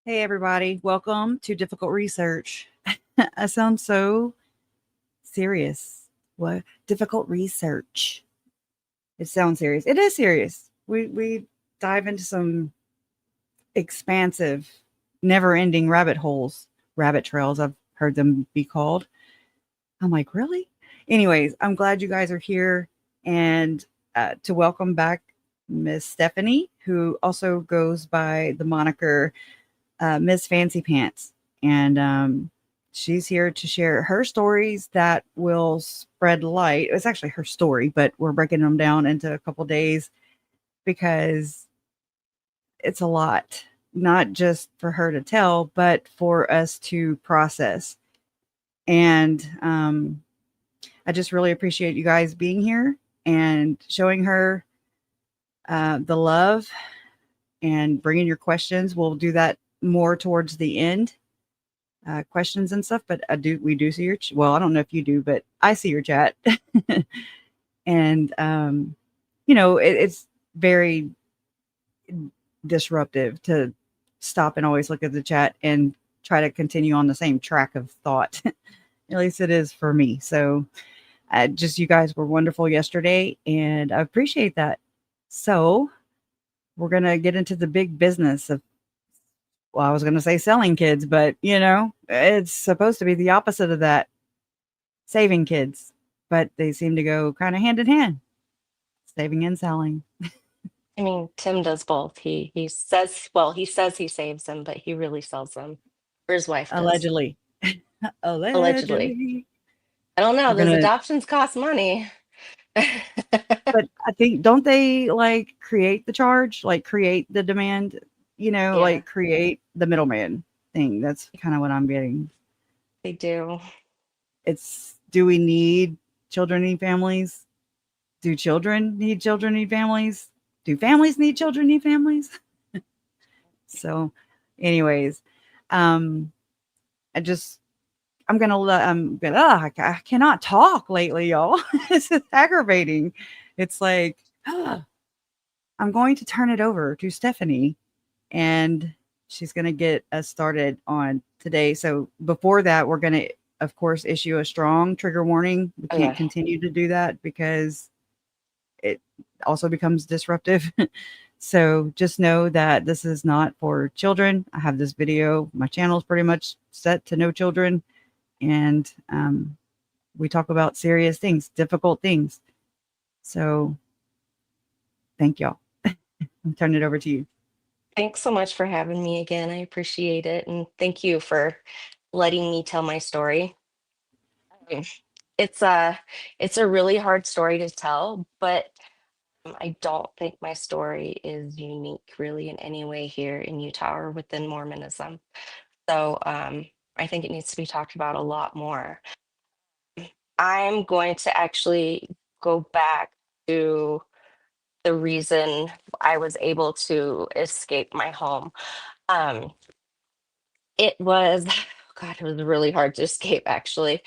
Hey, everybody. Welcome to Difficult Research. I sound so serious. What? Difficult research. It sounds serious. It is serious. We dive into some expansive, never ending rabbit holes, rabbit trails, I've heard them be called. I'm like, really? Anyways, I'm glad you guys are here and to welcome back Miss Stephanie, who also goes by the moniker Miss Fancy Pants. And she's here to share her stories that will spread light. It's actually her story, but we're breaking them down into a couple days because it's a lot, not just for her to tell, but for us to process. And I just really appreciate you guys being here and showing her the love and bringing your questions. We'll do that more towards the end, questions and stuff. But we do see your, well, I don't know if you do, but I see your chat. And, it's very disruptive to stop and always look at the chat and try to continue on the same track of thought. At least it is for me. So just you guys were wonderful yesterday, and I appreciate that. So we're going to get into the big business of, well, I was going to say selling kids, but it's supposed to be the opposite of that, saving kids, but they seem to go kind of hand in hand, saving and selling. I mean, Tim does both. He says, well, he says he saves them, but he really sells them. Or his wife does, Allegedly. allegedly. Allegedly. I don't know. We're Those going to, adoptions cost money. but I think, don't they like create the charge, like create the demand, Yeah, like create the middleman thing? That's kind of what I'm getting. they do. Do we need children need families? Do children need families? Do families need children need families? So, anyways, um, I just I cannot talk lately, y'all. This is aggravating. It's like I'm going to turn it over to Stephanie, and she's going to get us started on today. So before that, we're going to, of course, issue a strong trigger warning. We Oh can't yeah. continue to do that because it also becomes disruptive. So just know that this is not for children. I have this video. My channel is pretty much set to no children. And we talk about serious things, difficult things. So thank y'all. I'm turning it over to you. Thanks so much for having me again. I appreciate it, and thank you for letting me tell my story. Um, It's a it's a really hard story to tell, but I don't think my story is unique really in any way here in Utah or within Mormonism. So I think it needs to be talked about a lot more. I'm going to actually go back to the reason I was able to escape my home. Um, it was, God, it was really hard to escape actually.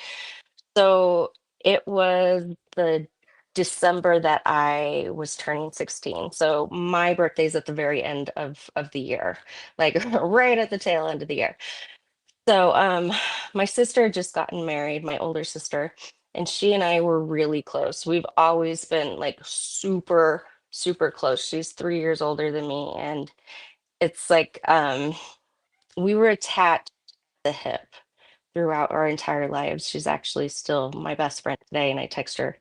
So it was the December that I was turning 16. So my birthday's at the very end of the year, like right at the tail end of the year. So my sister had just gotten married, my older sister, and she and I were really close. We've always been like super, super close. She's 3 years older than me, and it's like we were attached at the hip throughout our entire lives. She's actually still my best friend today, and I text her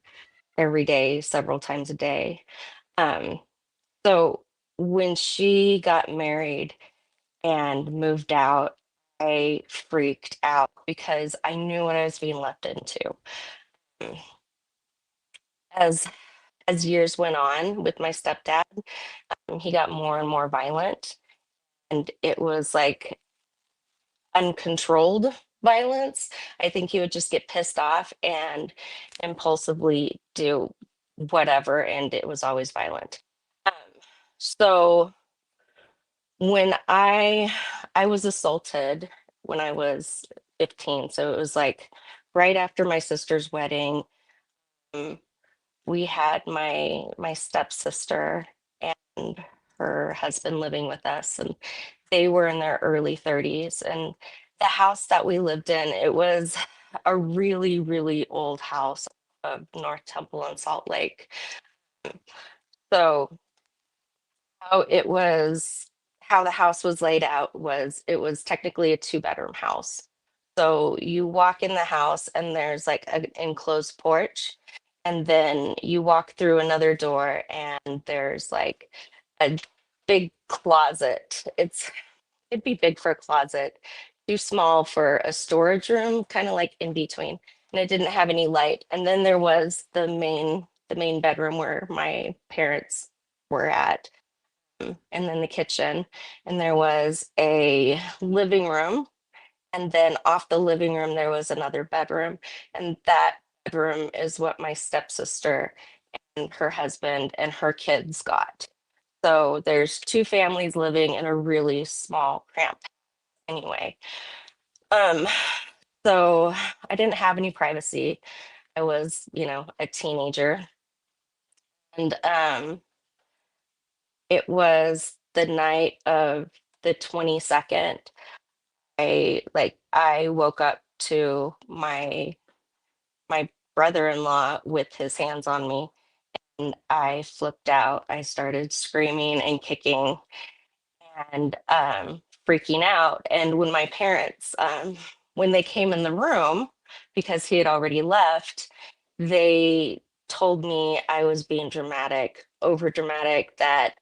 every day, several times a day. Um, so when she got married and moved out, I freaked out because I knew what I was being left into. Um, As as years went on with my stepdad, he got more and more violent, and it was like uncontrolled violence. I think he would just get pissed off and impulsively do whatever, and it was always violent. Um, so when I was assaulted when I was 15, so it was like right after my sister's wedding. um, we had my stepsister and her husband living with us, and They were in their early 30s, and the house that we lived in, it was a really, really old house of North Temple and Salt Lake. So how it was, how the house was laid out was it was technically a two-bedroom house. So you walk in the house and there's like an enclosed porch, and then you walk through another door and there's like a big closet. It'd be big for a closet, too small for a storage room, kind of like in between. And it didn't have any light. And then there was the main bedroom where my parents were at, and then the kitchen. And there was a living room. And then off the living room, there was another bedroom. And that bedroom is what my stepsister and her husband and her kids got. So there's two families living in a really small, cramped anyway. Um, so I didn't have any privacy. I was, a teenager. And it was the night of the 22nd. I woke up to my brother-in-law with his hands on me, and I flipped out. I started screaming and kicking and freaking out. And when my parents, when they came in the room, because he had already left, they told me I was being dramatic, over dramatic, that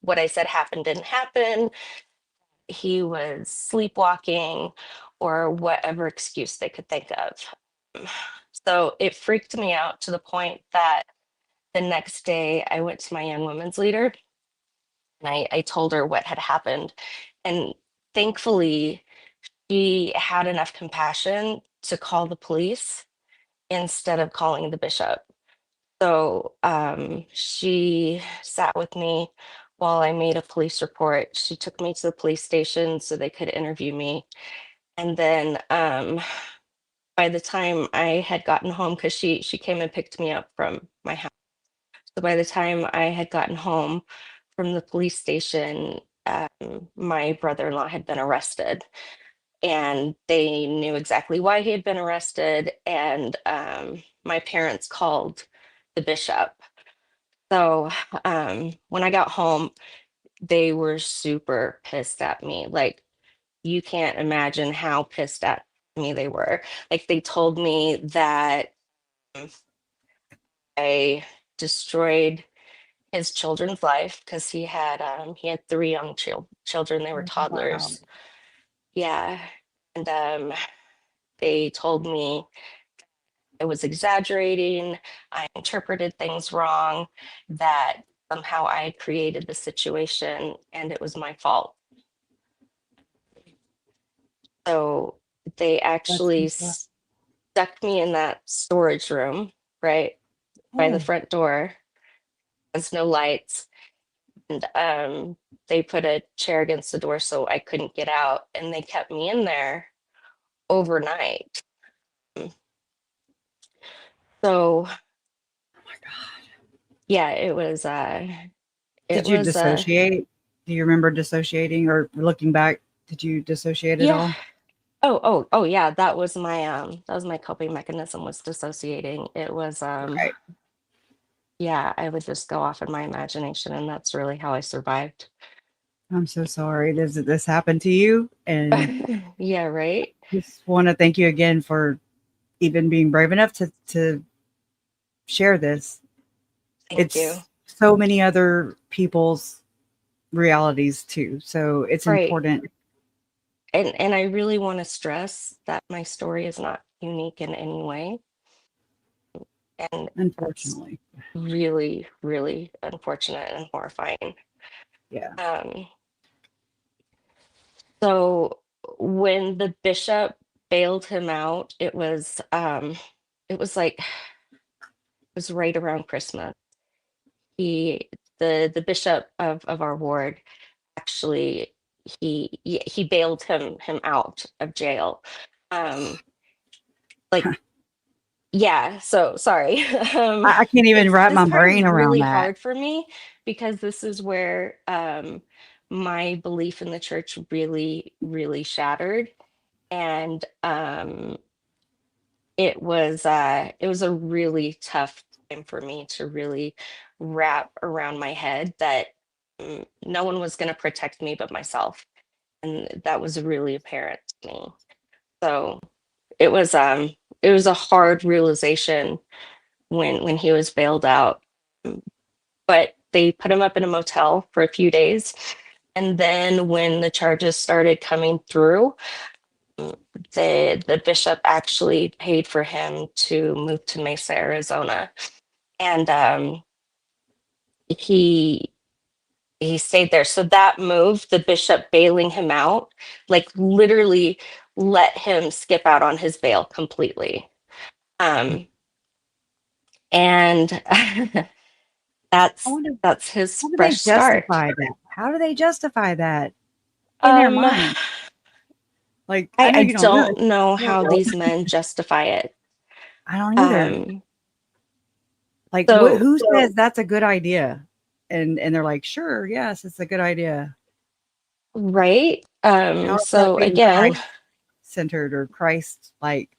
what I said happened didn't happen. He was sleepwalking, or whatever excuse they could think of. So it freaked me out to the point that the next day I went to my young women's leader and I told her what had happened. And thankfully, she had enough compassion to call the police instead of calling the bishop. So she sat with me while I made a police report. She took me to the police station so they could interview me. And then by the time I had gotten home, because she came and picked me up from my house. So by the time I had gotten home from the police station, my brother-in-law had been arrested, and they knew exactly why he had been arrested. And my parents called the bishop. So when I got home, they were super pissed at me. Like, you can't imagine how pissed at me they were. Like, they told me that I destroyed his children's life because he had three young children. They were Oh, wow. toddlers. Yeah. And they told me I was exaggerating. I interpreted things wrong, that somehow I had created the situation and it was my fault. So they That's actually rough. stuck me in that storage room, right by the Oh, front door. There's no lights. And they put a chair against the door so I couldn't get out. And they kept me in there overnight. So oh my God. yeah, it was it Did you was dissociate? Do you remember dissociating or looking back? Did you dissociate at yeah. all? Oh yeah, that was my coping mechanism, was dissociating. It was Right. yeah, I would just go off in my imagination, and that's really how I survived. I'm so sorry this happened to you. And Yeah, right. just want to thank you again for even being brave enough to share this. Thank you. It's so many other people's realities too. So it's Right. important. And I really want to stress that my story is not unique in any way. And that's Unfortunately. really, really unfortunate and horrifying. Yeah. Um, so when the bishop bailed him out, it was right around Christmas. The bishop of our ward, actually, he bailed him out of jail. Um, like, yeah, so sorry. I can't even It's wrap this my part is brain around really that. hard for me because this is where my belief in the church really, really shattered. And it was a really tough time for me to really wrap around my head that no one was going to protect me but myself, and that was really apparent to me. So it was um it was a hard realization when he was bailed out. Mm, but they put him up in a motel for a few days, and then when the charges started coming through, mm, the bishop actually paid for him to move to Mesa, Arizona, and he he stayed there. So that move, the bishop bailing him out, like literally let him skip out on his bail completely. Um, and I wonder that's his how do they fresh start. justify that? How do they justify that in their Um, mind? Like, I know I you don't know don't this. know You don't how know. these men justify it. I don't either. Um, Like, so who says that's a good idea? And they're like, sure, yes, it's a good idea. right. How is that So being again, Christ centered or Christ like?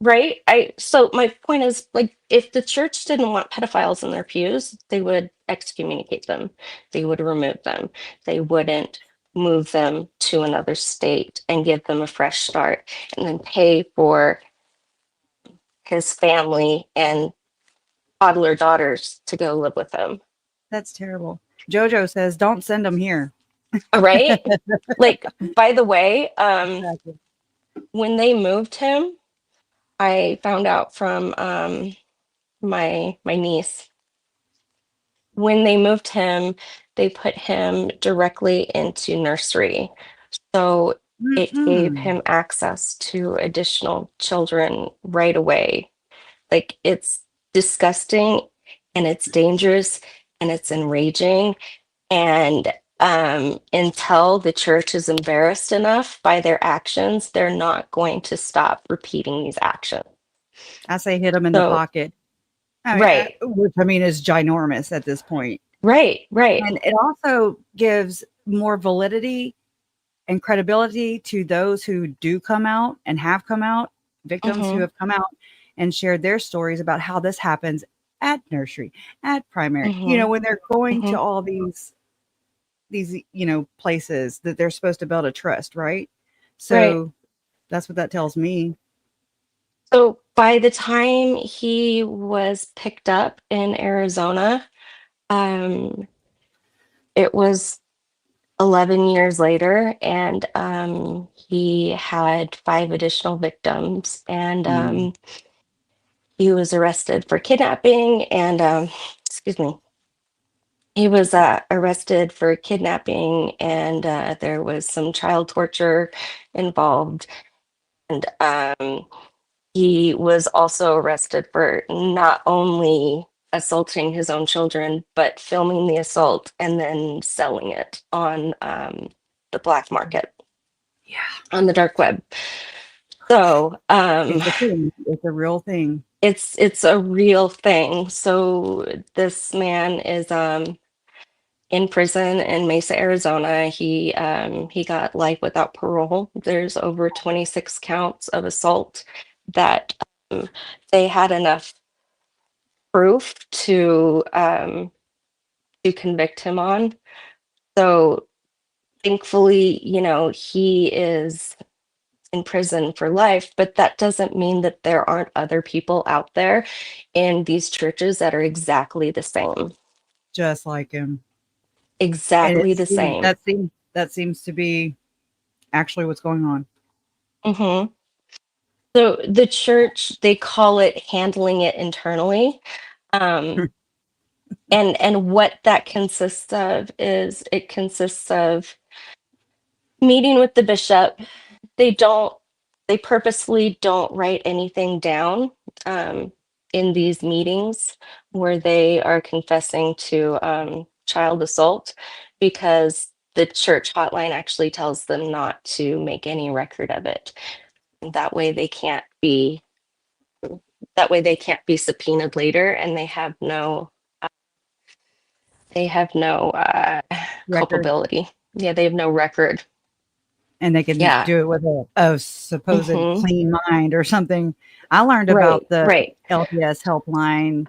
right. So my point is, like, if the church didn't want pedophiles in their pews, they would excommunicate them. They would remove them. They wouldn't move them to another state and give them a fresh start and then pay for his family and toddler daughters to go live with him. That's terrible. Jojo says, don't send them here. All right. Like, by the way, Exactly. when they moved him, I found out from my niece. When they moved him, they put him directly into nursery. So it gave Mm-mm. him access to additional children right away. Like, it's disgusting and it's dangerous and it's enraging. And until the church is embarrassed enough by their actions, they're not going to stop repeating these actions. I say hit them in the So, pocket. I mean, right, which I mean is ginormous at this point. right, right. And it also gives more validity and credibility to those who do come out and have come out, victims who Mm-hmm, have come out and shared their stories about how this happens at nursery, at primary. mm-hmm, When they're going mm-hmm. to all these places that they're supposed to build a trust, right? Right. So that's what that tells me. So by the time he was picked up in Arizona, um, it was 11 years later, and he had five additional victims, and Mm. he was arrested for kidnapping, and excuse me, he was arrested for kidnapping, and there was some child torture involved, and he was also arrested for not only assaulting his own children, but filming the assault and then selling it on the black market, Yeah. on the dark web. So It's a thing. It's a real thing. it's a real thing. So this man is in prison in Mesa, Arizona. He got life without parole. There's over 26 counts of assault that they had enough proof to convict him on. So thankfully, he is in prison for life, but that doesn't mean that there aren't other people out there in these churches that are exactly the same. Just like him. And Exactly the same. that seems to be actually what's going on. Hmm. So the church, they call it handling it internally. Um, and what that consists of is it consists of meeting with the bishop. They purposefully don't write anything down um, in these meetings where they are confessing to child assault, because the church hotline actually tells them not to make any record of it. That way they can't be that way they can't be subpoenaed later, and they have no record, culpability. Yeah, they have no record. and they can Yeah. do it with a supposed Hmm. clean mind or something. I learned Right, about the right. LDS helpline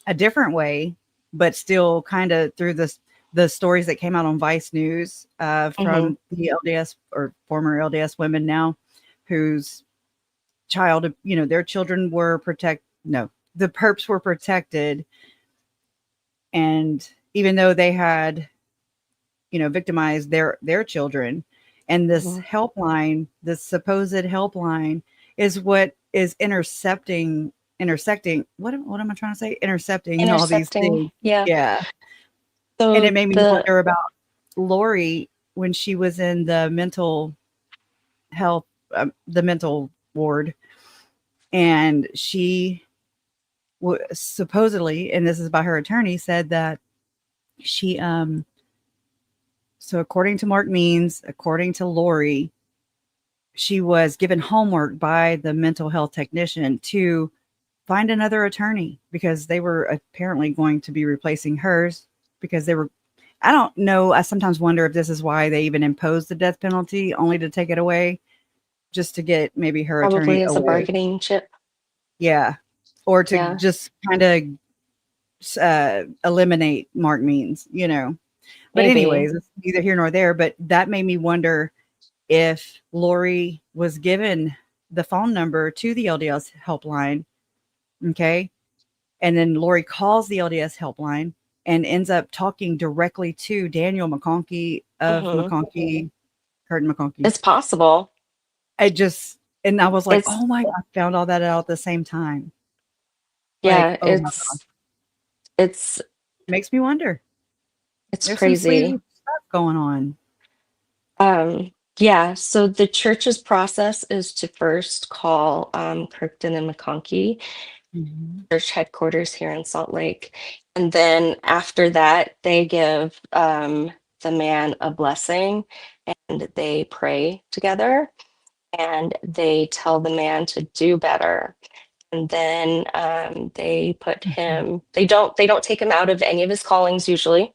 a different way, but still kind of through the stories that came out on Vice News Hmm. from the LDS or former LDS women now, whose child, their children were no, the perps were protected, and even though they had, victimized their children, and this Hmm. helpline, this supposed helpline, is what is intersecting what am I trying to say? Intercepting all these Intercepting. things. Yeah. Yeah. And it So made me the wonder about Lori when she was in the mental health, the mental ward, and she supposedly, and this is by her attorney, said that she, so according to Mark Means, according to Lori, she was given homework by the mental health technician to find another attorney because they were apparently going to be replacing hers because they were. I don't know. I sometimes wonder if this is why they even imposed the death penalty, only to take it away, just to get maybe her probably attorney as a away. bargaining chip. Yeah. Or to Yeah, just kind of eliminate Mark Means. But maybe. anyways, it's neither here nor there. But that made me wonder if Lori was given the phone number to the LDS helpline. Okay. And then Lori calls the LDS helpline and ends up talking directly to Daniel McConkey of Hmm. McConkey, Curtin McConkey. It's possible. And I was like, It's oh my, I found all that out at the same time. Like, yeah, oh my God, it's makes me wonder. it's There's some sleazy crazy. stuff going on. Yeah, so the church's process is to first call Kirkton and McConkey, Mhm. church headquarters here in Salt Lake. And then after that, they give the man a blessing and they pray together and they tell the man to do better. And then they put Mhm. him, they don't take him out of any of his callings usually.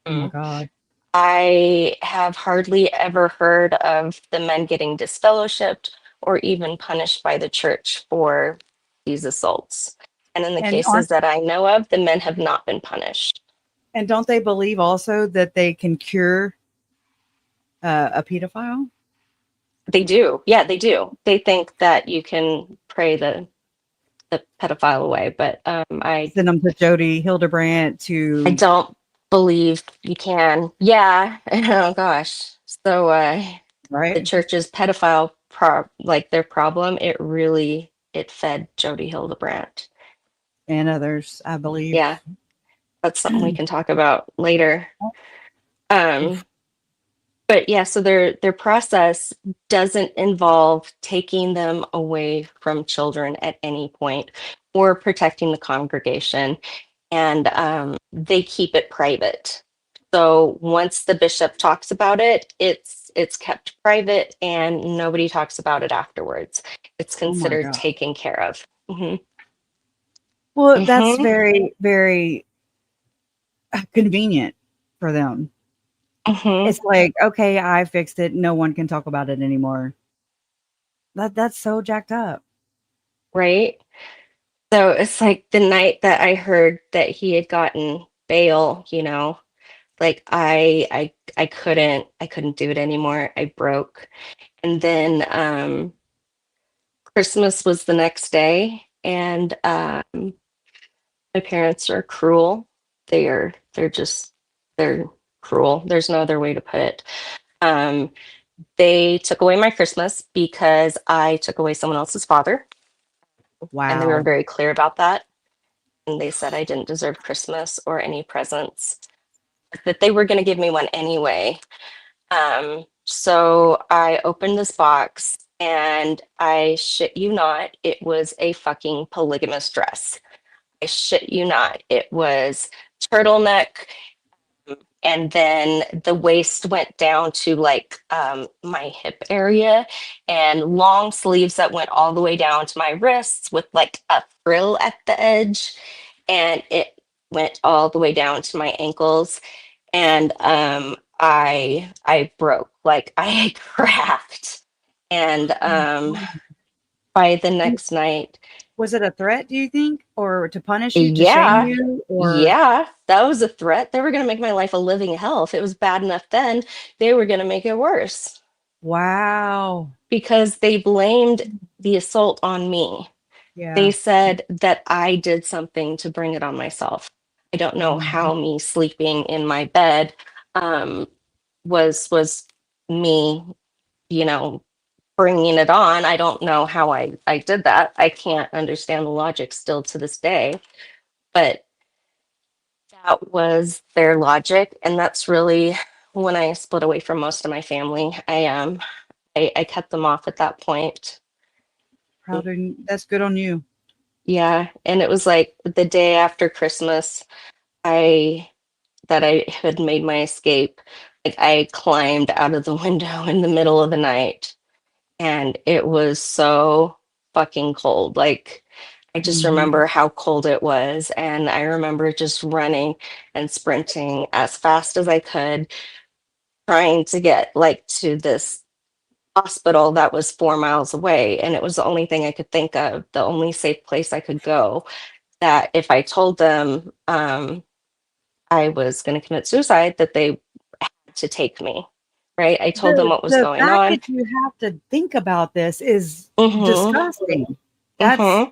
Oh my Mm. God. I have hardly ever heard of the men getting disfellowshipped or even punished by the church for these assaults. And in the And aren't cases that I know of, the men have not been punished. and don't they believe also that they can cure a pedophile? They do. Yeah, they do. They think that you can pray the pedophile away, but Send them to Jody Hildebrandt I to don't believe you can. Yeah. Oh gosh. So the right church's pedophile like their problem, it fed Jody Hildebrandt. and others, I believe. Yeah, that's something we can talk about later. Um, Oof. but yeah, so their process doesn't involve taking them away from children at any point or protecting the congregation, and they keep it private. So once the bishop talks about it, it's kept private and nobody talks about it afterwards. It's Oh my considered God. taken care of. Hmm. Well, that's Hmm. very, very convenient for them. Hmm. It's like, okay, I fixed it. No one can talk about it anymore. That's so jacked up. Right. So it's like the night that I heard that he had gotten bail, like I couldn't do it anymore. I broke. And then Christmas was the next day and my parents are cruel. They're cruel. There's no other way to put it. Um they took away my Christmas because I took away someone else's father, and they were Wow. very clear about that. And they said I didn't deserve Christmas or any presents, that they were going to give me one anyway. So I opened this box and I shit you not, it was a fucking polygamous dress. I shit you not. It was turtleneck, and then the waist went down to like my hip area, and long sleeves that went all the way down to my wrists with like a frill at the edge, and it went all the way down to my ankles. and I broke, like I cracked, and by the You- next night, Was it a threat, do you think? Or to punish you, to shame yeah, you? Or yeah, that was a threat. They were going to make my life a living hell. If it was bad enough then, they were going to make it worse wow. because they blamed the assault on me. They Yeah. said that I did something to bring it on myself. I don't know Mhm. how me sleeping in my bed um, was me, you know, bringing it on. I don't know how I did that. I can't understand the logic still to this day, but that was their logic, and that's really when I split away from most of my family. I cut them off at that point. That's good on you. Yeah, and it was like the day after Christmas, I that I had made my escape. Like I climbed out of the window in the middle of the night, and it was so fucking cold. Like I just Mhm. remember how cold it was, and I remember just running and sprinting as fast as I could, trying to get like to this hospital that was 4 miles away, and it was the only thing I could think of, the only safe place I could go. That if I told them I was going to commit suicide, that they had to take me. Right? I told them what was The going fact on. that you have to think about this is Mm-hmm. disgusting. That's Mm-hmm.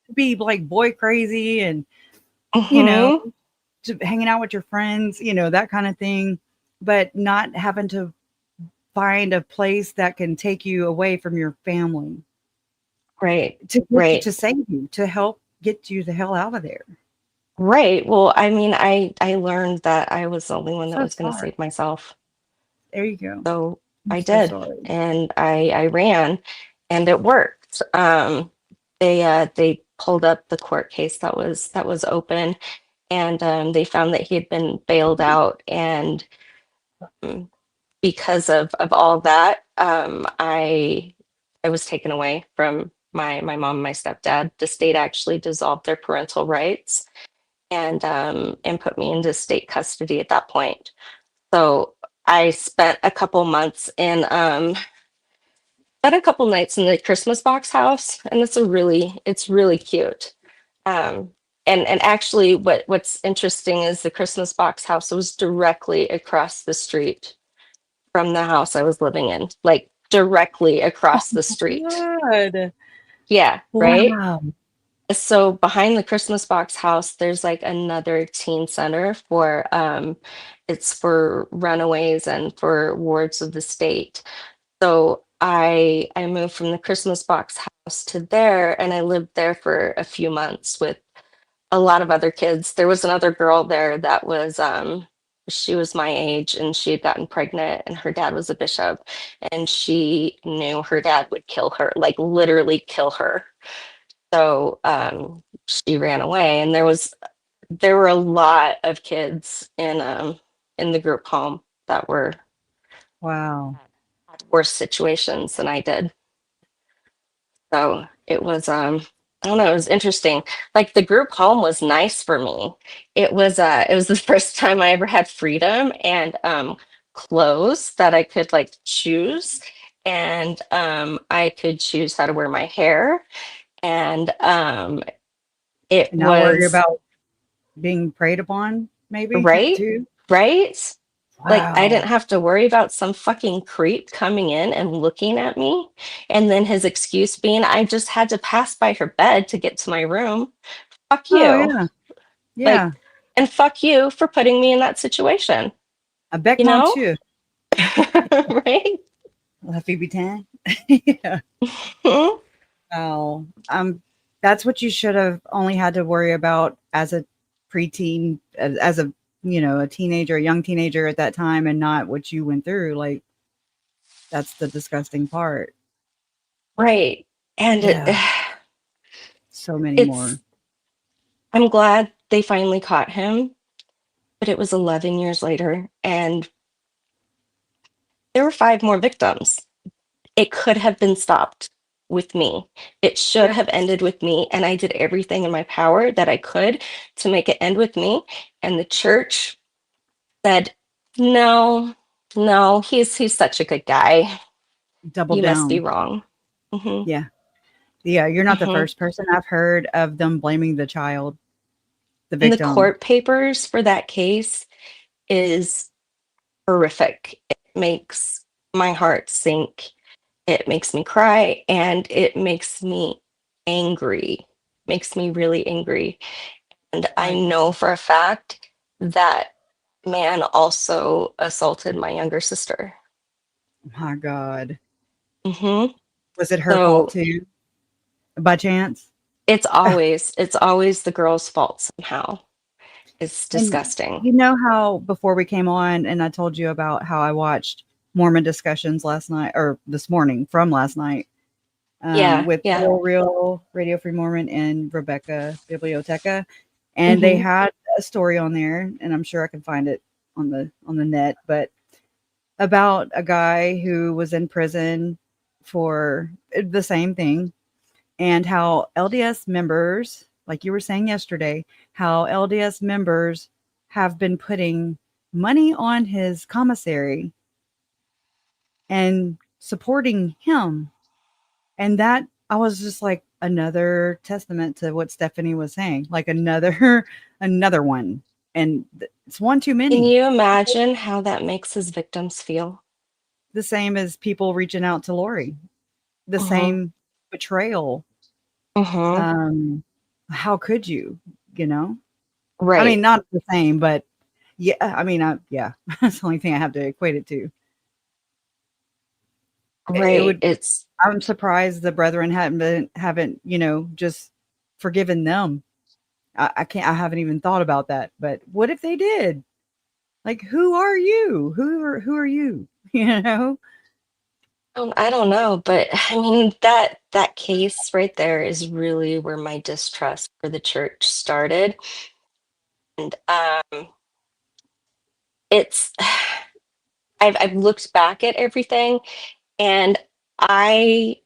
to be like boy crazy and, you know, Mm-hmm. hanging out with your friends, that kind of thing, but not having to find a place that can take you away from your family Right. to get you, Right. to save you, to help get you the hell out of there. Right. Well, I mean, I learned that I was the only one that So was going to smart. save myself. There you go. So I'm I so did, sorry. and I ran, and it worked. They pulled up the court case that was open, and they found that he had been bailed out, and um, because of all that, I was taken away from my mom and my stepdad. The state actually dissolved their parental rights and put me into state custody at that point. So I spent a couple months spent a couple nights in the Christmas box house, and it's really cute. Um, and actually, what's interesting is the Christmas box house was directly across the street from the house I was living in, like directly across the street. Good. Yeah, right. Wow. So behind the Christmas box house, there's like another teen center for it's for runaways and for wards of the state. So I moved from the Christmas box house to there, and I lived there for a few months with a lot of other kids. There was another girl there that was she was my age, and she had gotten pregnant, and her dad was a bishop, and she knew her dad would kill her, like literally kill her. So she ran away, and there were a lot of kids in the group home that were Wow. had worse situations than I did. So it was I don't know, it was interesting. Like the group home was nice for me. It was the first time I ever had freedom and clothes that I could like choose, and I could choose how to wear my hair, and it And not worry was about being preyed upon, maybe right, too. right? Like I didn't Wow. have to worry about some fucking creep coming in and looking at me. And then his excuse being, I just had to pass by her bed to get to my room. Fuck Oh you. yeah. Like, Yeah. and fuck you for putting me in that situation, I bet you mon know? too. Right? La Fibitan. Yeah. Mhm. Oh, that's what you should have only had to worry about as a preteen, as a, a teenager, a young teenager at that time, and not what you went through. Like, that's the disgusting part. Right. And Yeah. So many it's, more. I'm glad they finally caught him, but it was 11 years later, and there were five more victims. It could have been stopped with me. It should Yep. have ended with me. And I did everything in my power that I could to make it end with me. And the church said, No, no, he's such a good guy. Double You must be down. wrong. Hmm. Yeah. Yeah. You're not the Hmm. first person I've heard of them blaming the child, the And the victim. court papers for that case is horrific. It makes my heart sink. It makes me cry and it makes me angry. Makes me really angry. And I Like, know for a fact that man also assaulted my younger sister. my God. Hmm. Was it her fault So too, by chance? it's always the girl's fault somehow. It's And disgusting. you know how before we came on, and I told you about how I watched Mormon discussions last night or this morning from last night, Yeah, with yeah. Real Radio Free Mormon and Rebecca Biblioteca, and they Hmm. had a story on there, and I'm sure I can find it on the net, but about a guy who was in prison for the same thing, and how LDS members, like you were saying yesterday, how LDS members have been putting money on his commissary and supporting him. And that I was just like another testament to what Stephanie was saying, like another another one. And it's one too Can many. you imagine how that makes his victims feel? The same as people reaching out to Lori. The Hmm. same betrayal. Hmm. Um, how could you, you know? I mean, Right, not the same, but yeah, I mean, yeah, that's the only thing I have to equate it to. It right. would. It's I'm surprised the brethren haven't just forgiven them. I can't. I haven't even thought about that. But what if they did? Like, who are you? Who are you? You know? I don't know, but I mean that case right there is really where my distrust for the church started. And it's I've looked back at everything and I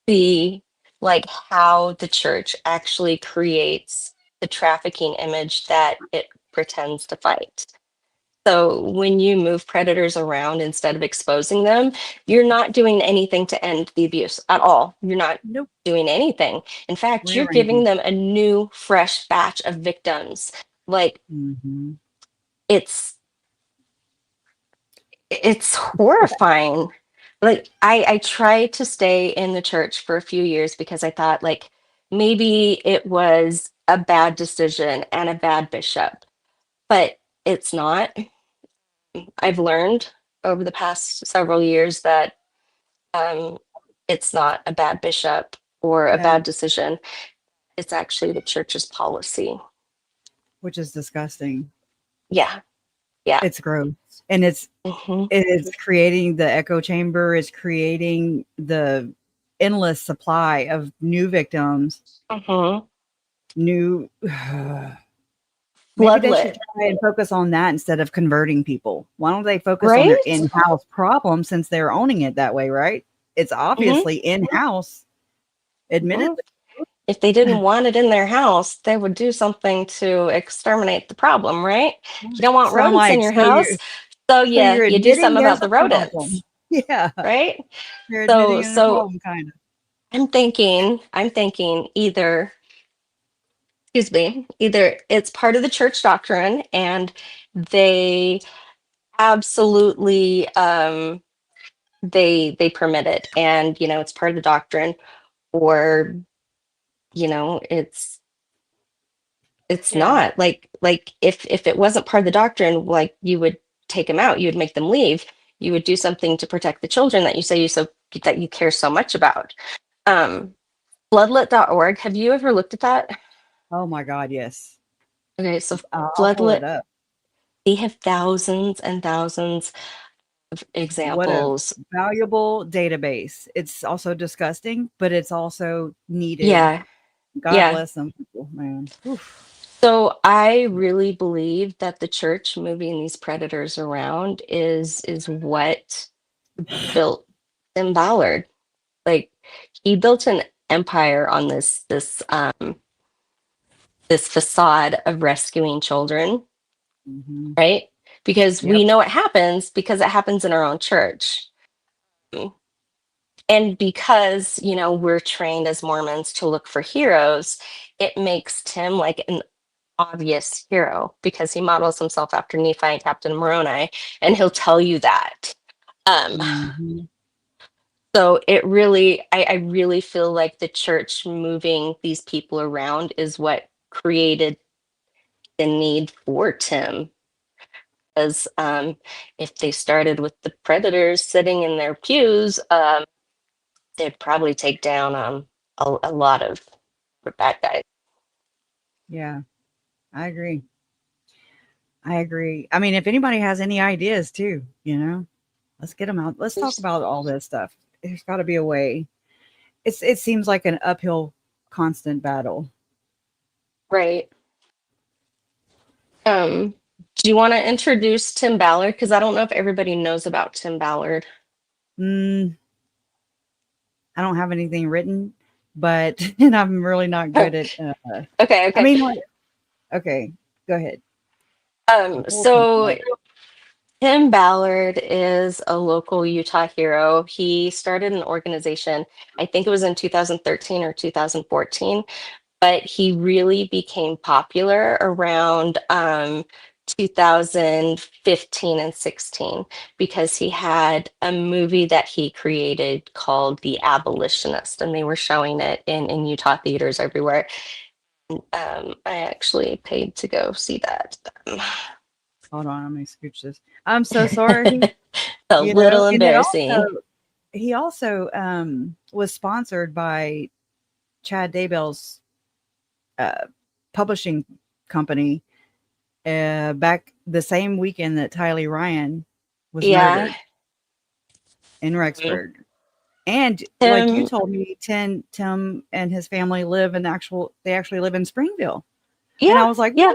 see like how the church actually creates the trafficking image that it pretends to fight. So when you move predators around instead of exposing them, you're not doing anything to end the abuse at all. You're not Nope. doing anything. In fact, you're giving Rearranging. them a new, fresh batch of victims. Like Hmm. it's it's horrifying. Like I tried to stay in the church for a few years because I thought like maybe it was a bad decision and a bad bishop, but it's not. I've learned over the past several years that um, it's not a bad bishop or a Yeah, bad decision. It's actually the church's policy. which is disgusting. Yeah, yeah. It's gross, and Hmm. it's creating the echo chamber. It's creating the endless supply of new victims. Hmm. New. Maybe they should Floodlit, try and focus on that instead of converting people. Why don't they focus on their right? in-house problem since they're owning it that way, right? It's Hmm. obviously in-house, Hmm. admittedly. If they didn't want it in their house, they would do something to exterminate the problem, right? You don't want So I'm rodents in like, your house, so so you're you do admitting something there's about the a rodents, problem. Yeah, right? you're So admitting there's a so problem, kind of. I'm thinking either, excuse me, either it's part of the church doctrine and they absolutely they permit it and it's part of the doctrine, or it's Yeah, not like if it wasn't part of the doctrine, like you would take them out, you would make them leave, you would do something to protect the children that you say that you care so much about. um Bloodlet.org, have you ever looked at that? oh my God, yes. Okay, so I'll pull it Floodlit, up. they have thousands and thousands of What a examples. valuable database. It's also disgusting, but it's also needed. Yeah, God yeah. bless them people, man. Oof. So I really believe that the church moving these predators around is what built Tim Ballard. Like he built an empire on this facade of rescuing children, Mhm. right? because Yep. we know it happens because it happens in our own church. And because, we're trained as Mormons to look for heroes, it makes Tim like an obvious hero because he models himself after Nephi and Captain Moroni, and he'll tell you that. Um, Mhm. so I really feel like the church moving these people around is what created the need for Tim. Because if they started with the predators sitting in their pews, they'd probably take down a lot of the bad guys. Yeah, I agree. I agree. I mean, if anybody has any ideas too, let's get them out. Let's talk about all this stuff. There's got to be a way. It seems like an uphill constant battle. Right. Do you want to introduce Tim Ballard? Because I don't know if everybody knows about Tim Ballard. Mm, I don't have anything written, but and I'm really not good at Okay, I okay. mean, like, okay, go ahead. Before So Tim Ballard is a local Utah hero. He started an organization, I think it was in 2013 or 2014, but he really became popular around 2015 and 16 because he had a movie that he created called The Abolitionist, and they were showing it in Utah theaters everywhere. I actually paid to go see that. hold on, let me scooch this. I'm so sorry. A little And it embarrassing. he also was sponsored by Chad Daybell's uh, publishing company back the same weekend that Tylee Ryan was Yeah. murdered in Rexburg. And like you Tim, told me, Tim and his family they actually live in Springville. And I yeah, was like, yeah,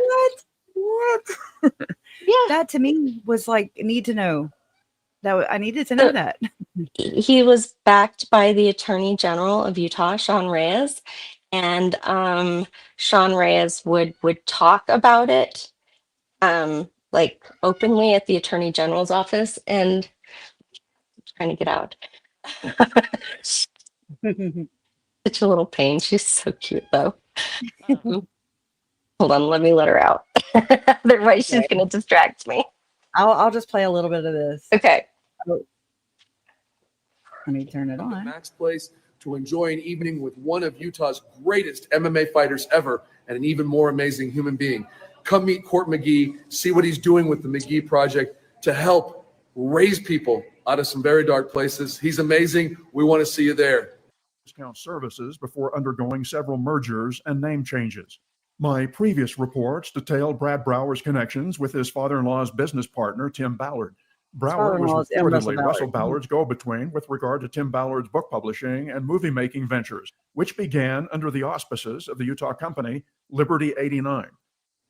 what? yeah. That to me was like, need to know. I needed to know So that. he was backed by the Attorney General of Utah, Sean Reyes, and Sean Reyes would talk about it like openly at the Attorney General's office and trying to get out. Such a little pain. She's so cute though. Um, hold on, let me let her out. Otherwise, she's Okay. gonna distract me. I'll just play a little bit of this. Okay. Oh, let me turn it Come to on. Mac's Place to enjoy an evening with one of Utah's greatest MMA fighters ever and an even more amazing human being. Come meet Court McGee, see what he's doing with the McGee Project to help raise people out of some very dark places. He's amazing. We want to see you there. Discount services before undergoing several mergers and name changes. My previous reports detailed Brad Brower's connections with his father-in-law's business partner, Tim Ballard. Brower was Father-in-law is M. Russell reportedly Ballard. Russell Ballard's go-between with regard to Tim Ballard's book publishing and movie-making ventures, which began under the auspices of the Utah company Liberty 89.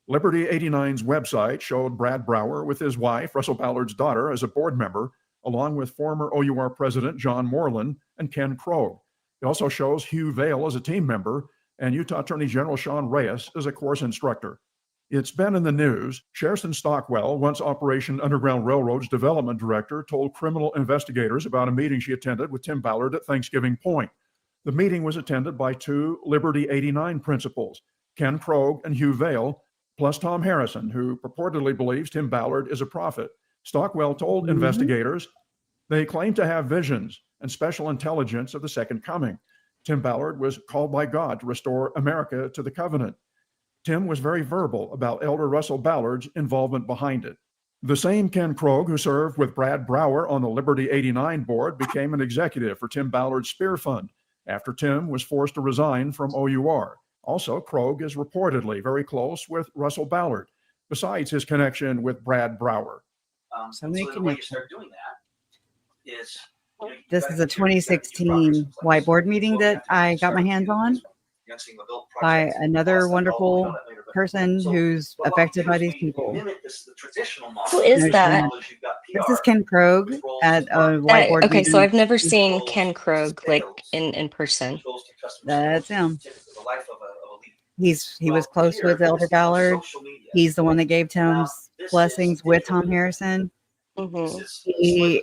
Liberty 89's website showed Brad Brower with his wife, Russell Ballard's daughter, as a board member, along with former OUR president John Moreland and Ken Krogh. It also shows Hugh Vail as a team member and Utah Attorney General Sean Reyes as a course instructor. It's been in the news. Sherston Stockwell, once Operation Underground Railroad's development director, told criminal investigators about a meeting she attended with Tim Ballard at Thanksgiving Point. The meeting was attended by two Liberty 89 principals, Ken Krogh and Hugh Vail, plus Tom Harrison, who purportedly believes Tim Ballard is a prophet. Stockwell told investigators they claim to have visions and special intelligence of the second coming. Tim Ballard was called by God to restore America to the covenant. Tim was very verbal about Elder Russell Ballard's involvement behind it. The same Ken Krogh, who served with Brad Brower on the Liberty 89 board, became an executive for Tim Ballard's Spear Fund after Tim was forced to resign from OUR. Also, Krogh is reportedly very close with Russell Ballard, besides his connection with Brad Brower. So the way you start doing that is this is a 2016 whiteboard meeting that I got my hands on by another wonderful person who's affected by these people. Who is that? This is Ken Krogh at a whiteboard Okay, so meeting. I've never seen Ken Krogh like in person. That's him. he was close with Elder Ballard. He's the one that gave Tim's blessings with Tom Harrison. Mhm. He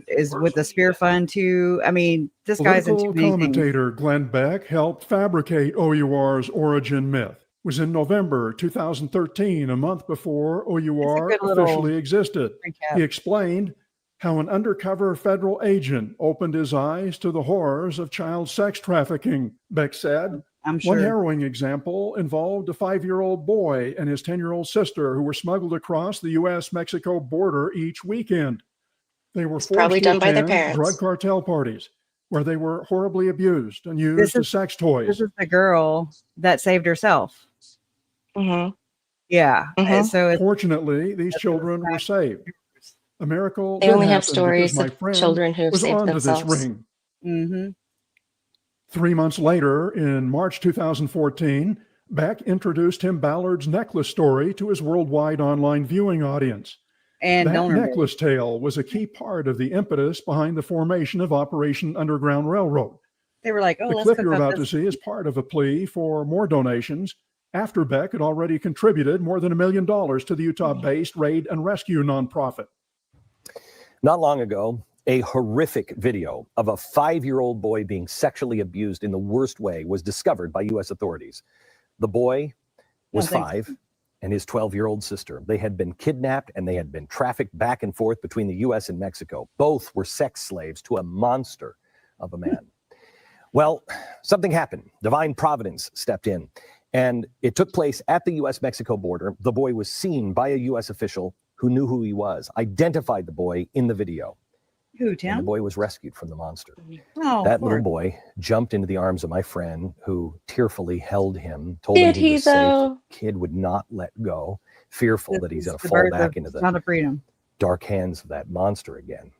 is with the Spear Fund too. I mean, this guy's into Political many things. commentator Glenn Beck helped fabricate OUR's origin myth. It was in November 2013, a month before OUR good little officially existed. recap. He explained how an undercover federal agent opened his eyes to the horrors of child sex trafficking. Beck said, I'm one sure. harrowing example involved a 5-year-old boy and his 10-year-old sister who were smuggled across the U.S.-Mexico border each weekend. They were It's forced probably to done by their attend parents. drug cartel parties where they were horribly abused and used This as is- sex toys. This is the girl that saved herself. Mhm. Yeah. Mhm. So it's Fortunately, these children were saved. A miracle They did only have happen stories because my of friend children who have was saved onto this themselves. ring. mm-hmm. 3 months later, in March 2014, Beck introduced Tim Ballard's necklace story to his worldwide online viewing audience. And That donor necklace tale was a key part of the impetus behind the formation of Operation Underground Railroad. they were like, oh, The let's clip cook you're up about to this. see is part of a plea for more donations after Beck had already contributed more than $1 million to the Utah-based raid and rescue nonprofit. Not long ago, a horrific video of a 5-year-old boy being sexually abused in the worst way was discovered by U.S. authorities. The boy was No, thanks. 5 and his 12-year-old sister. They had been kidnapped and they had been trafficked back and forth between the U.S. and Mexico. Both were sex slaves to a monster of a man. Well, something happened. Divine providence stepped in, and it took place at the U.S.-Mexico border. The boy was seen by a U.S. official who knew who he was, identified the boy in the video. Who, And the Tim? boy was rescued from the monster. Oh, That little Lord. boy jumped into the arms of my friend, who tearfully held him, told Did him he he, was safe. though? The kid would not let go, fearful that he's This going is to the fall birth back of into the Son of Freedom. dark hands of that monster again.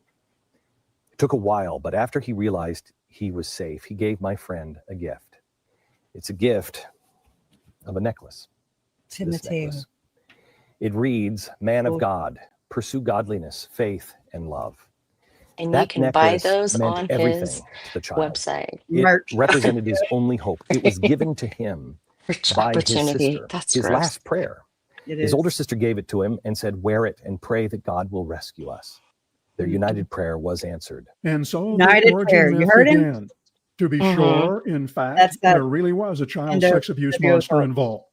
It took a while, but after he realized he was safe, he gave my friend a gift. It's a gift of a necklace. This Timothy. necklace. It reads, "Man Oh. of God, pursue godliness, faith, and love." And you That can buy necklace those meant on everything his to the child. website. It Merch. represented his only hope. It was given to him Rich by his opportunity. sister. That's His gross. last prayer. It His is. older sister gave it to him and said, "Wear it and pray that God will rescue us." Their united prayer was answered. And so United the origin prayer. You myth heard him? began. To be Mhm. sure, in fact, That's that there really was a child end of sex abuse video monster call. involved.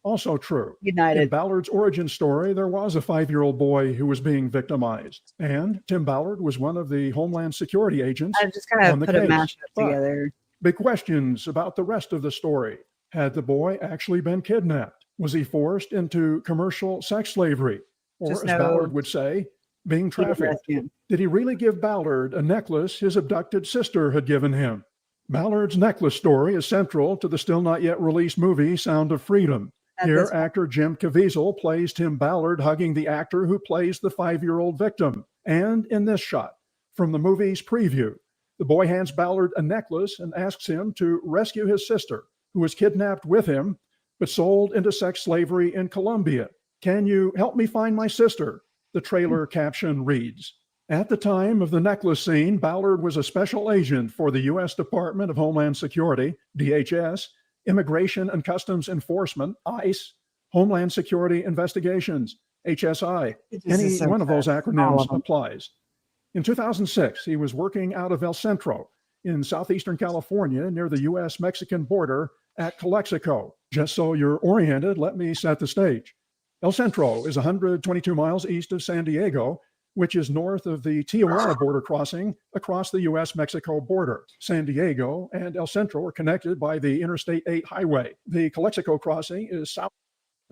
Also true. In United. Ballard's origin story, there was a 5-year-old boy who was being victimized. And Tim Ballard was one of the Homeland Security agents. I just kind on of the put a case. mashup But together. big questions about the rest of the story. Had the boy actually been kidnapped? Was he forced into commercial sex slavery? Or, Just as know Ballard would say, being He was trafficked? rescued. Did he really give Ballard a necklace his abducted sister had given him? Ballard's necklace story is central to the still not yet released movie Sound of Freedom. At Here, this point. actor Jim Caviezel plays Tim Ballard hugging the actor who plays the 5-year-old victim. And in this shot, from the movie's preview, the boy hands Ballard a necklace and asks him to rescue his sister, who was kidnapped with him, but sold into sex slavery in Colombia. "Can you help me find my sister?" the trailer caption reads. At the time of the necklace scene, Ballard was a special agent for the U.S. Department of Homeland Security, DHS, Immigration and Customs Enforcement, ICE, Homeland Security Investigations, HSI. This Any is so one of those sad. All acronyms of them. applies. In 2006, he was working out of El Centro in southeastern California near the U.S.-Mexican border at Calexico. Just so you're oriented, let me set the stage. El Centro is 122 miles east of San Diego, which is north of the Tijuana border crossing across the U.S.-Mexico border. San Diego and El Centro are connected by the Interstate 8 highway. The Calexico crossing is south.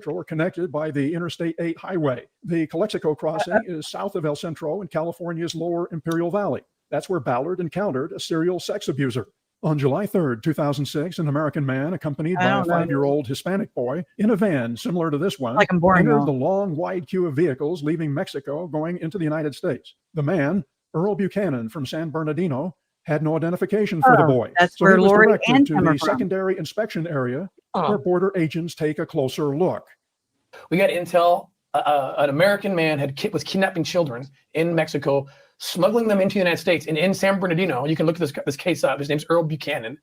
Are connected by the Interstate 8 highway. The Calexico crossing is south of El Centro in California's lower Imperial Valley. That's where Ballard encountered a serial sex abuser. On July 3rd, 2006, an American man accompanied by a 5-year-old Hispanic boy in a van similar to this one Like I'm boring entered y'all. the long, wide queue of vehicles leaving Mexico going into the United States. The man, Earl Buchanan from San Bernardino, had no identification for the Oh, boy. that's so where he was Lori directed and to Tim are the from. secondary inspection area Oh. where border agents take a closer look. We got intel an American man was kidnapping children in Mexico, smuggling them into the United States. And in San Bernardino, you can look this case up. His name's Earl Buchanan.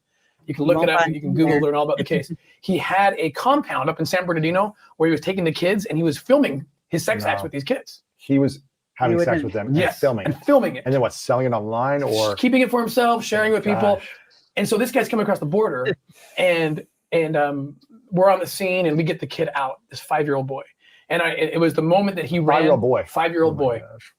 You can look it up. You can Google, there. learn all about the case. He had a compound up in San Bernardino where he was taking the kids and he was filming his sex acts with these kids. He was having He sex would- with them Yes, and and filming it. And then what, selling it online or? Keeping it for himself, sharing with people. Gosh. And so this guy's coming across the border and we're on the scene and we get the kid out, this 5-year-old boy. And it was the moment that he ran. 5-year-old boy. 5-year-old Oh my boy. gosh.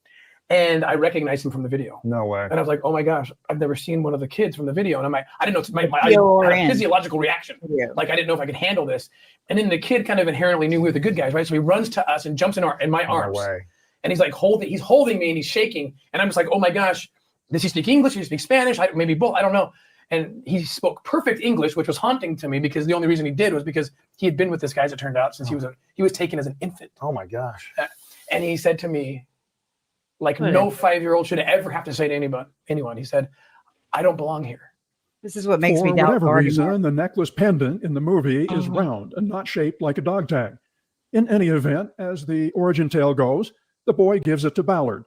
And I recognized him from the video. No way. And I was like, oh my gosh, I've never seen one of the kids from the video. And I'm like, I didn't know, I had a physiological reaction. Yeah. Like I didn't know if I could handle this. And then the kid kind of inherently knew we were the good guys, right? So he runs to us and jumps in my arms. No way. And he's like he's holding me and he's shaking. And I'm just like, oh my gosh, does he speak English? Does he speak Spanish? Maybe both, I don't know. And he spoke perfect English, which was haunting to me because the only reason he did was because he had been with this guy, as it turned out, since he was taken as an infant. Oh my gosh. And he said to me, like no 5-year-old should ever have to say to anyone. He said, I don't belong here. This is what makes For me doubt whatever the reason, argument. the necklace pendant in the movie is round and not shaped like a dog tag. In any event, as the origin tale goes, the boy gives it to Ballard.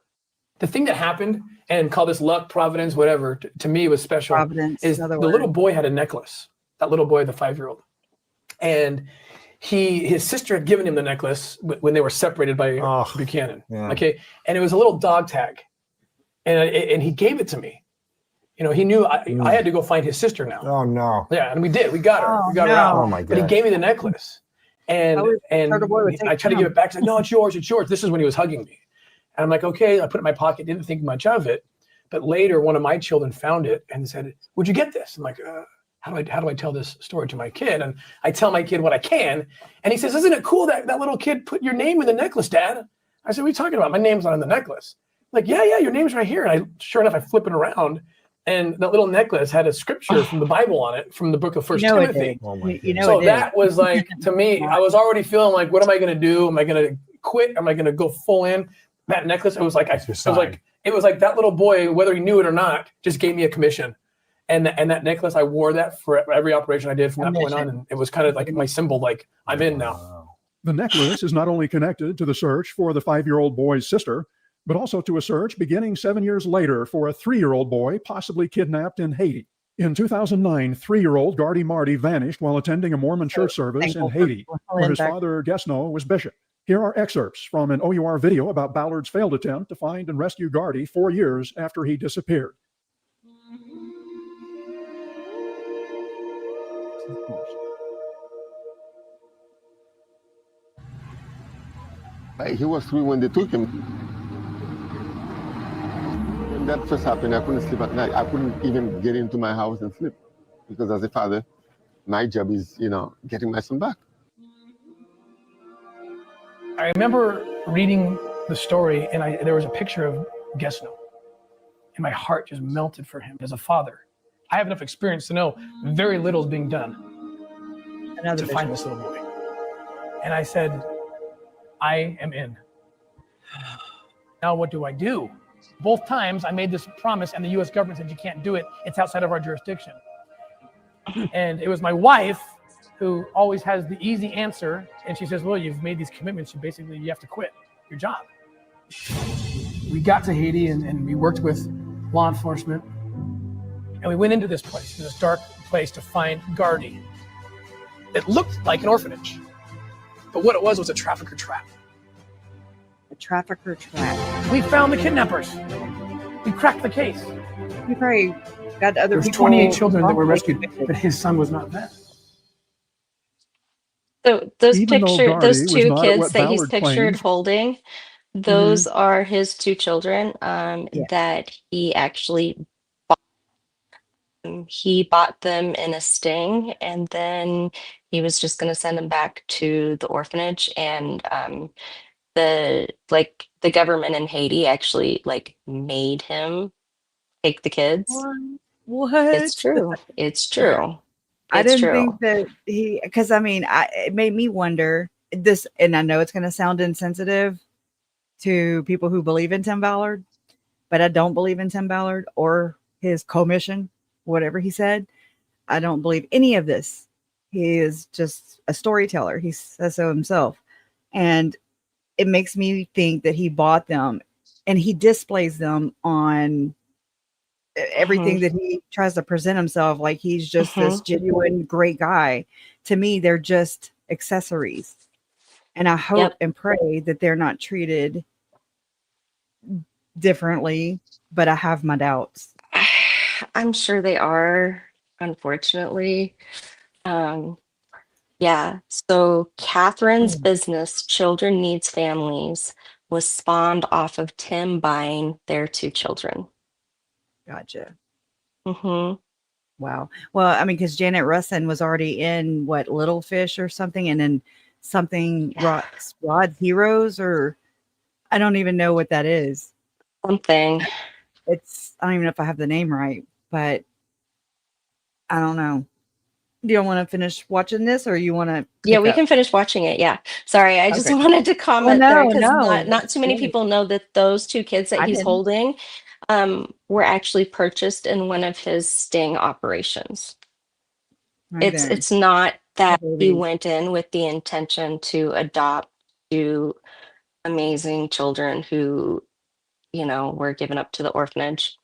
The thing that happened, and call this luck, providence, whatever, to me was special, Providence, is the another little word. boy had a necklace, that little boy, the 5-year-old. And his sister had given him the necklace when they were separated by Buchanan. Yeah. Okay. And it was a little dog tag. And he gave it to me. You know, he knew I had to go find his sister now. Oh no. Yeah, and we did. We got her. Oh, We got her no. out. Oh my But he God. gave me the necklace. And Turtle Boy would take I tried to it give home. it back. He's like, no, it's yours. It's yours. This is when he was hugging me. And I'm like, okay. I put it in my pocket. Didn't think much of it. But later, one of my children found it and said, would you get this? I'm like, how do I tell this story to my kid? And I tell my kid what I can. And he says, isn't it cool that little kid put your name in the necklace, Dad? I said, what are you talking about? My name's not on the necklace. Like, yeah, your name's right here. And sure enough, I flip it around. And that little necklace had a scripture from the Bible on it, from the book of First You know it Timothy. did. Oh my You know So it did. that was like, to me, I was already feeling like, what am I going to do? Am I going to quit? Am I going to go full in? That necklace, it was like, it was like that little boy, whether he knew it or not, just gave me a commission. And that necklace, I wore that for every operation I did from that point on. And it was kind of like my symbol, like I'm in now. Wow. The necklace is not only connected to the search for the 5-year-old boy's sister, but also to a search beginning 7 years later for a 3-year-old boy possibly kidnapped in Haiti. In 2009, 3-year-old Gardy Marty vanished while attending a Mormon church service in Haiti, where his father, Gesno, was bishop. Here are excerpts from an OUR video about Ballard's failed attempt to find and rescue Gardy 4 years after he disappeared. He was 3 when they took him. When that first happened, I couldn't sleep at night. I couldn't even get into my house and sleep because as a father, my job is, getting my son back. I remember reading the story and there was a picture of Gesno. And my heart just melted for him as a father. I have enough experience to know very little is being done to find this little boy. And I said, I am in. Now what do I do? Both times I made this promise and the US government said you can't do it. It's outside of our jurisdiction. And it was my wife who always has the easy answer. And she says, well, you've made these commitments. You have to quit your job. We got to Haiti and we worked with law enforcement. And we went into this place, this dark place, to find Gardy. It looked like an orphanage. But what it was a trafficker trap. A trafficker trap. We found the kidnappers. We cracked the case. You probably got other There's people. 28 children that were rescued, but his son was not there. So those Even though picture, Gardy those was two not at kids what that he's Ballard pictured claimed. holding, those are his 2 children Yeah. that he actually he bought them in a sting, and then he was just going to send them back to the orphanage. And the government in Haiti actually made him take the kids. What? It's true. It's true. I It's didn't true. think that because it made me wonder this, and I know it's going to sound insensitive to people who believe in Tim Ballard, but I don't believe in Tim Ballard or his commission, whatever he said. I don't believe any of this. He is just a storyteller. He says so himself. And it makes me think that he bought them and he displays them on everything that he tries to present himself like he's just this genuine great guy. To me, they're just accessories. And I hope Yep. and pray that they're not treated differently, but I have my doubts. I'm sure they are, unfortunately. Yeah. So Catherine's business, Children Needs Families, was spawned off of Tim buying their 2 children. Gotcha. Mm-hmm. Wow. Well, I mean, because Janet Russin was already in what, Little Fish or something, and then something Rod's Heroes, or I don't even know what that is. Something. I don't even know if I have the name right, but I don't know. Do you want to finish watching this, or you want to Yeah, pick we up? can finish watching it. Yeah. Sorry, I just Okay. wanted to Oh comment there no, because no, not too many great. people know that those 2 kids that I he's didn't. holding were actually purchased in one of his sting operations. Right there. It's not that he Baby. went in with the intention to adopt 2 amazing children who, were given up to the orphanage.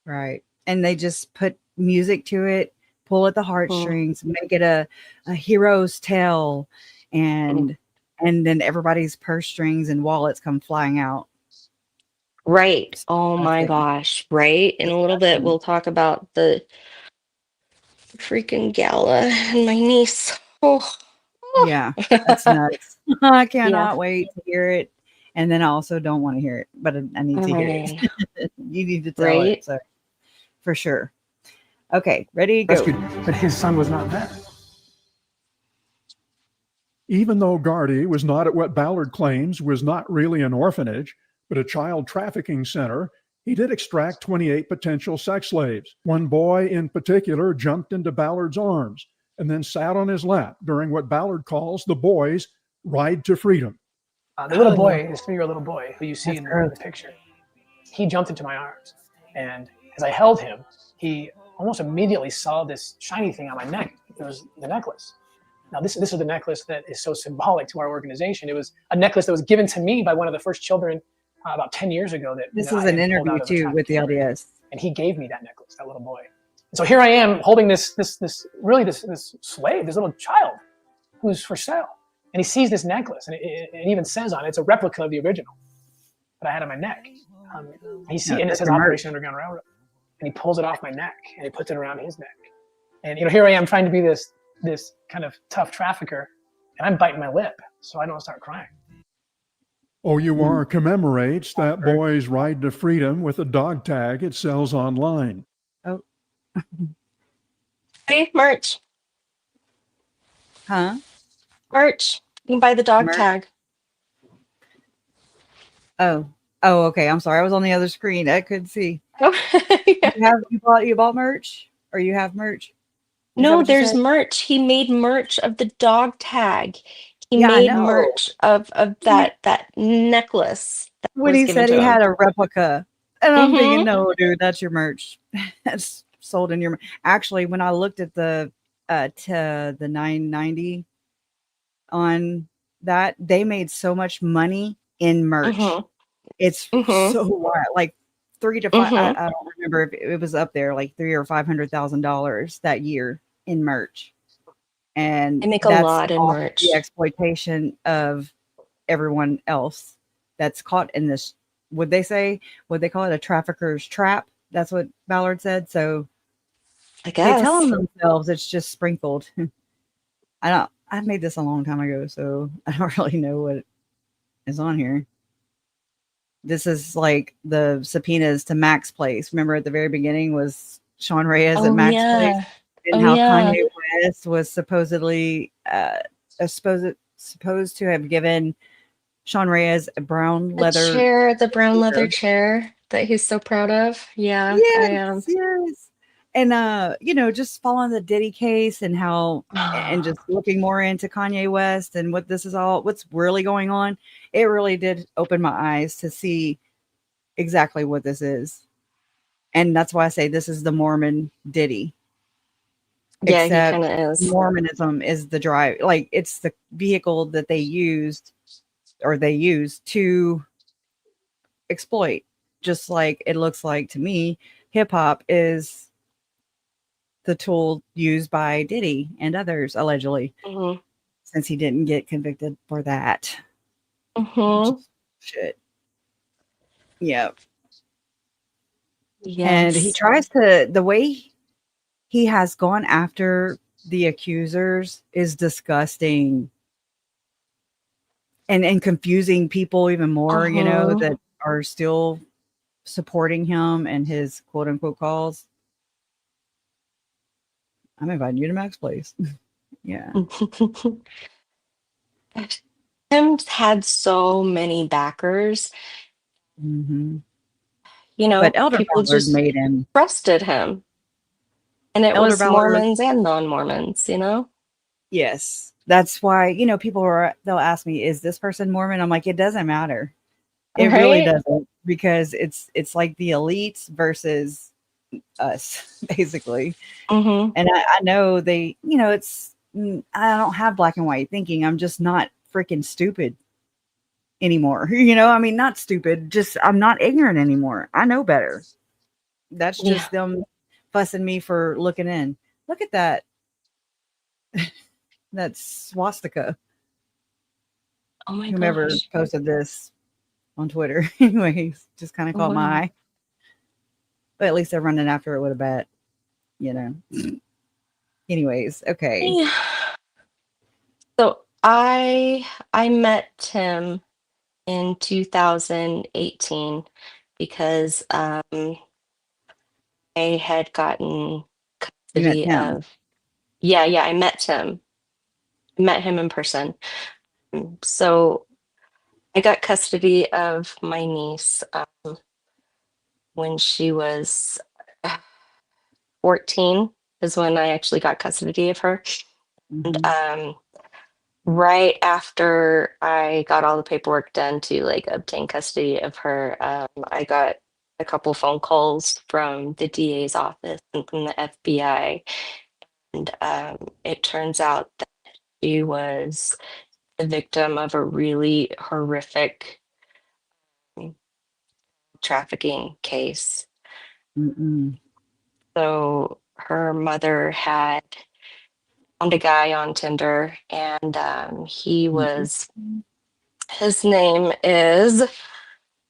Right. And they just put music to it, pull at the Mhm. heartstrings, make it a hero's tale, and then everybody's purse strings and wallets come flying out. Right. Oh my Disgusting. gosh. Right. In a little bit, Disgusting. we'll talk about the freaking gala and my niece. Oh, Yeah, that's nuts. I yeah. cannot wait to hear it. And then I also don't want to hear it, but I need to hear I- it. You need to tell right. it. So for sure. Okay, ready to go. Rescued, but his son was not there. Even though Gardy was not at what Ballard claims was not really an orphanage, but a child trafficking center, he did extract 28 potential sex slaves. One boy in particular jumped into Ballard's arms and then sat on his lap during what Ballard calls the boys' ride to freedom. The little boy, this 3-year-old little boy who you see That's in gross. the picture, he jumped into my arms. And as I held him, he almost immediately saw this shiny thing on my neck. It was the necklace. Now, this is the necklace that is so symbolic to our organization. It was a necklace that was given to me by one of the first children about 10 years ago. This I is an had pulled interview out of a too with the trafficking area. LDS. And he gave me that necklace, that little boy. And so here I am holding this slave, this little child who's for sale. And he sees this necklace, and it even says on it, it's a replica of the original that I had on my neck. And it says Operation Underground Railroad. And he pulls it off my neck, and he puts it around his neck. And here I am trying to be this kind of tough trafficker, and I'm biting my lip, so I don't start crying. OUR commemorates that boy's ride to freedom with a dog tag it sells online. Oh. Hey, merch. Huh? Merch. You can buy the dog Merch? tag. Oh, okay. I'm sorry. I was on the other screen. I couldn't see. Oh, yeah. You bought merch, or you have merch? Is that No, what you there's said? merch. He made merch of the dog tag. He Yeah, I made know. merch of that necklace that When was he given said to he him. had a replica, and I'm thinking, Mhm. no, dude, that's your merch. That's sold in your. Actually, when I looked at the to the 990 on that, they made so much money in merch. Mhm. It's Mhm. so wild, like 3 to 5. Mhm. I don't remember if it was up there, like $300,000 or $500,000 that year in merch, and They make a that's lot in off merch. the exploitation of everyone else that's caught in this. Would they call it a trafficker's trap? That's what Ballard said. So I they tell guess. themselves it's just sprinkled. I made this a long time ago, so I don't really know what is on here. This is like the subpoenas to Mac's place. Remember at the very beginning was Sean Reyes at Oh Mac's place, yeah. and Oh how yeah. Kanye West was supposedly supposed to have given Sean Reyes a brown The leather chair, the brown leather chair. chair that he's so proud of. Yeah, I am. Yes. And just following the Diddy case and how and just looking more into Kanye West and what's really going on. It really did open my eyes to see exactly what this is. And that's why I say this is the Mormon Diddy. Yeah, he Except kind of is. Mormonism is the drive, like it's the vehicle that they use to exploit, just like it looks like to me hip hop is the tool used by Diddy and others, allegedly, Hmm. since he didn't get convicted for that. Which Hmm. is shit. Yeah. And he Yes. tries to, the way he has gone after the accusers is disgusting and confusing people even more, you know, Uh-huh. that are still supporting him and his quote unquote cause. I'm inviting you to Mac's place. Yeah. Tim's had so many backers, Hmm. you But know, Elder people Ballard just made him. trusted him. And it Elder was Ballard, Mormons and non-Mormons, you know? yes. That's why, you know, people are, they'll ask me, is this person Mormon? I'm like, it doesn't matter. It really Right? doesn't, because it's like the elites versus us, basically. Mm-hmm. And I know they, you know, I don't have black and white thinking. I'm just not freaking stupid anymore. You know, I mean, not stupid, just I'm not ignorant anymore. I know better. That's Yeah. just them fussing me for looking in. Look at that. That swastika. Oh my Whomever gosh. posted this on Twitter. Anyways, just kind of caught my Wow. eye. But at least they're running after it with a bat, you know. Anyways, okay. Yeah. So I met Tim in 2018 because I had gotten You met custody him. of, yeah, I met Tim. I met him in person. So I got custody of my niece when she was 14 is when I actually got custody of her. And Hmm. right after I got all the paperwork done to like obtain custody of her, I got a couple phone calls from the DA's office and from the FBI. And it turns out that she was the victim of a really horrific trafficking case. Mm-mm. So her mother had found a guy on Tinder, and Mm-mm. his name is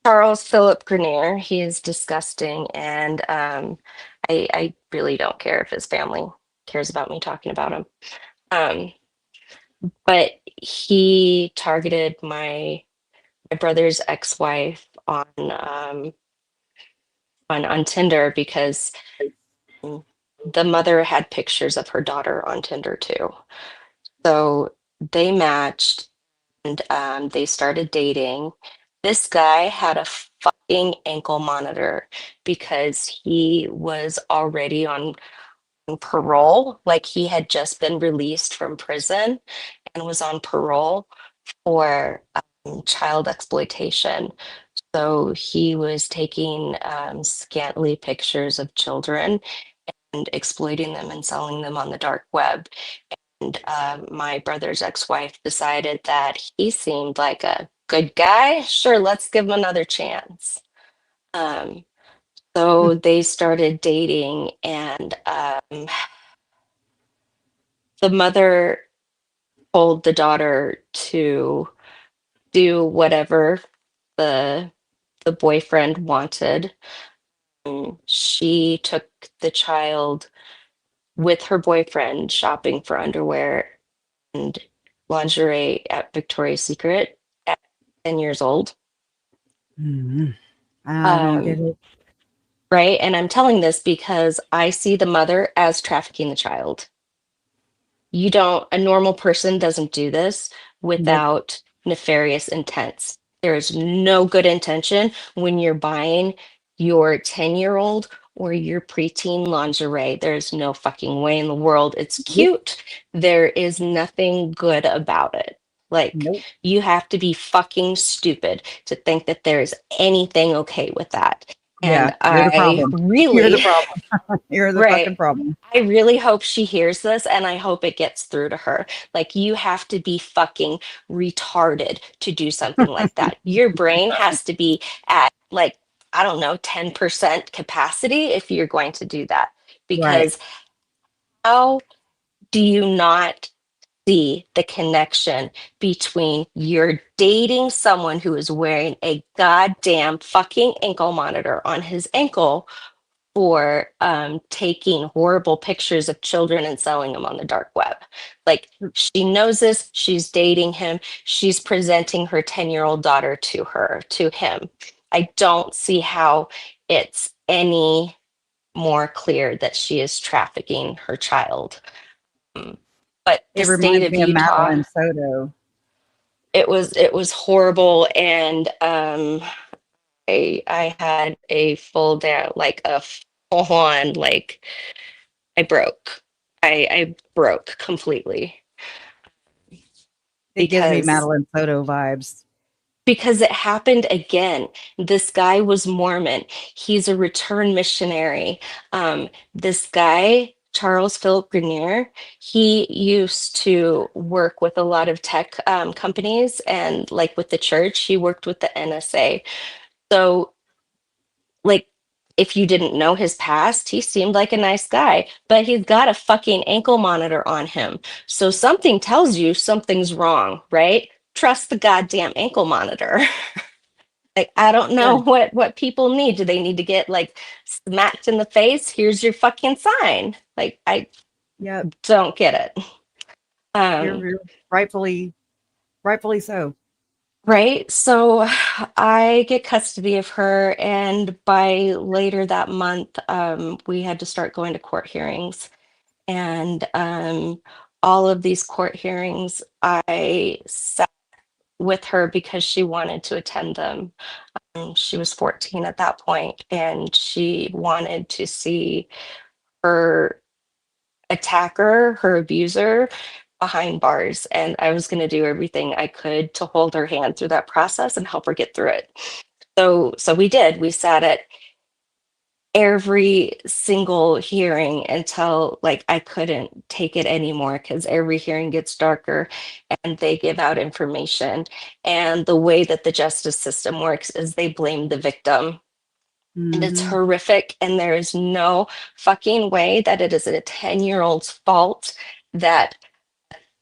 Charles Philip Grenier. He is disgusting, and I really don't care if his family cares about me talking about him. Um, but he targeted my brother's ex-wife on Tinder because mm, the mother had pictures of her daughter on Tinder too. So they matched and they started dating. This guy had a fucking ankle monitor because he was already on parole. Like he had just been released from prison and was on parole for child exploitation. So he was taking scantily pictures of children and exploiting them and selling them on the dark web. And my brother's ex-wife decided that he seemed like a good guy. Sure, let's give him another chance. Um, so they started dating, and the mother told the daughter to do whatever the the boyfriend wanted. She took the child with her boyfriend shopping for underwear and lingerie at Victoria's Secret at 10 years old. Mm-mm. I don't get Um, it. right. And I'm telling this because I see the mother as trafficking the child. A normal person doesn't do this Nope. without nefarious intents. There is no good intention when you're buying your 10-year-old or your preteen lingerie. There's no fucking way in the world. It's Nope. cute. There is nothing good about it. Like, Nope. you have to be fucking stupid to think that there's anything okay with that. Yeah, And you're the I problem. You're the really, problem. You're the fucking right. problem. I really hope she hears this and I hope it gets through to her. Like, you have to be fucking retarded to do something like that. Your brain has to be at like I don't know, 10% capacity if you're going to do that. Right. Because how do you not see the connection between you're dating someone who is wearing a goddamn fucking ankle monitor on his ankle for taking horrible pictures of children and selling them on the dark web? Like, she knows this, she's dating him, she's presenting her 10-year-old daughter to him. I don't see how it's any more clear that she is trafficking her child. But the It state reminds of me of Utah, Madeline Soto. it was horrible. And I had a full down, like a full on, like, I broke. I broke completely It gives me because Madeline Soto vibes. it happened again. This guy was Mormon. He's a return missionary. This guy, Charles Philip Grenier, he used to work with a lot of tech companies, and like with the church, he worked with the NSA. So, like, if you didn't know his past, he seemed like a nice guy, but he's got a fucking ankle monitor on him. So something tells you something's wrong, right? Trust the goddamn ankle monitor. Like, I don't Yeah. know what people need. Do they need to get like smacked in the face? Here's your fucking sign. Like, I Yep. don't get it. You're rightfully so. Right. So I get custody of her, and by later that month, we had to start going to court hearings. And all of these court hearings, I sat with her because she wanted to attend them. She was 14 at that point, and she wanted to see her attacker, her abuser, behind bars. And I was going to do everything I could to hold her hand through that process and help her get through it. So we did. We sat at every single hearing until, like, I couldn't take it anymore, because every hearing gets darker and they give out information. And the way that the justice system works is they blame the victim. And it's Mhm. horrific. And there is no fucking way that it is a 10-year-old's fault that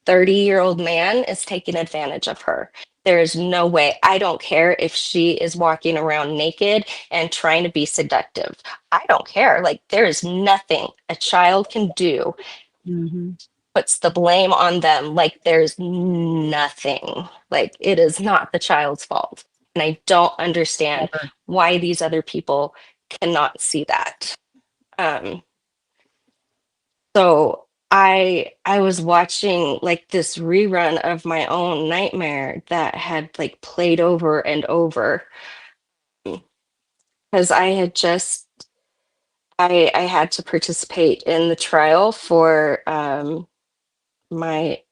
30-year-old man is taking advantage of her. There is no way. I don't care if she is walking around naked and trying to be seductive. I don't care. Like, there is nothing a child can do Mhm. puts the blame on them. Like, there's nothing. Like, it is not the child's fault. And I don't understand Never. why these other people cannot see that. Um, so I was watching like this rerun of my own nightmare that had like played over and over, because I had to participate in the trial for my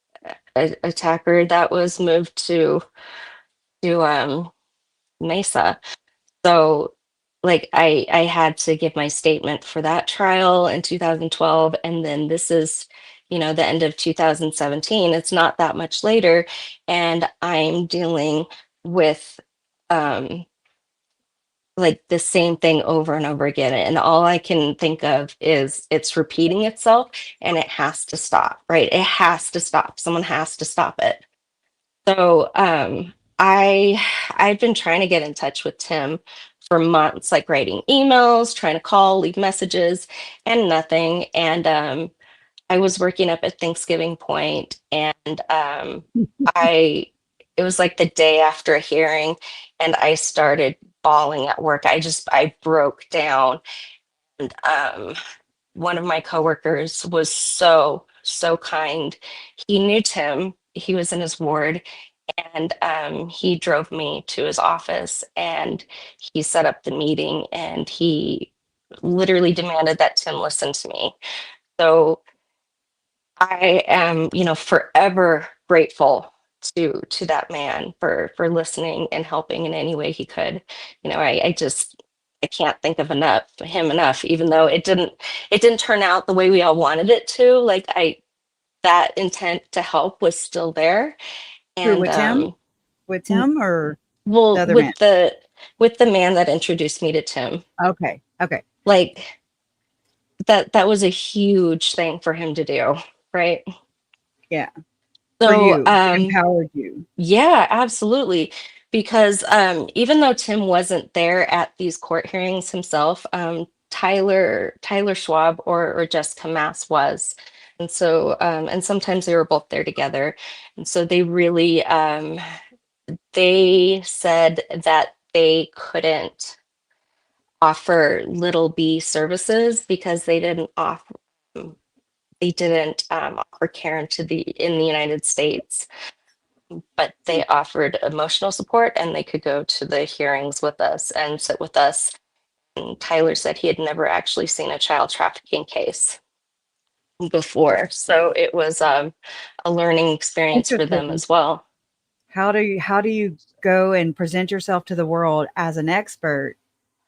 attacker that was moved to Mesa. So, like, I had to give my statement for that trial in 2012, and then this is, the end of 2017. It's not that much later, and I'm dealing with um like the same thing over and over again. And all I can think of is it's repeating itself, and it has to stop, right? It has to stop. Someone has to stop it. So I've been trying to get in touch with Tim for months, like writing emails, trying to call, leave messages, and nothing. And I was working up at Thanksgiving point, and I it was like the day after a hearing, and I started bawling at work. I broke down. And one of my coworkers was so kind. He knew Tim. He was in his ward, and he drove me to his office, and he set up the meeting, and he literally demanded that Tim listen to me. So I am, forever grateful to that man for listening and helping in any way he could. I can't think of him enough, even though it didn't turn out the way we all wanted it to. Like, that intent to help was still there. Who, And with Tim? With n- Tim or the well, other man? with the man that introduced me to Tim. Okay. Okay. Like that was a huge thing for him to do, right? Yeah. For So you, it empowered you. yeah, absolutely. Because even though Tim wasn't there at these court hearings himself, Tyler Schwab or Jessica Mass was. And so and sometimes they were both there together. And so they really they said that they couldn't offer little B services because they didn't offer care in the United States, but they offered emotional support and they could go to the hearings with us and sit with us. And Tyler said he had never actually seen a child trafficking case before, so it was a learning experience for them Interesting. as well. How do you go and present yourself to the world as an expert,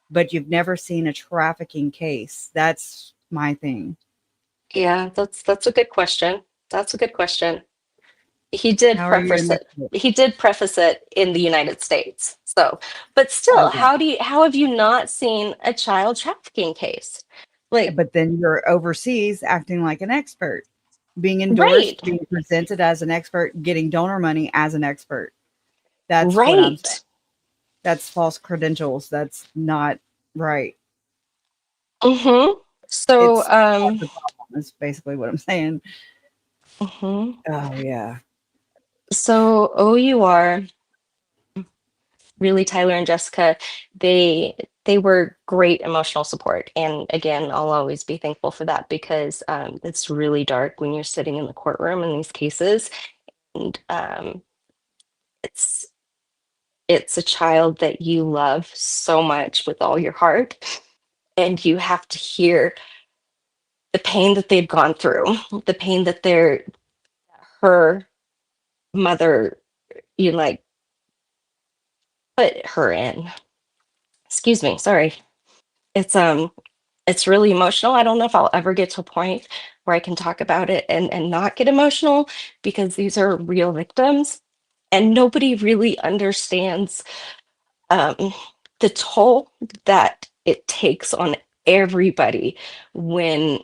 but you've never seen a trafficking case? That's my thing. Yeah, that's a good question. That's a good question. He did How are you preface an it. expert? He did preface it in the United States. So, but still, Okay. how have you not seen a child trafficking case? Like, But then you're overseas acting like an expert, being right, endorsed, being presented as an expert, getting donor money as an expert. That's what I'm saying. right. That's false credentials. That's not right. Mm-hmm. So, It's part of the problem, is basically what I'm saying. mhm. Oh yeah. So OUR, really Tyler and Jessica, they were great emotional support. And again, I'll always be thankful for that because it's really dark when you're sitting in the courtroom in these cases. And it's it's a child that you love so much with all your heart, and you have to hear the pain that they've gone through, the pain that her mother, you like put her in. Excuse me, sorry. It's really emotional. I don't know if I'll ever get to a point where I can talk about it and not get emotional because these are real victims and nobody really understands um, the toll that it takes on everybody when,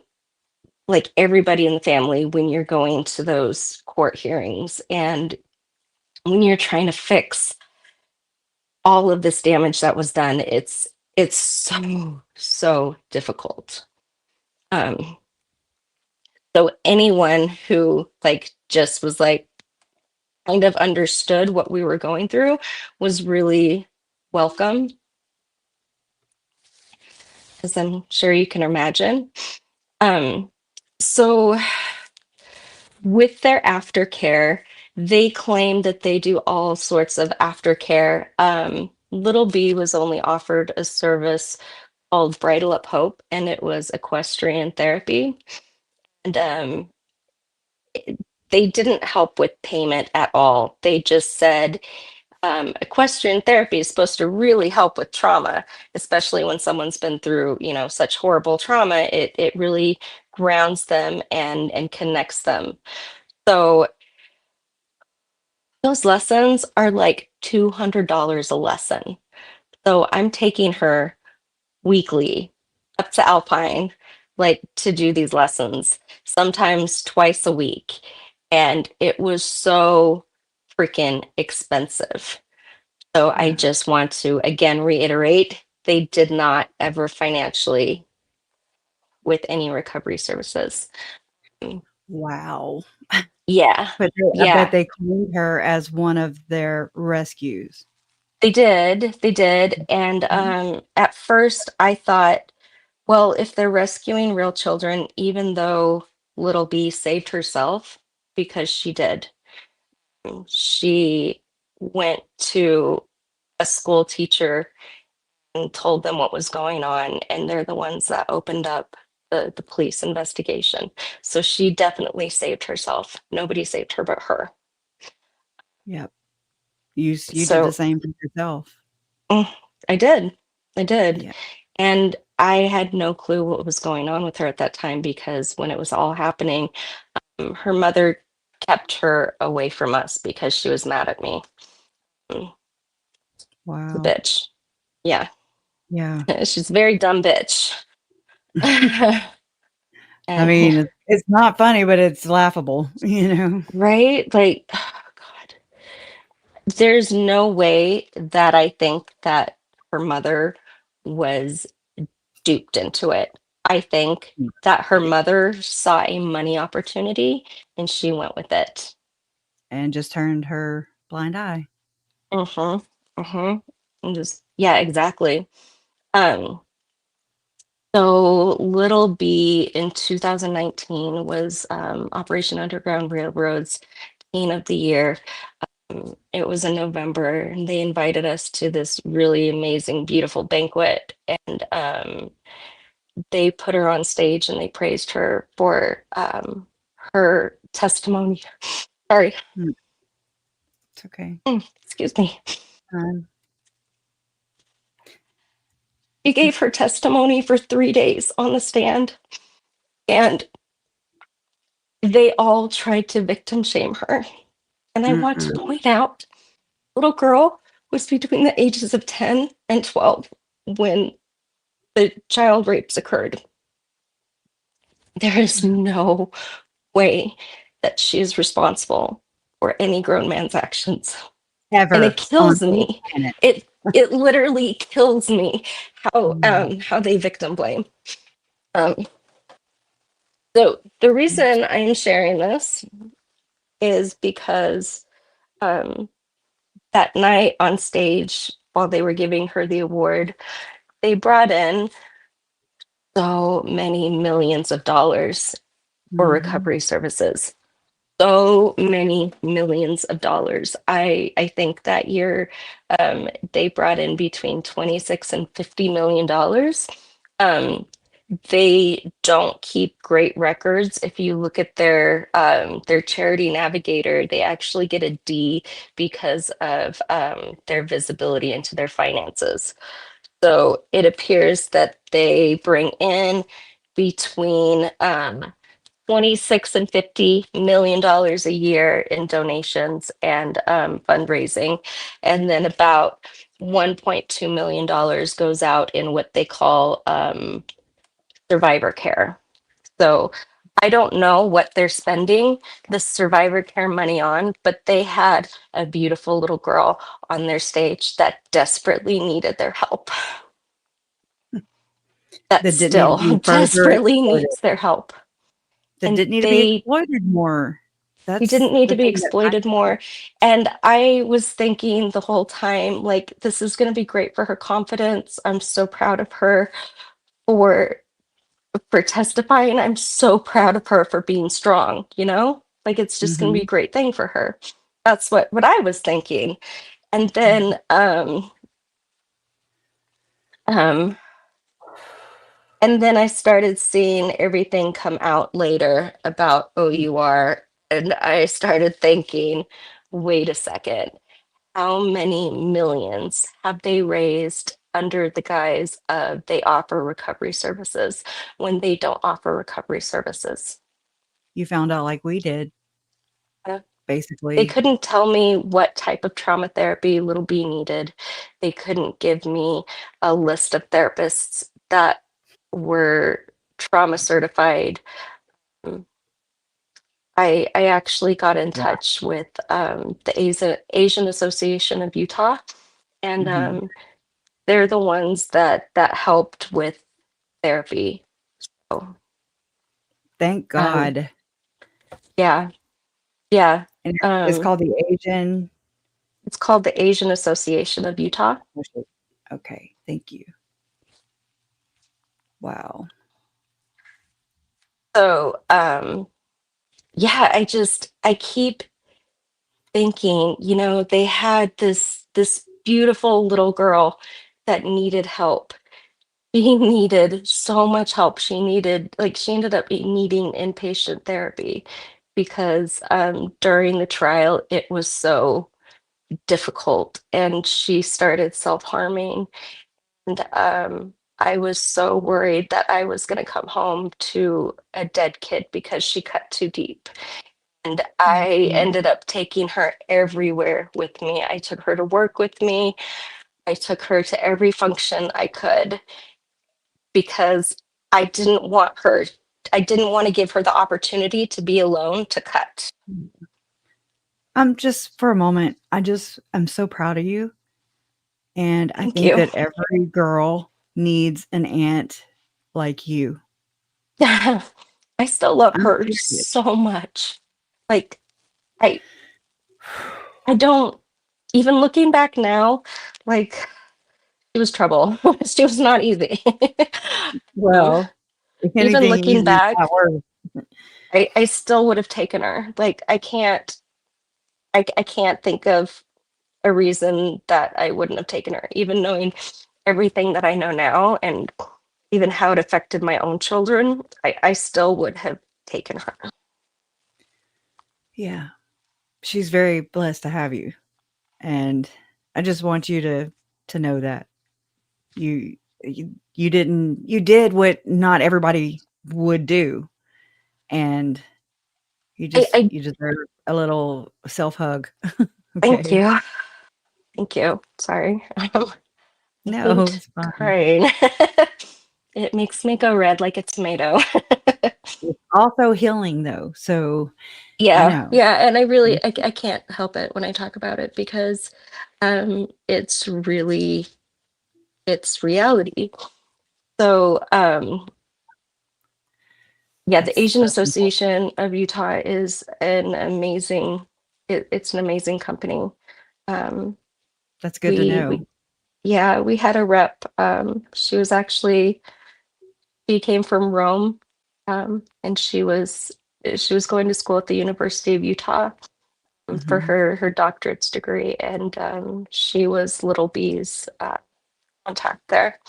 like everybody in the family, when you're going to those court hearings and when you're trying to fix all of this damage that was done. It's so difficult. Um, so anyone who like just was like kind of understood what we were going through was really welcome, as I'm sure you can imagine. Um, so with their aftercare, they claim that they do all sorts of aftercare. Little B was only offered a service called Bridal Up Hope, and it was equestrian therapy. And they didn't help with payment at all. They just said equestrian therapy is supposed to really help with trauma, especially when someone's been through, such horrible trauma. It really grounds them and connects them. So those lessons are like $200 a lesson. So I'm taking her weekly up to Alpine, like to do these lessons, sometimes twice a week. And it was so freaking expensive. So I Yeah. just want to again reiterate they did not ever financially with any recovery services. Mm, Wow. Yeah, But I bet yeah, they claimed her as one of their rescues. they did. They did. And Mhm. at first I thought, well, if they're rescuing real children, even though little B saved herself, because she did, she went to a school teacher and told them what was going on, and they're the ones that opened up the police investigation. So she definitely saved herself. Nobody saved her but her. Yep. You did the So same for yourself. mm, I did. I did. Yeah. And I had no clue what was going on with her at that time because when it was all happening, her mother kept her away from us because she was mad at me. Mm, Wow. bitch. Yeah. Yeah. She's a very dumb bitch. I And mean, it's not funny, but it's laughable, you know? right? Like, oh, God, there's no way that I think that her mother was duped into it. I think Mm. that her mother saw a money opportunity and she went with it. And just turned her blind eye. Mm-hmm. Mm-hmm. And just, yeah, exactly. Um, so Little B in 2019 was Operation Underground Railroad's Teen of the Year. It was in November, and they invited us to this really amazing, beautiful banquet, and they put her on stage and they praised her for her testimony. Sorry, Mm. It's okay. excuse me. Um, She gave her testimony for 3 days on the stand, and they all tried to victim shame her. And I want to mm-mm. point out, little girl was between the ages of 10 and 12 when the child rapes occurred. There is no way that she is responsible for any grown man's actions. And it Ever on kills the me. planet. It literally kills me Mm. how they victim blame. Um, so the reason I am sharing this is because um, that night on stage, while they were giving her the award, they brought in so many millions of dollars for Mhm. recovery services. So many millions of dollars. I think that year they brought in between 26 and 50 million dollars. Um, they don't keep great records. If you look at their charity navigator, they actually get a D because of their visibility into their finances. So it appears that they bring in between 26 and 50 million dollars a year in donations and fundraising, and then about 1.2 million dollars goes out in what they call survivor care. So I don't know what they're spending the survivor care money on, but they had a beautiful little girl on their stage that desperately needed their help, that That didn't need to still be further desperately exploited. needs their help. That And didn't need to be they exploited more. he That's didn't need the to be thing that I exploited more. And I was thinking the whole time, like, this is going to be great for her confidence. I'm so proud of her for testifying. I'm so proud of her for being strong, you know? Like it's just going to be a Mhm. great thing for her. That's what I was thinking. And then um and then I started seeing everything come out later about OUR, and I started thinking, wait a second. How many millions have they raised under the guise of they offer recovery services when they don't offer recovery services? You found out like we did, Uh, They basically. couldn't tell me what type of trauma therapy Little B needed. They couldn't give me a list of therapists that were trauma certified. Mm, I actually got in Wow. touch with the Asian Association of Utah, and Mhm. they're the ones that helped with therapy. So, Thank um, God. yeah, yeah. And it's Um, called the Asian. it's called the Asian Association of Utah. Okay, thank you. Wow. So, yeah, I keep thinking, they had this beautiful little girl that needed help. She needed so much help. She ended up needing inpatient therapy because during the trial it was so difficult and she started self-harming. And I was so worried that I was going to come home to a dead kid because she cut too deep. And I Mhm. ended up taking her everywhere with me. I took her to work with me. I took her to every function I could because I didn't want to give her the opportunity to be alone to cut. I'm just for a moment, I'm so proud of you. And I Thank think you. that every girl needs an aunt like you. I still love I'm her serious. so much. Like I I don't even looking back now, like she was trouble. She was not easy. Um, Well, if Even anything, looking easy is back, not worse. I still would have taken her. Like I can't think of a reason that I wouldn't have taken her, even knowing everything that I know now and even how it affected my own children, I still would have taken her. Yeah. She's very blessed to have you. And I just want you to know that. You did what not everybody would do. And I you deserve a little self hug. thank Okay. you. Thank you. Sorry. I No, hate it's fine. crying. It makes me go red like a tomato. It's also healing though. So I Yeah, know. yeah, and I can't help it when I talk about it because it's really it's reality. So yeah, the Asian That's important. Association of Utah is an amazing it's an amazing company. Um That's good to we know. yeah, we had a rep. She came from Rome, and she was going to school at the University of Utah for Mhm. her doctorate's degree, and she was Little B's contact there,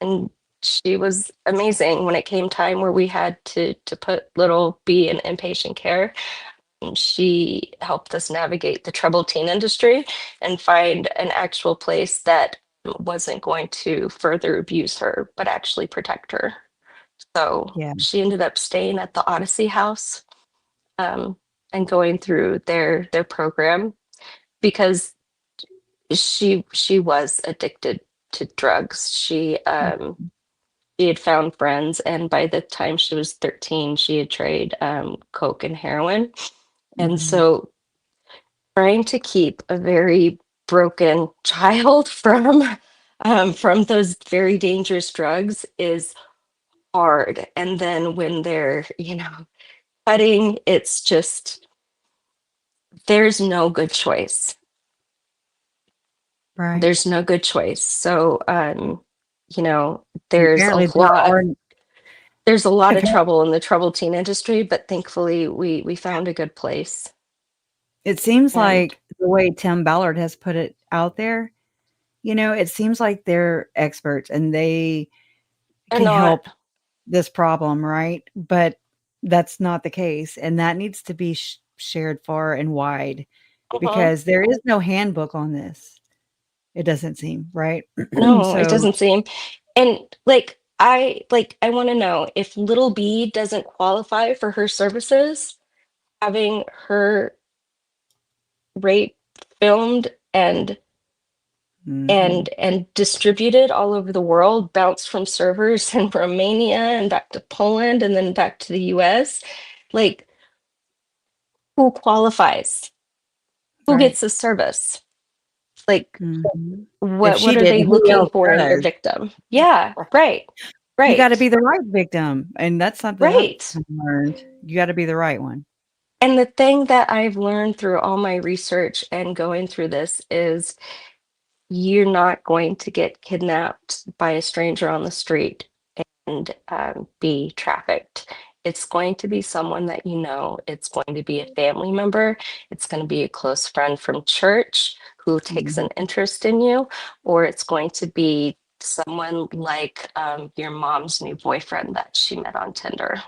and she was amazing when it came time where we had to put Little B in inpatient care. And she helped us navigate the troubled teen industry and find an actual place that wasn't going to further abuse her, but actually protect her. So Yeah. she ended up staying at the Odyssey House, um, and going through their program because she was addicted to drugs. She had found friends, and by the time she was 13, she had tried coke and heroin. And Mhm. so trying to keep a very broken child from those very dangerous drugs is hard. And then when they're, cutting, it's just there's no good choice. Right. There's no good choice. So you know, there's a Apparently lot are there's a lot of apparently trouble in the troubled teen industry, but thankfully we found a good place. it seems And like the way Tim Ballard has put it out there, it seems like they're experts and they and can not help this problem, right? But that's not the case, and that needs to be shared far and wide uh because there is no handbook on this. It doesn't seem, right? no, it So, doesn't seem. And I want to know if little B doesn't qualify for her services, having her rape filmed mhm, and distributed all over the world, bounced from servers in Romania and back to Poland and then back to the US. Like, who qualifies? Who right. gets this service? Like, Mhm. If what she are they didn't, who looking else for in their does? victim? Yeah, right, You gotta right, be the right victim, and that's something I've right. learned. You gotta be the right one. And the thing that I've learned through all my research and going through this is you're not going to get kidnapped by a stranger on the street and be trafficked. It's going to be someone that you know. It's going to be a family member. It's going to be a close friend from church who takes Mhm. an interest in you, or it's going to be someone like your mom's new boyfriend that she met on Tinder.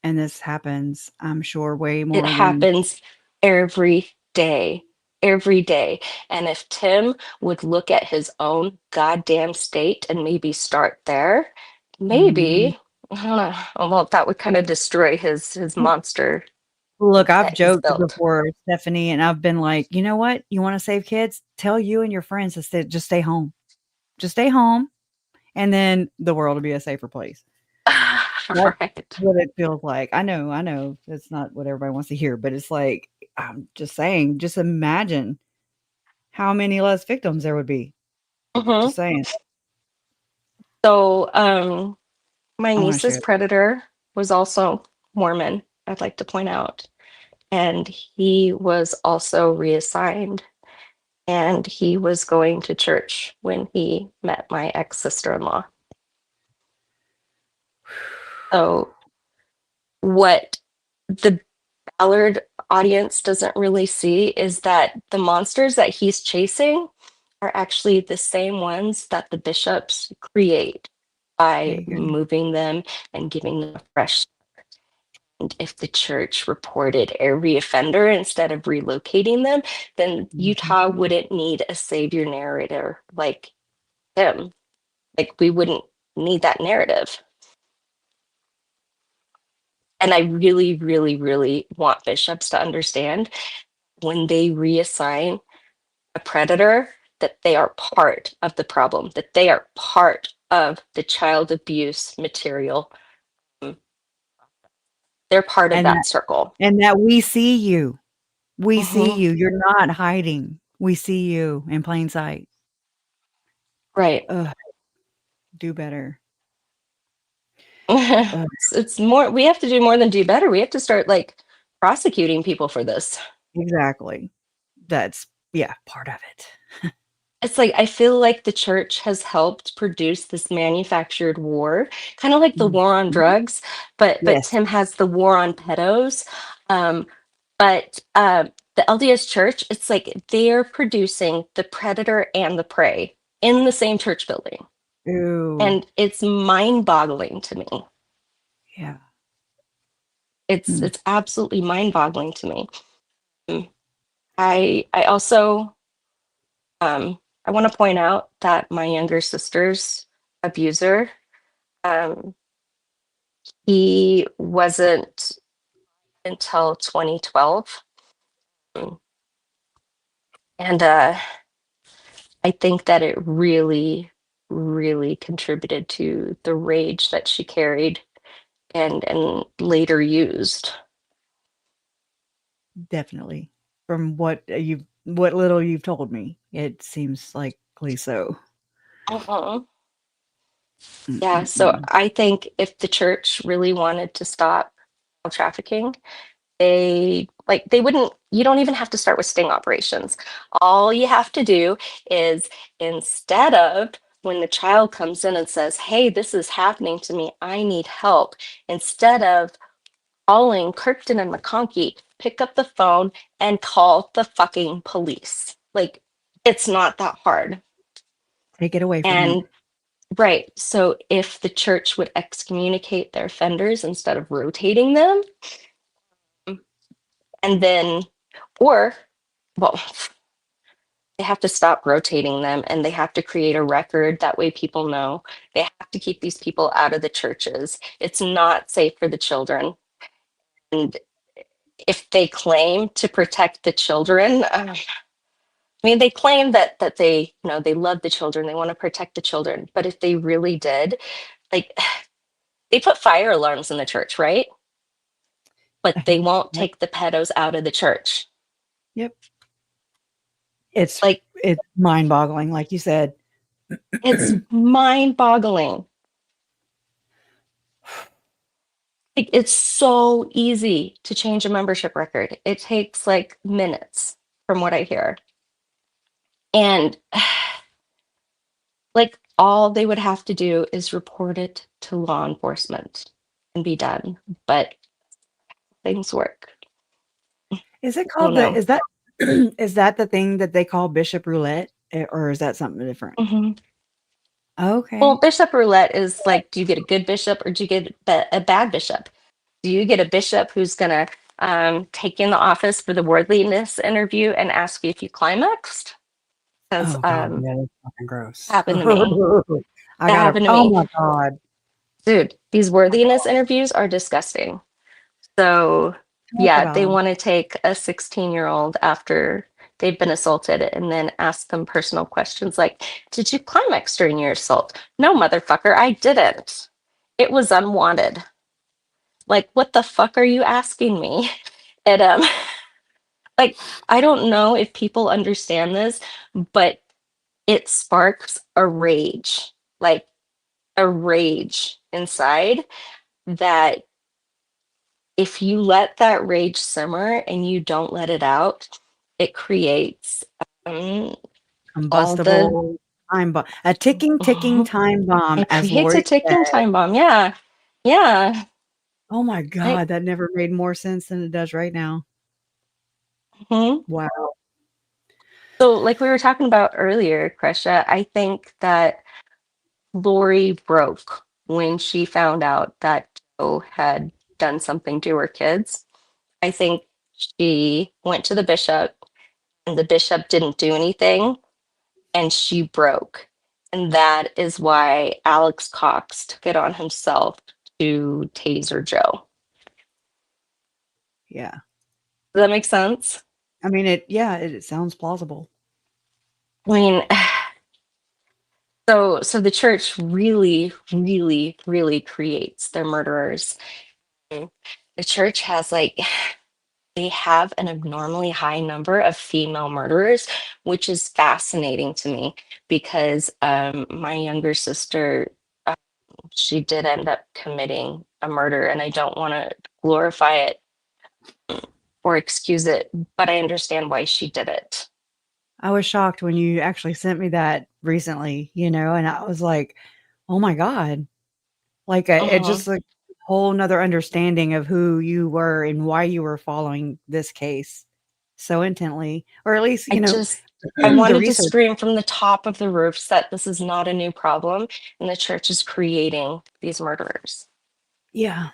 And this happens, I'm sure, way It more than happens every day, every day. And if Tim would look at his own goddamn state and maybe start there, mhm. maybe, I don't know. Well, that would kind of destroy his monster. Look, I've that he's joked built. before, Stephanie, and I've been like, you know what? You want to save kids? Tell you and your friends to just stay home. Just stay home, and then the world will be a safer place. That's Right. what it feels like. I know. It's not what everybody wants to hear, but it's like, I'm just saying, just imagine how many less victims there would be. Mhm. Just saying. So, my I wanna niece's share. predator was also Mormon, I'd like to point out. And he was also reassigned. And he was going to church when he met my ex sister-in-law. So, what the Ballard audience doesn't really see is that the monsters that he's chasing are actually the same ones that the bishops create There by you go. moving them and giving them a fresh start. And if the church reported every offender instead of relocating them, then Utah Mhm. wouldn't need a savior narrator like him. Like, we wouldn't need that narrative. And I really, really, really want bishops to understand when they reassign a predator that they are part of the problem, that they are part of the child abuse material. Mm, They're part of And that circle. that we see you. We see Mhm. you. You're not hiding. We see you in plain sight. Right. Ugh, do better. Ugh, It's more, we have to do more than do better. We have to start like prosecuting people for this. exactly. That's yeah, part of it. It's like I feel like the church has helped produce this manufactured war, kind of like the war on Mhm. drugs, but Yes. Tim has the war on pedos. Um, but the LDS Church, it's like they're producing the predator and the prey in the same church building, Ooh. and it's mind-boggling to me. Yeah. It's Mm. it's absolutely mind-boggling to me. Mm, I also I want to point out that my younger sister's abuser, um, he wasn't until 2012. Mm, And I think that it really, really contributed to the rage that she carried and later used. Definitely. From what little you've told me, it seems likely so. Uh-huh. Yeah, so Mm-mm-mm. I think if the church really wanted to stop child trafficking, they wouldn't, you don't even have to start with sting operations. All you have to do is, instead of when the child comes in and says, hey, this is happening to me, I need help, instead of calling Kirkton and McConkey, pick up the phone and call the fucking police. Like, it's not that hard. Take it away from And them. right, so if the church would excommunicate their offenders instead of rotating them, and then, or, well, they have to stop rotating them and they have to create a record. That way people know. They have to keep these people out of the churches. It's not safe for the children. And if they claim to protect the children, I mean, they claim that they, they love the children, they want to protect the children. But if they really did, like, they put fire alarms in the church, right? But they won't Yep. take the pedos out of the church. Yep. It's Like, it's mind-boggling, like you said. it's mind-boggling. It's so easy to change a membership record. It takes like minutes from what I hear. And like, all they would have to do is report it to law enforcement and be done. But things work. Is it Oh called no. is that is that the thing that they call Bishop Roulette, or is that something different? hmm Well, Okay. bishop roulette is like, do you get a good bishop or do you get a bad bishop? Do you get a bishop who's going to take you in the office for the worthiness interview and ask you if you climaxed? Because Oh god, that is fucking gross. happened to me. I That gotta happened to oh me. my god. Dude, these worthiness interviews are disgusting. So Talk Yeah, about they them. want to take a 16-year-old after they've been assaulted and then ask them personal questions like, "Did you climax during your assault?" "No, motherfucker, I didn't. It was unwanted." Like, what the fuck are you asking me? And like, I don't know if people understand this, but it sparks like a rage inside that if you let that rage simmer and you don't let it out, it creates um, all the Combustible time bomb. A ticking time bomb, it as creates a Lori ticking said. time bomb. Yeah. Yeah. Oh my I, God, that never made more sense than it does right now. mhm. Wow. So, like we were talking about earlier, Kresha, I think that Lori broke when she found out that Joe had done something to her kids. I think she went to the bishop and the bishop didn't do anything and she broke. And that is why Alex Cox took it on himself to taser Joe. Yeah. Does that make sense? I mean, it sounds plausible. I mean, so the church really, really, really creates their murderers. The church has like they have an abnormally high number of female murderers, which is fascinating to me because my younger sister, she did end up committing a murder, and I don't want to glorify it or excuse it, but I understand why she did it. I was shocked when you actually sent me that recently, and I was like, oh my God. Like, it Mhm. just like whole nother understanding of who you were and why you were following this case so intently, or at least, I the wanted to research. scream from the top of the roofs that this is not a new problem, and the church is creating these murderers. Yeah,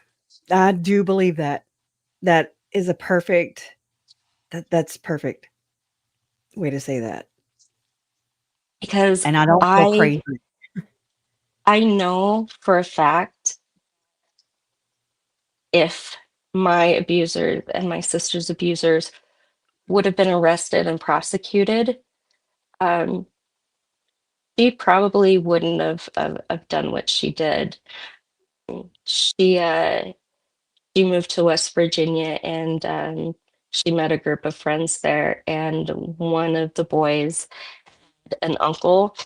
I do believe that. That is that's perfect way to say that. Because And I don't feel I crazy. I know for a fact if my abusers and my sister's abusers would have been arrested and prosecuted, um, she probably wouldn't have done what she did. She she moved to West Virginia and she met a group of friends there, and one of the boys, an uncle,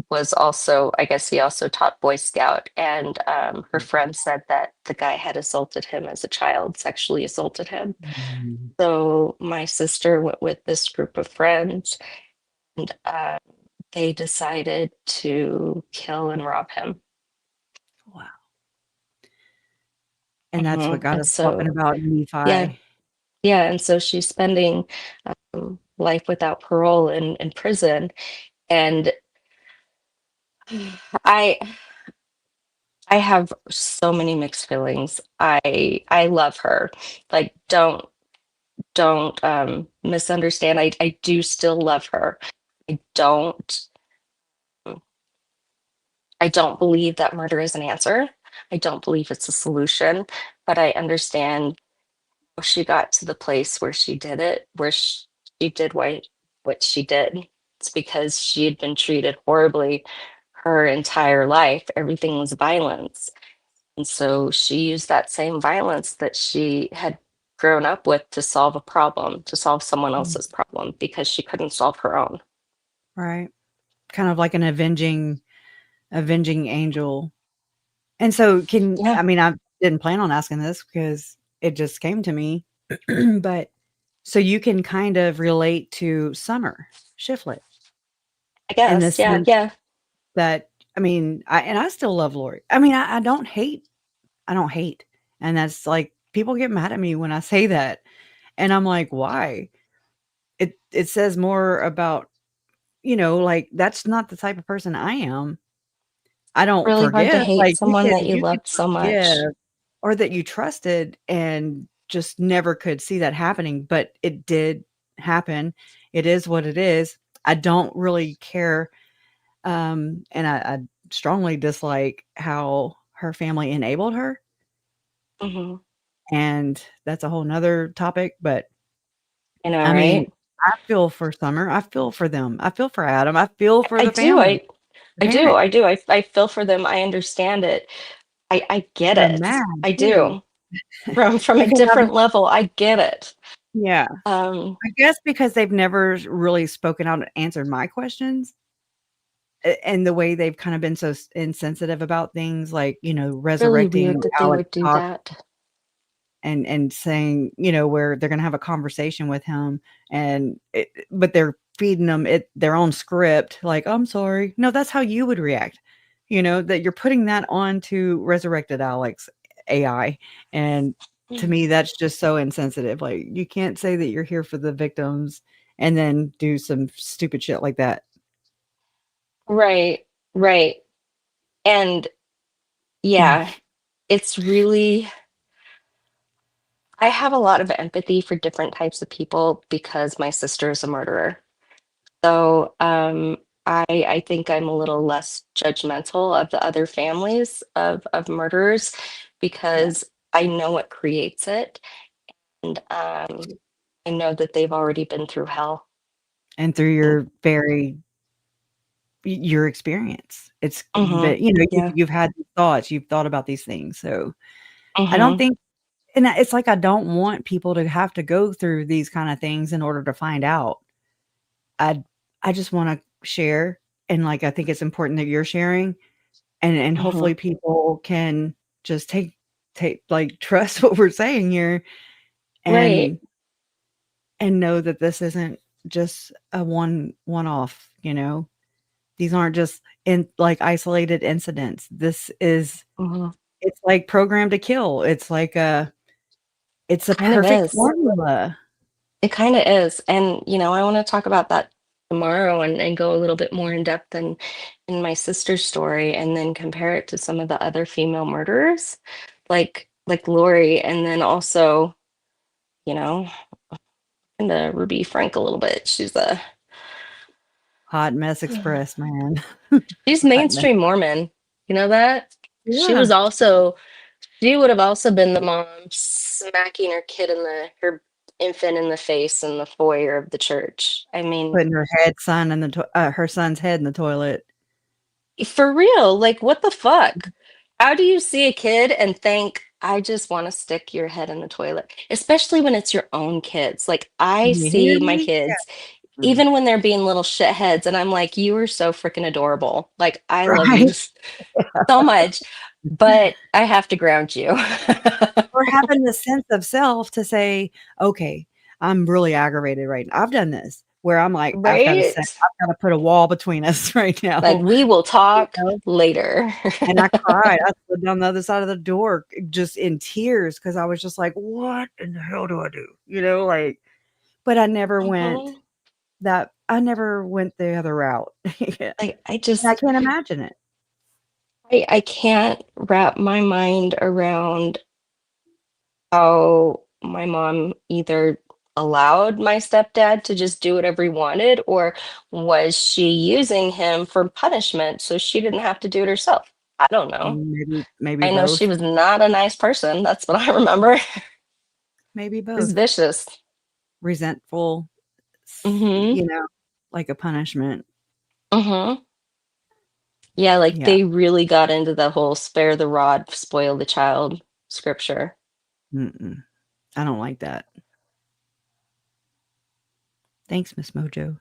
was also, I guess he also taught Boy Scout, and her friend said that the guy had assaulted him as a child, sexually assaulted him. Mm, So my sister went with this group of friends, and they decided to kill and rob him. wow. And that's what got And us talking so, about yeah, Nephi. yeah, and so she's spending life without parole in prison, and I I have so many mixed feelings. I love her. Like don't misunderstand. I do still love her. I don't I don't believe that murder is an answer. I don't believe it's a solution, but I understand how she got to the place where she did it, where she did what she did. It's because she had been treated horribly her entire life. Everything was violence. And so she used that same violence that she had grown up with to solve a problem, to solve someone Mm, else's problem because she couldn't solve her own. right. Kind of like an avenging angel. And so Yeah. I didn't plan on asking this because it just came to me, but so you can kind of relate to Summer Shiflett I in the guess. Yeah. sense Yeah. that, I still love Lori. I don't hate. And that's like, people get mad at me when I say that. And I'm like, why? It says more about, like, that's not the type of person I am. I don't Really hard to forgive. hate Like, someone that you you can loved so forgive, much. or that you trusted and just never could see that happening, but it did happen. It is what it is. I don't really care, and I strongly dislike how her family enabled her. Hmm. and that's a whole nother topic. But I know, I mean, right? I feel for Summer. I feel for them. I feel for Adam. I feel for I the do. family, the I do. parent. I do. I feel for them. I understand it. I get They're it. mad I too. do. From a And they have, different level, I get it. yeah. Um, I guess because they've never really spoken out and answered my questions, and the way they've kind of been so insensitive about things, like, really resurrecting weird that they Alex would do talk, that. and saying, where they're going to have a conversation with him, but they're feeding them their own script, like, I'm sorry. No, that's how you would react. That you're putting that on to resurrected Alex AI. And to me, that's just so insensitive. Like, you can't say that you're here for the victims and then do some stupid shit like that. Right, right. And yeah, it's really, I have a lot of empathy for different types of people because my sister is a murderer. So I think I'm a little less judgmental of the other families of murderers Yeah. because I know what creates it. And I know that they've already been through hell. And through Mm. your experience, it's Mhm. but Yeah. you've had these thoughts, you've thought about these things. So I don't Mhm. think, and it's like, I don't want people to have to go through these kind of things in order to find out. I I just want to share, and, like, I think it's important that you're sharing, and hopefully Mhm. people can just take like, trust what we're saying here, Right. and know that this isn't just a one-off. These aren't just in, like, isolated incidents. This is, Mhm. it's like programmed to kill. It's a Kind of perfect is. formula. It kind of is. And, I want to talk about that tomorrow and go a little bit more in depth in my sister's story and then compare it to some of the other female murderers, like Lori, and then also, you know, into Ruby Frank a little bit. Hot mess express, man. She's Hot mess. mainstream Mormon. You know that? She Yeah. was also she would have also been the mom smacking her kid her infant in the face in the foyer of the church. I mean, Putting her son's head in the toilet. for real, like what the fuck? How do you see a kid and think, I just want to stick your head in the toilet? Especially when it's your own kids. Like I You hear see my me? kids, Yeah. even when they're being little shitheads, and I'm like, you are so freaking adorable. Like I love you Right? so much, but I have to ground you. Or having the sense of self to say, "Okay, I'm really aggravated right now." I've done this where I'm like, Right? I've gotta put a wall between us right Like now." we will You talk know? later. And I cried. I stood down the other side of the door, just in tears, because I was just like, "What in the hell do I do?" Like, but Mhm. I never went the other route. Yeah. Like And I can't imagine it. I can't wrap my mind around how my mom either allowed my stepdad to just do whatever he wanted, or was she using him for punishment so she didn't have to do it herself? I don't know. Maybe I know she both. was not a nice person. That's what I remember. Maybe She's both. vicious. Resentful, Mm-hmm. like a punishment. Mm-hmm. Yeah, like Yeah. they really got into the whole spare the rod, spoil the child scripture. Mm-mm. I don't like that. Thanks, Miss Mojo.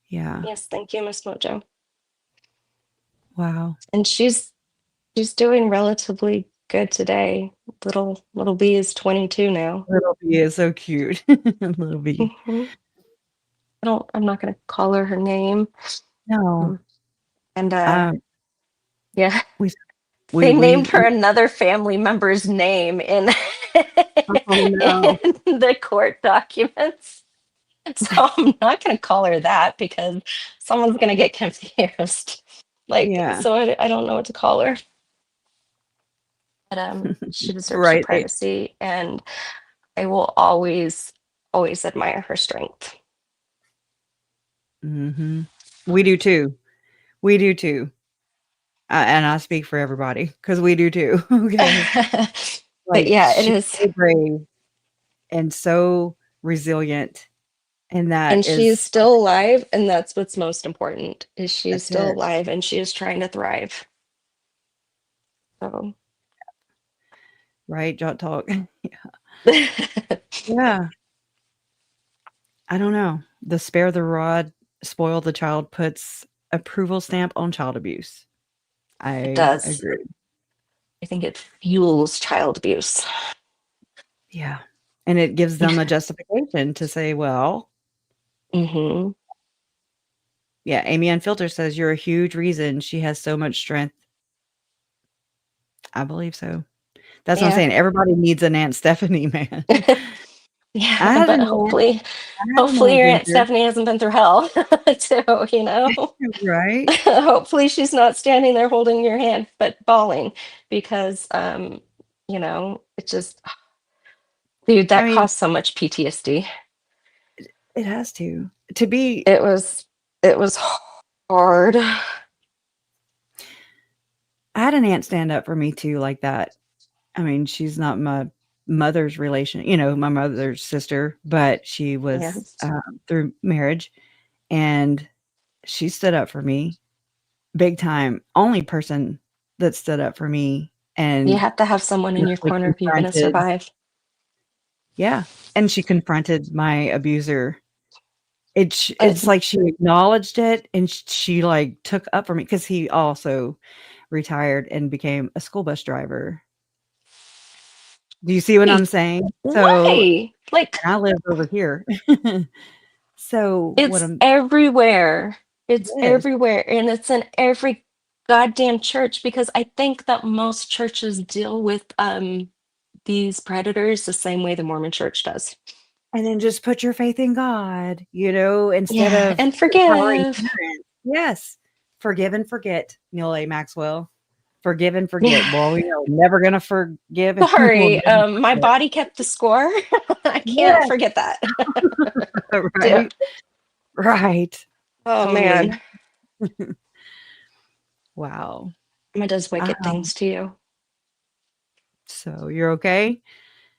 Yeah. Yes, thank you, Miss Mojo. Wow. And she's doing relatively good today. Little B is 22 now. Little bee is so cute. Little bee. Mhm. I'm not gonna call her name. No. Mm. And Um, yeah, we they named her we another family member's name in oh no. in the court documents. So I'm not gonna call her that because someone's gonna get confused. Like, Yeah. so I don't know what to call her. But she deserves her Right. privacy, and I will always admire her strength. Mm-hmm. We do too. We do too. And I speak for everybody because we do too. Okay. But Like, yeah, it she's is. so brave and so resilient, and that And she is is still alive, and that's what's most important, is she is that's still it. alive and she is trying to thrive. So Right, Jot Talk. Yeah. I don't know. The spare the rod, spoil the child puts approval stamp on child abuse. it I does. agree. I think it fuels child abuse. Yeah. And it gives them a justification to say, well, Hmm. yeah, Amy Unfiltered says you're a huge reason she has so much strength. I believe so. That's what I'm Yeah. saying. Everybody needs an Aunt Stephanie, man. Yeah, I had but an aunt. hopefully I had an hopefully aunt your Aunt Ginger. Stephanie hasn't been through hell too, you know. Right? Hopefully she's not standing there holding your hand but bawling because you know, it just dude, I that mean, caused so much PTSD. it has to be. It was hard. I had an aunt stand up for me too, like that. I mean, she's not my mother's relation, my mother's sister, but she Yeah. was through marriage, and she stood up for me big time. Only person that stood up for me, You and have to have someone in your actually corner if you're going to confronted. survive. Yeah, and she confronted my abuser. But It's like she acknowledged it, and she like took up for me because he also retired and became a school bus driver. Do you see what I'm saying? So, why? Like, and I live over here. So, what it's I'm everywhere. It's yes, everywhere. And it's in every goddamn church because I think that most churches deal with these predators the same way the Mormon Church does. and then just put your faith in God, instead Yeah. of And empowering forgive. parents. Yes. Forgive and forget, Neil A. Maxwell. Forgive and forget. Yeah. Well, we are never gonna forgive and we will Sorry. never My forget. body kept the score. I can't Yes, forget that. Yeah. right. Right. Oh Totally. man. Wow. Emma does wicked Um, things to you. so you're okay?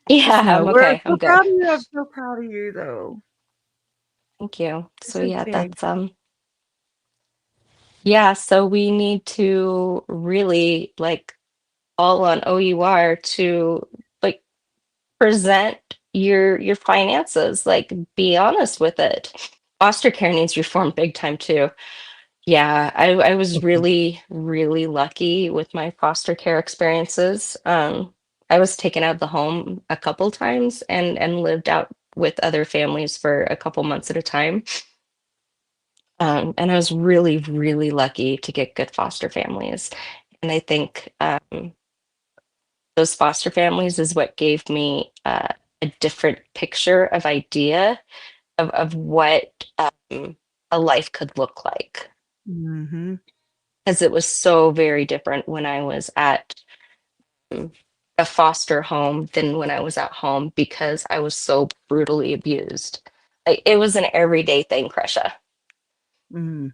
Just Yeah, know I'm we're okay. so I'm good. proud of you. I'm so proud of you though. Thank you. This So is yeah, big. that's yeah, so we need to really like all on OUR to like present your finances, like be honest with it. Foster care needs reform big time too. Yeah, I was really, really lucky with my foster care experiences. I was taken out of the home a couple times and lived out with other families for a couple months at a time. And I was really, really lucky to get good foster families. And I think those foster families is what gave me a different picture of idea of what a life could look like. Mhm. Because it was so very different when I was at um, a foster home than when I was at home because I was so brutally abused. Like it was an everyday thing, Kresha. Mm.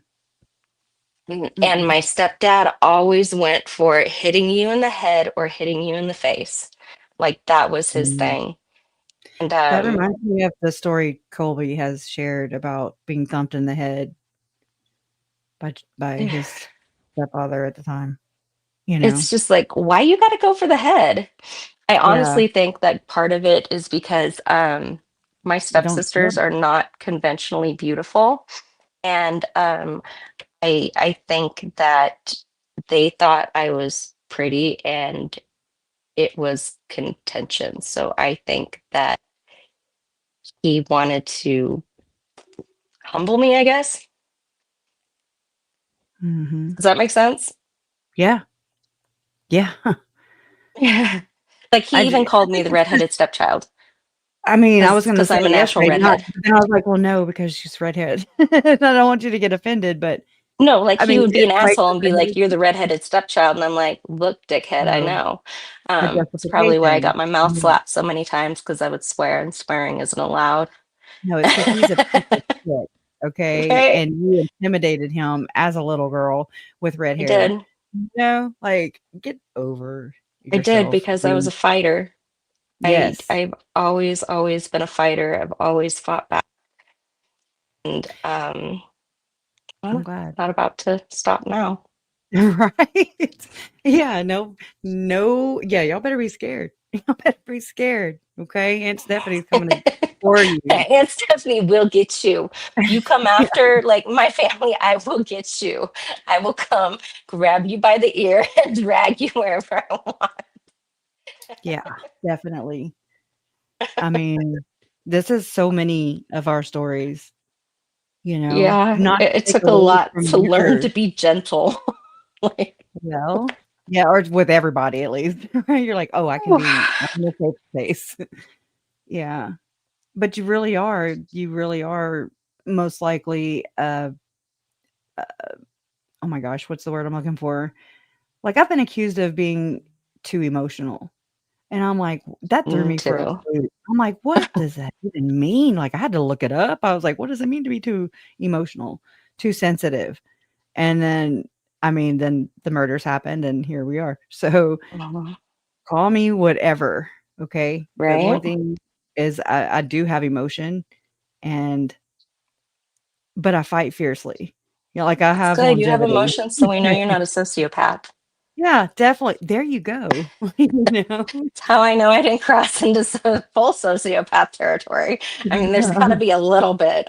And Mm-mm. my stepdad always went for hitting you in the head or hitting you in the face. Like that was his Mm. thing. And That reminds me of the story Colby has shared about being thumped in the head by his stepfather at the time, you know? it's just like, why you got to go for the head? I Yeah. honestly think that part of it is because my You don't stepsisters are not conventionally beautiful. And I think that they thought I was pretty and it was contention. So I think that he wanted to humble me, I guess. Mhm. Does that make sense? Yeah. Yeah. Yeah. Like he I even do. called me the redheaded stepchild I mean, I was gonna because say I'm a natural yesterday, not redhead. but then I was like, "Well, no, because she's redhead." I don't want you to get offended, but No, like I he mean, would be an right, asshole and be like, redheaded "You're the redheaded stepchild," and I'm like, "Look, dickhead, I so know." a It's probably why I got justification. my mouth Yeah. slapped so many times because I would swear and swearing isn't allowed. No, it's because he's a piece of shit, okay? Okay, And you intimidated him as a little girl with red I hair. did. Like, get over I did yourself, because I was a dude. fighter. Yes. I've always been a fighter. I've always fought back, and I'm well, glad. not about to stop now. Right. Yeah, no, yeah, y'all better be scared. Y'all better be scared. Okay. Aunt Stephanie's coming for you. Aunt Stephanie will get you. You come Yeah. after like my family, I will get you. I will come grab you by the ear and drag you wherever I want. Yeah, definitely. I mean, this is so many of our stories, Yeah, not to it take took a away lot from to learn to yours. be gentle. Like, Well, yeah, or with everybody at least. Right? You're like, oh, I'm in a safe space. Yeah. But you really are most likely oh my gosh, what's the word I'm looking for? Like I've been accused of being too emotional. And I'm like, that threw me me for a too. loop. I'm like, what does that even mean? Like I had to look it up. I was like, what does it mean to be too emotional, too sensitive? And then then the murders happened and here we are. So Mhm. call me whatever. Okay. But one Right? thing is I do have emotion and but I fight fiercely. Like I That's have good. You have longevity. emotions, so we know you're not a sociopath. Yeah, definitely. There you go. It's how I know I didn't cross into full sociopath territory. I mean, there's got to be a little bit.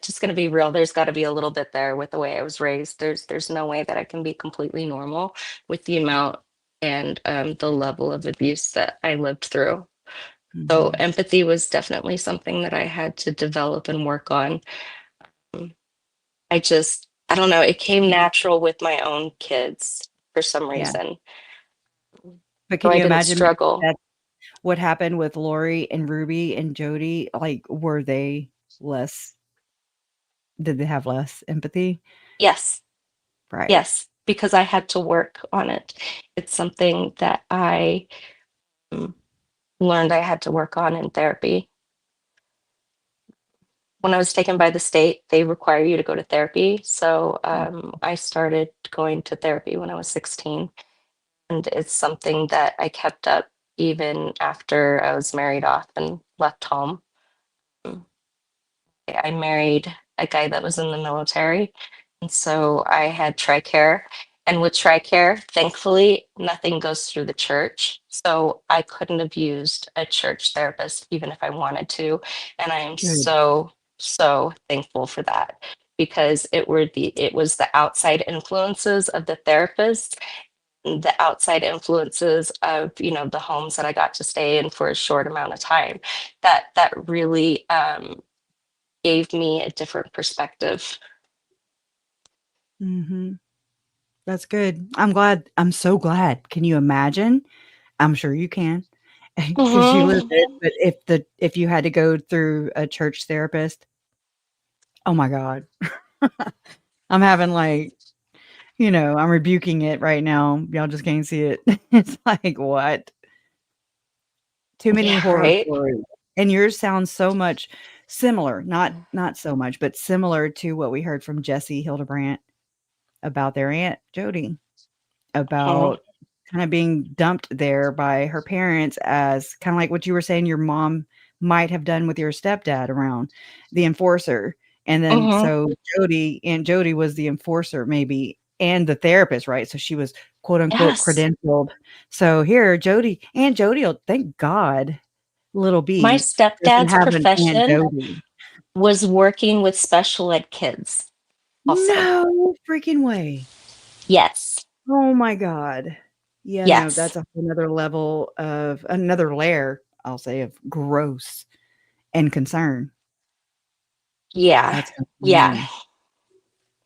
Just going to be real. There's got to be a little bit there with the way I was raised. There's no way that I can be completely normal with the amount and the level of abuse that I lived through. So Mhm. empathy was definitely something that I had to develop and work on. Um, I don't know, it came natural with my own kids for some Yeah. reason. But So can I you didn't imagine maybe struggle. that what happened with Lori and Ruby and Jody? Like, were they less did they have less empathy? Yes, Right. yes, because I had to work on it. It's something that I um, learned I had to work on in therapy. When I was taken by the state, they require you to go to therapy. So I started going to therapy when I was 16. And it's something that I kept up even after I was married off and left home. Um, I married a guy that was in the military. And so I had TRICARE. And with TRICARE, thankfully, nothing goes through the church. So I couldn't have used a church therapist even if I wanted to. And I am Good. so thankful for that because it was the outside influences of the therapist, the outside influences of the homes that I got to stay in for a short amount of time that really gave me a different perspective. Mhm. That's good. I'm glad. I'm so glad. Can you imagine? I'm sure you can, because you lived it. Mhm. But if you had to go through a church therapist, oh my God. I'm having I'm rebuking it right now. Y'all just can't see it. It's like, what? Too many Yeah, horror right. stories. And yours sounds so much similar, not so much, but similar to what we heard from Jesse Hildebrandt about their aunt Jody, Mhm. about kinda being dumped there by her parents as kinda like what you were saying your mom might have done with your stepdad around the enforcer. And then Mhm. so Aunt Jody was the enforcer maybe and the therapist, right? So she was quote unquote Yes, credentialed. So here, Aunt Jody, thank God little my B doesn't stepdad's have an Aunt profession Jody. was working with special ed kids also. No freaking way. Yes, Oh my god. Yeah, no, yes, that's a whole nother level of another layer, I'll say, of gross and concern. yeah, That's yeah. concerning.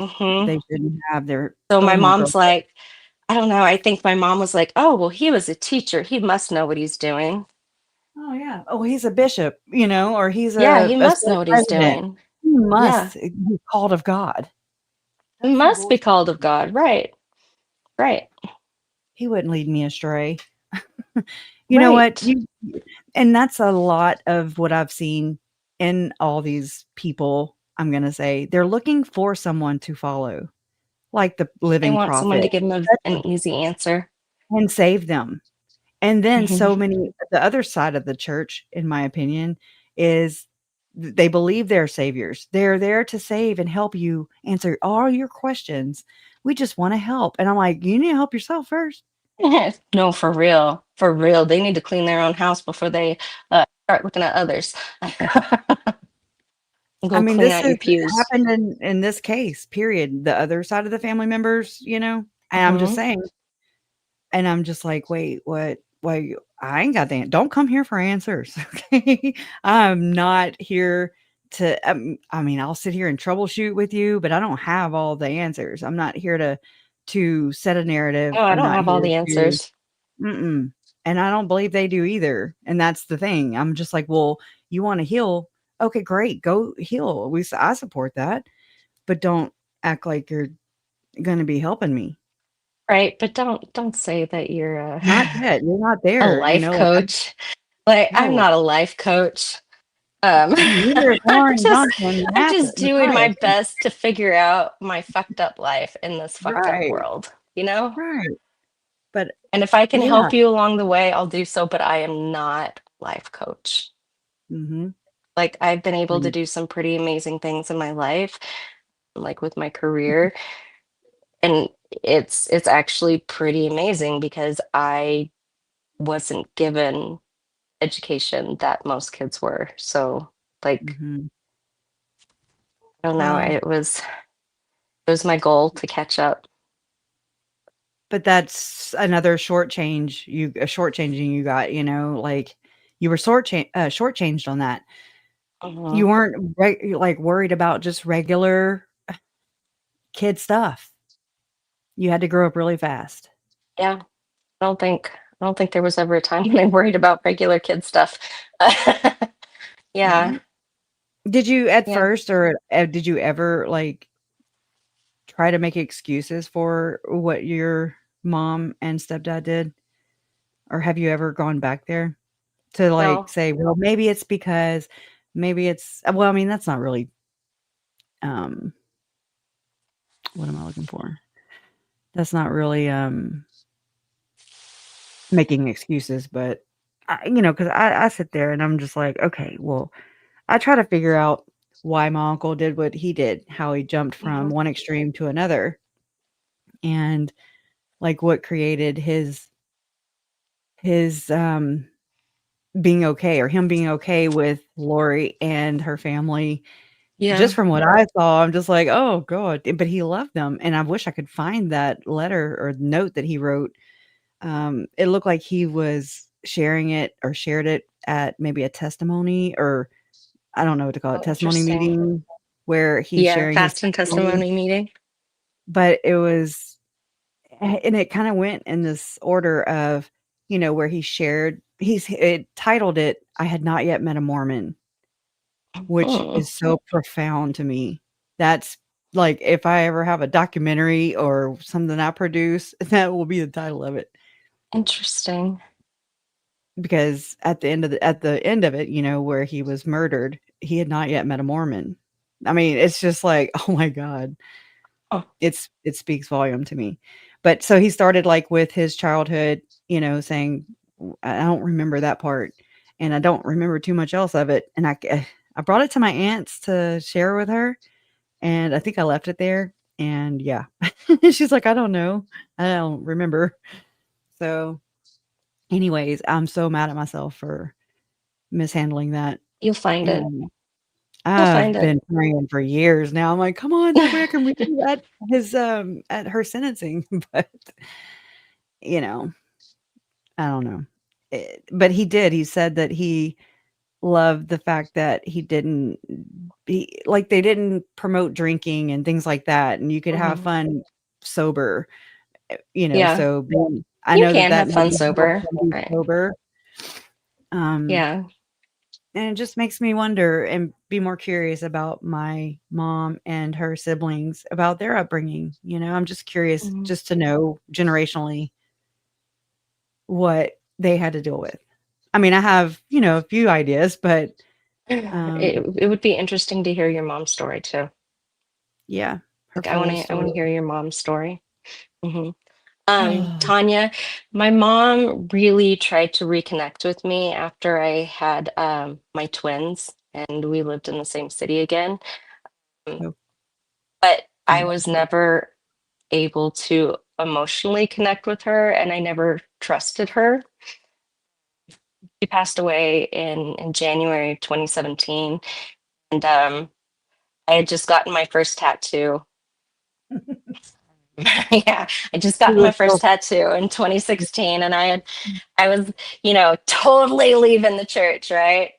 Hmm. They shouldn't have their So my oh my god. mom's like, I don't know, I think my mom was like, oh well, he was a teacher, he must know what he's doing. Oh, yeah. Oh, he's a bishop, or he's Yeah, he a must state know what he's president. doing. He Yeah, must be called of God. he That's some must be bullshit. called of God. Right, right, He wouldn't lead me astray. You know what? right. And that's a lot of what I've seen in all these people, I'm gonna say. They're looking for someone to follow, like the They living want someone prophet, to give them an easy answer. and save them. And then Mhm. so many the other side of the church, in my opinion, is they believe they're saviors. They're there to save and help you answer all your questions. We just want to help. And I'm like, you need to help yourself first. No, for real. For real. They need to clean their own house before they start looking at others. I Go mean, clean this out has your pews. happened in this case, period. The other side of the family members, and I'm just Mhm. saying, and I'm just like, wait, what? Wait, I ain't got the don't come here for answers, okay? I'm not here to. I mean, I'll sit here and troubleshoot with you, but I don't have all the answers. I'm not here to set a narrative. No, I I'm don't not have all here the to. answers. Mm-mm. And I don't believe they do either. And that's the thing. I'm just like, well, you want to heal? Okay, great, go heal. I support that, but don't act like you're going to be helping me. Right, but don't say that you're Not yet. You're not a there. life Like coach. Like I'm no. not a life coach. Um Neither is I'm Lauren just Johnson doing my Matthias. best to figure out my fucked up life in this fucked up Right, world, you know? right. But And if I can yeah. help you along the way, I'll do so, but I am not a life coach. Mhm. Like I've been able to Mm. do some pretty amazing things in my life, like with my career, and it's actually pretty amazing because I wasn't given education that most kids were. So like Mhm. I don't know, Well, it was my goal to catch up. but that's another shortchanging you got, like you were shortchanged on that. Mhm. You weren't like worried about just regular kid stuff. You had to grow up really fast. Yeah, I don't think there was ever a time when I worried about regular kid stuff. Yeah, Mhm. Did you at yeah. first or did you ever like try to make excuses for what your mom and stepdad did? Or have you ever gone back there to like No, say, well, maybe it's because maybe it's well, I mean, that's not really um what am I looking for? That's not really making excuses, but because I sit there and I'm just like, okay, well, I try to figure out why my uncle did what he did, how he jumped from mhm. one extreme to another, and like what created his being okay or him being okay with Lori and her family. Just Yeah. from what I saw, I'm just like, "Oh god," but he loved them, and I wish I could find that letter or note that he wrote. It looked like he was sharing it or shared it at maybe a testimony or I don't know what to call it, Oh, testimony interesting. meeting where he's Yeah, sharing his fast and testimony, testimony meeting. but it was and it kinda went in this order of, where he shared it titled it, "I had not yet met a Mormon," which Hmm. is so profound to me. That's like, if I ever have a documentary or something I produce, that will be the title of it. Interesting. Because at the end of it, where he was murdered, he had not yet met a Mormon. I mean, it's just like, oh my god. Oh, It speaks volume to me. But so he started, like, with his childhood, saying I don't remember that part, and I don't remember too much else of it, and I brought it to my aunts to share with her, and I think I left it there, and yeah. She's like, "I don't know. I don't remember." So, anyways, I'm so mad at myself for mishandling that, you'll find it. and You'll find I've it. been praying for years now. I'm like, "Come on, that way I can read you at her sentencing," but, you know, I don't know. But he did. He said that he loved the fact that they didn't promote drinking and things like that, and you could have Mhm. fun sober, Yeah, so being I you know that can that have fun maybe helps sober. him be Right. sober, um, Yeah. and it just makes me wonder and be more curious about my mom and her siblings, about their upbringing, I'm just curious Mhm. just to know generationally what they had to deal with. I mean, I have, a few ideas, but, It would be interesting to hear your mom's story too. yeah, her Like I want full to I want story. to hear your mom's story. Hmm. Tanya, my mom really tried to reconnect with me after I had my twins and we lived in the same city again. Oh. But I Yeah. was never able to emotionally connect with her and I never trusted her. She passed away in January 2017. And I had just gotten my first tattoo. Yeah, I just She got my was first so tattoo in 2016 and I was, totally leaving the church, right?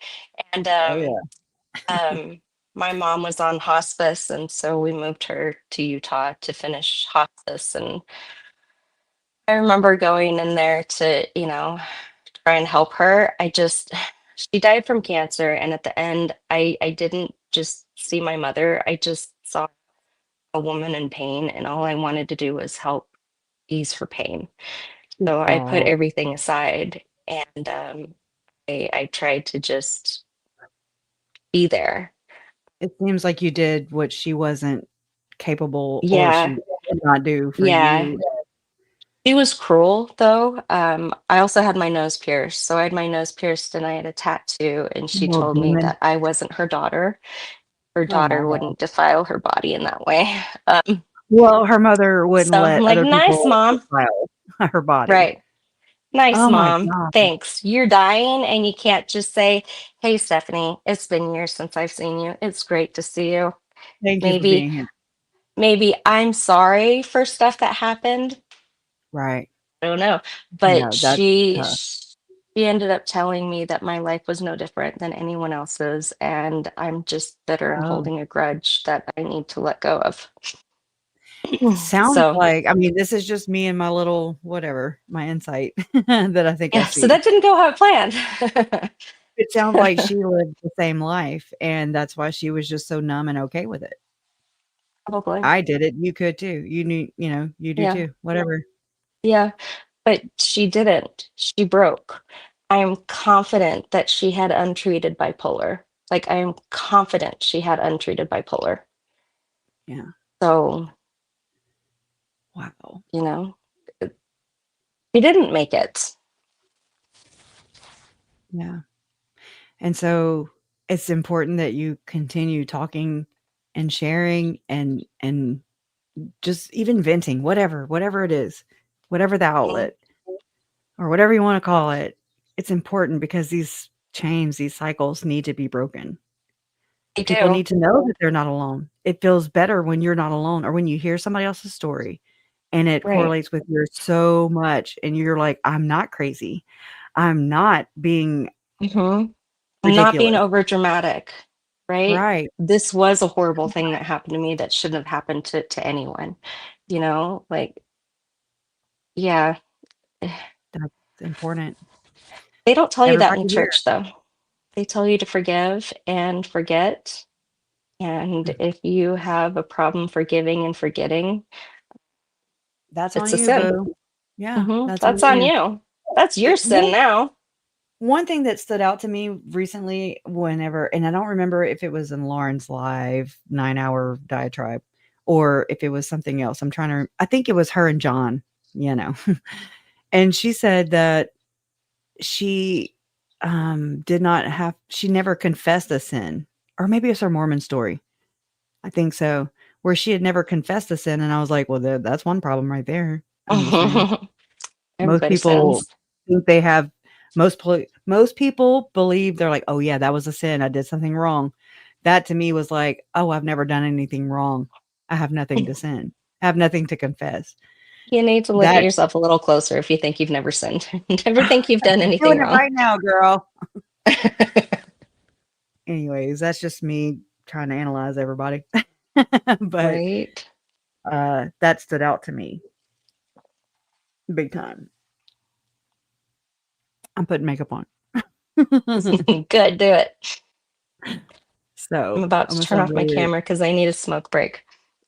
And oh yeah. my mom was on hospice and so we moved her to Utah to finish hospice and I remember going in there to, try and help her. She died from cancer and at the end I didn't just see my mother, I just saw a woman in pain and all I wanted to do was help ease her pain. So I put Oh, everything aside and I tried to just be there. it seems like you did what she wasn't capable or Yeah, she could not do for yeah. you. She was cruel though. I also had my nose pierced. So I had my nose pierced and I had a tattoo, and she Little told me demon. that I wasn't her daughter. Her daughter Oh. wouldn't defile her body in that way. Well, her mother wouldn't So I'm let like, other nice, people mom. defile her body. Right. Nice, Oh my mom. god. Thanks. You're dying, and you can't just say, hey, Stephanie, it's been years since I've seen you. It's great to see you. Thank you for Maybe, being here. maybe I'm sorry for stuff that happened. Right. I don't know. But No, that's she ended up telling me that my life was no different than anyone else's, and I'm just bitter and oh. holding a grudge that I need to let go of. Sounds So like, I mean, this is just me and my little whatever, my insight that I think I yeah, so see. that didn't go how I planned. It sounds like she lived the same life, and that's why she was just so numb and okay with it. Probably. I did it. You could too. You knew, you do Yeah. too. Whatever. Yeah. But she didn't. She broke. I am confident that she had untreated bipolar. Like I am confident she had untreated bipolar. Yeah. So, Wow. you know, she didn't make it. Yeah. And so it's important that you continue talking and sharing and just even venting, whatever it is, whatever the Mhm. outlet or whatever you want to call it. It's important because these chains, these cycles need to be broken. I People do. need to know that they're not alone. It feels better when you're not alone or when you hear somebody else's story and it Right. correlates with yours so much and you're like, I'm not crazy. I'm not being hmm I'm not being ridiculous. over dramatic, right? Right. This was a horrible thing that happened to me that shouldn't have happened to anyone. Like, yeah. That's important. They don't tell you that in Everybody here. church, though. They tell you to forgive and forget. And if you have a problem forgiving and forgetting, That's on it's a you, sin. boo. Yeah, that's on That's on you. you. That's your sin One now. one thing that stood out to me recently whenever and I don't remember if it was in Lauren's live 9-hour diatribe or if it was something else. I think it was her and John, you know. And she said that she she never confessed a sin. Or maybe it's her Mormon story. I think so. Where she had never confessed a sin. And I was like, well, that's one problem right there. I'm just saying. Most Everybody people sins. think they have most people believe they're like, "Oh, yeah, that was a sin. I did something wrong." That to me was like, "Oh, I've never done anything wrong. I have nothing to sin. I have nothing to confess." You need to look at That yourself a little closer if you think you've never sinned. Never think you've done I'm anything doing it wrong. right now, girl. Anyways, that's just me trying to analyze everybody. But, Right? that stood out to me big time. I'm putting makeup on. Good, do it. I'm So, about I'm to gonna turn sound off my really camera because I need a smoke break.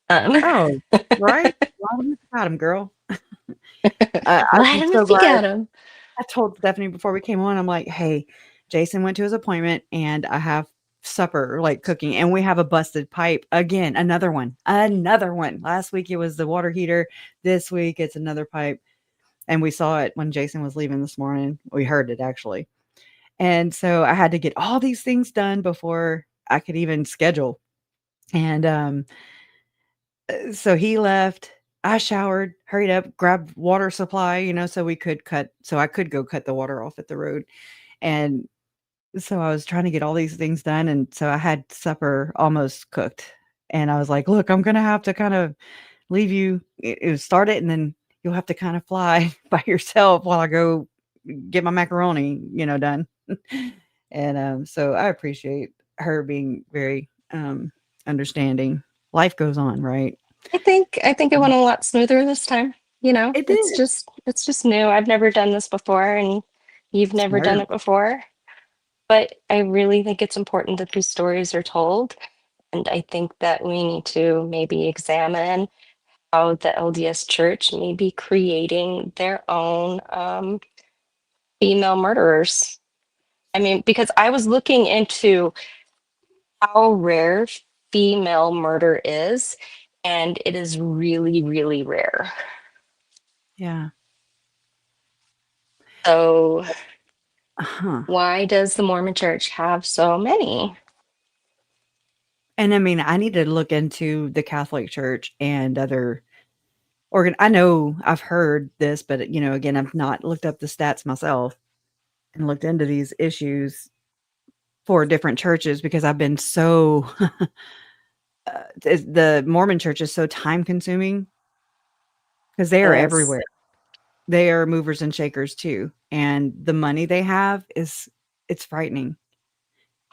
Um, oh, right? Well, you got him, girl. light I'm him so if you glad. got him. I told Stephanie before we came on, I'm like, "Hey, Jason went to his appointment and I have supper, like cooking, and we have a busted pipe again, another one. Last week it was the water heater. This week it's another pipe. And we saw it when Jason was leaving this morning. We heard it actually. And so I had to get all these things done before I could even schedule. And so he left. I showered, hurried up, grabbed water supply, so I could go cut the water off at the road. And so I was trying to get all these things done. And so I had supper almost cooked. And I was like, look, I'm going to have to kind of leave you, start it, and then you'll have to kind of fly by yourself while I go get my macaroni, done. And so I appreciate her being very understanding. Life goes on, right? I think it went a lot smoother this time. It It's did. just new. I've never done this before, and you've never done Smart. it before. But I really think it's important that these stories are told. And I think that we need to maybe examine how the LDS Church may be creating their own female murderers. I mean, because I was looking into how rare female murder is, and it is really, really rare. Yeah. So Uh-huh. why does the Mormon Church have so many? And I mean, I need to look into the Catholic Church and other I know I've heard this, but again, I've not looked up the stats myself and looked into these issues for different churches because I've been so the Mormon Church is so time consuming because they are Yes. everywhere. They are movers and shakers too, and the money they have it's frightening.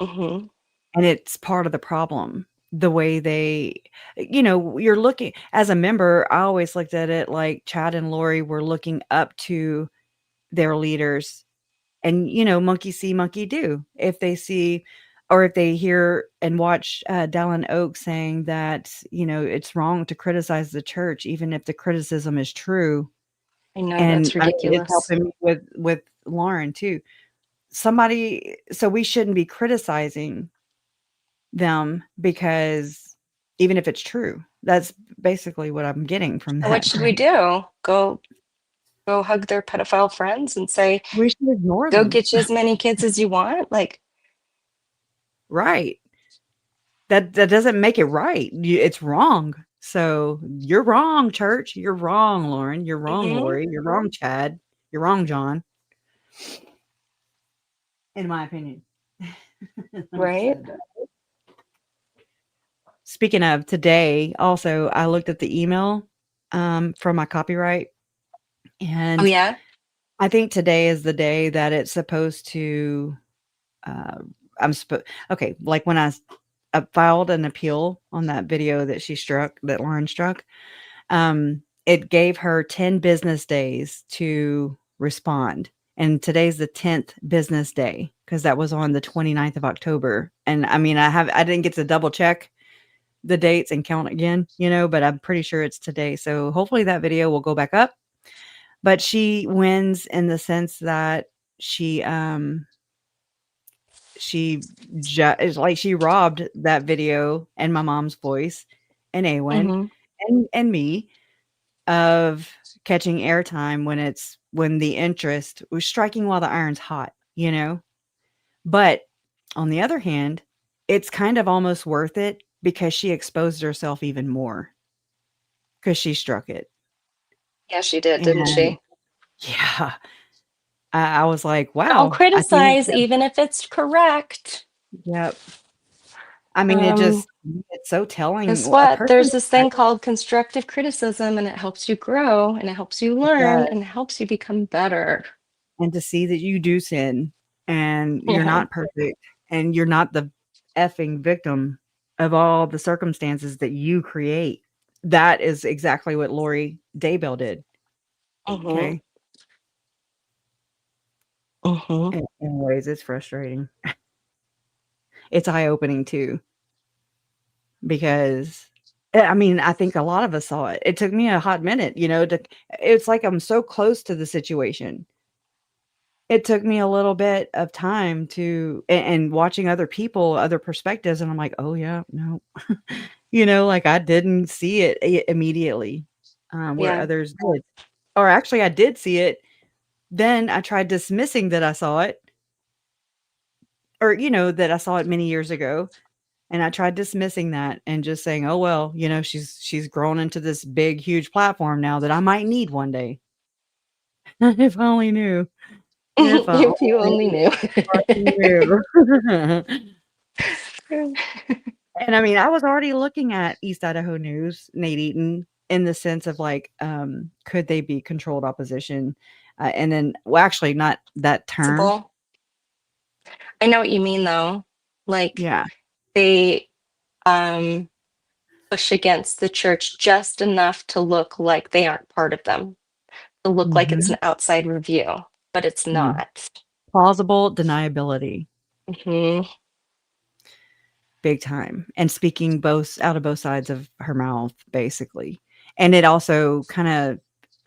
Mm-hmm. And it's part of the problem. The way they, you're looking as a member, I always looked at it like Chad and Lori were looking up to their leaders. And, monkey see, monkey do. If they see, or if they hear and watch Dallin Oak saying that, it's wrong to criticize the church, even if the criticism is true. I know, And that's I mean, it's ridiculous. helping me with Lauren too. So we shouldn't be criticizing them because even if it's true, that's basically what I'm getting from So what that. should we Right? do? Go hug their pedophile friends and say, We should ignore go them. get you as many kids as you want? Like, Right. That doesn't make it right. It's wrong. So you're wrong, church. You're wrong, Lauren. You're wrong, mhm, Lori. You're wrong, Chad. You're wrong, John. In my opinion. right? Speaking of today, also I looked at the email from my copyright, Oh and yeah. I think today is the day that it's supposed to. Okay, like when I filed an appeal on that video that Lauren struck. It gave her 10 business days to respond. And today's the 10th business day because that was on the 29th of October. And I mean, I didn't get to double check the dates and count again, but I'm pretty sure it's today. So hopefully that video will go back up. But she wins in the sense that she she robbed that video and my mom's voice and Awen and me of catching airtime when the interest was striking while the iron's hot, But on the other hand, it's kind of almost worth it because she exposed herself even more because she struck it. Yeah, she did, didn't And she? yeah, I was like, I'll wow. I think, criticize even if it's correct. yep. I mean, it's so telling. Guess A what? person There's this thing called constructive criticism, and it helps you grow, and it helps you learn, and it helps you become better. and to see that you do sin and you're Yeah. not perfect and you're not the effing victim of all the circumstances that you create. That is exactly what Lori Daybell did. Mm-hmm. Okay. Mm-hmm. Anyways, it's frustrating. It's eye-opening too, because I mean, I think a lot of us saw it. It took me a hot minute, it's like I'm so close to the situation. It took me a little bit of time and watching other people, other perspectives, and I'm like, "Oh, yeah, no." Like I didn't see it immediately, where Yeah. others did. or actually I did see it. Then I tried dismissing that I saw it, or that I saw it many years ago. And I tried dismissing that and just saying, "Oh well, she's grown into this big, huge platform now that I might need one day." If I only knew. If I If you only knew. knew. And I mean, I was already looking at East Idaho News, Nate Eaton, in the sense of like, could they be controlled opposition? And then, well, actually, not that term. Possible. I know what you mean, though. Like Yeah. they push against the church just enough to look like they aren't part of them, to look like it's Mhm. an outside review, but it's Mm. not. Plausible deniability, Hmm. big time, and speaking out of both sides of her mouth, basically. And it also kind of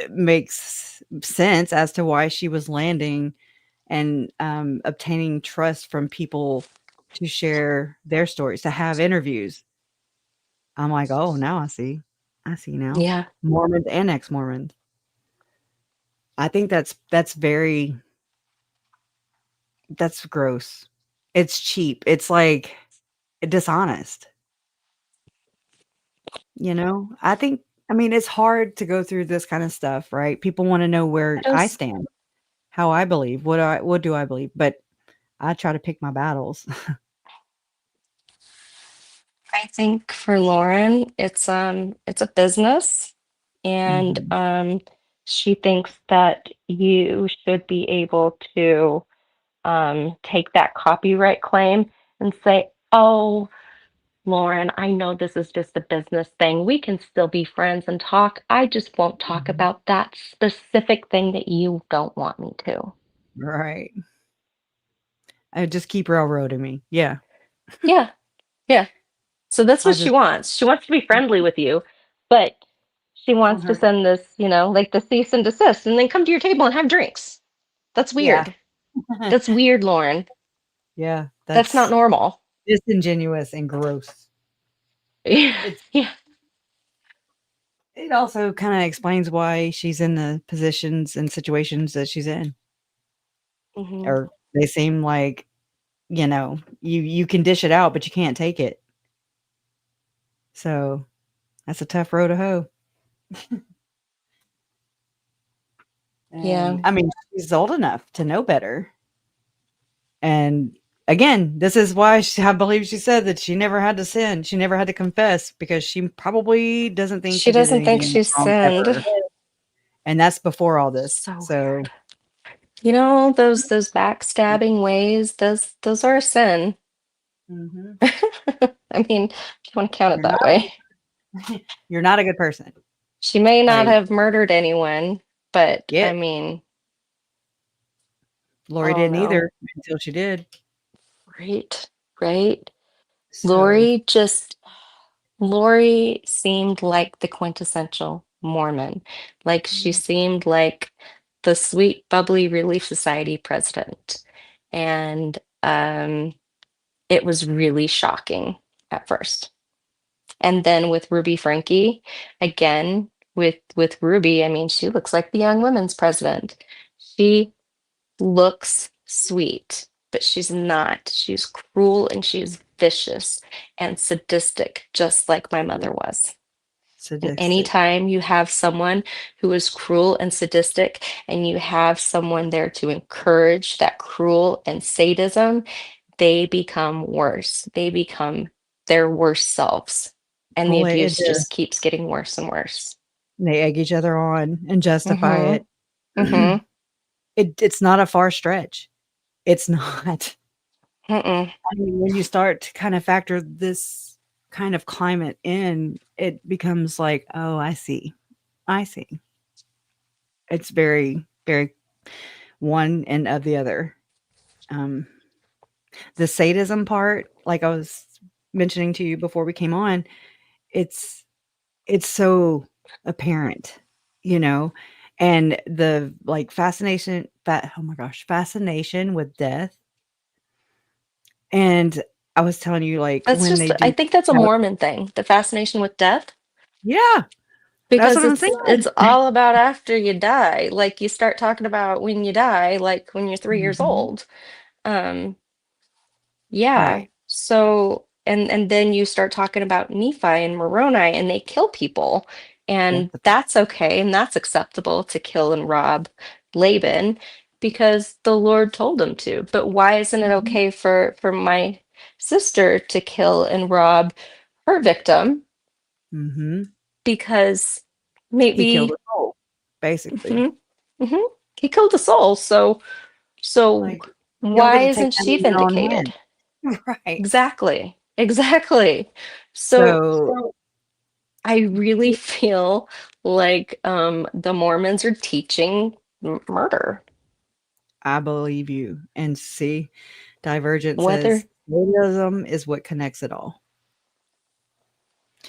makes sense as to why she was landing and obtaining trust from people to share their stories, to have interviews. I'm like, oh, now I see. I see now. Yeah. Mormons and ex-Mormons. I think that's gross. It's cheap. It's like dishonest. I mean, it's hard to go through this kind of stuff, right? People want to know where It I is. stand, how I believe, what do I believe? But I try to pick my battles. I think for Lauren, it's a business, and Mhm. she thinks that you should be able to take that copyright claim and say, "Oh, Lauren, I know this is just a business thing. We can still be friends and talk. I just won't talk Mhm. about that specific thing that you don't want me to." Right. I just keep railroading me. Yeah. Yeah, yeah. So that's I'll what she just wants. She wants to be friendly with you, but she on wants to her. send this, like the cease and desist, and then come to your table and have drinks. That's Yeah. weird. That's weird, Lauren. Yeah. That's not That's normal. disingenuous and gross. Yeah. It's Yeah. it also kind of explains why she's in the positions and situations that she's in. Hmm. Or they seem like, you can dish it out, but you can't take it. So that's a tough row to hoe. And Yeah. I mean, she's old enough to know better. And again, this is why I believe she said that she never had to sin. She never had to confess because she probably doesn't think She she did doesn't think anything she's wrong sinned. ever. And that's before all this. So So, weird. Those backstabbing ways, those are a sin. mhm, I mean, if you want to count it you're not that way. you're not a good person. She may not Like, have murdered anyone, but I get mean, I Lori don't didn't know. either until she did. Right? Right? So, Lori seemed like the quintessential Mormon. Like she seemed like the sweet, bubbly Relief Society president. And it was really shocking at first. And then with Ruby Frankie, again, with Ruby, I mean, she looks like the Young Women's president. She looks sweet, but she's not. She's cruel and she's vicious and sadistic, just like my mother was. And sadistic. anytime you have someone who is cruel and sadistic, and you have someone there to encourage that cruel and sadism, they become worse. They become their worst selves. And the Well, abuse just keeps getting worse and worse. they egg each other on and justify Mm-hmm. it. Mm-hmm. It's not a far stretch. It's not. Mm-mm. I mean, when you start to kind of factor this kind of climate in, it becomes like, oh, I see. I see. It's very, very one and of the other. Um, the sadism part, like I was mentioning to you before we came on, it's so apparent, you know, and the like oh my gosh, fascination with death. And I was telling you, like, That's when just, they I do, think that's a Mormon thing, the fascination with death. yeah, That's Because what I'm it's saying. all about after you die. Like you start talking about when you die, like when you're 3 years Mhm. old. Um, yeah. Right. So and then you start talking about Nephi and Moroni and they kill people. That's And the that's okay and that's acceptable to kill and rob Laban because the Lord told him to. But why isn't it Mhm. okay for my sister to kill and rob her victim? Mhm. Because He killed maybe us all, basically. mhm, mhm, he killed us all. So Like, you don't get why to take isn't that she in your own vindicated? hand. Right. Exactly. Exactly. So So I really feel like the Mormons are teaching murder. I believe you. And see, Divergent says Whether, Buddhism is what connects it all.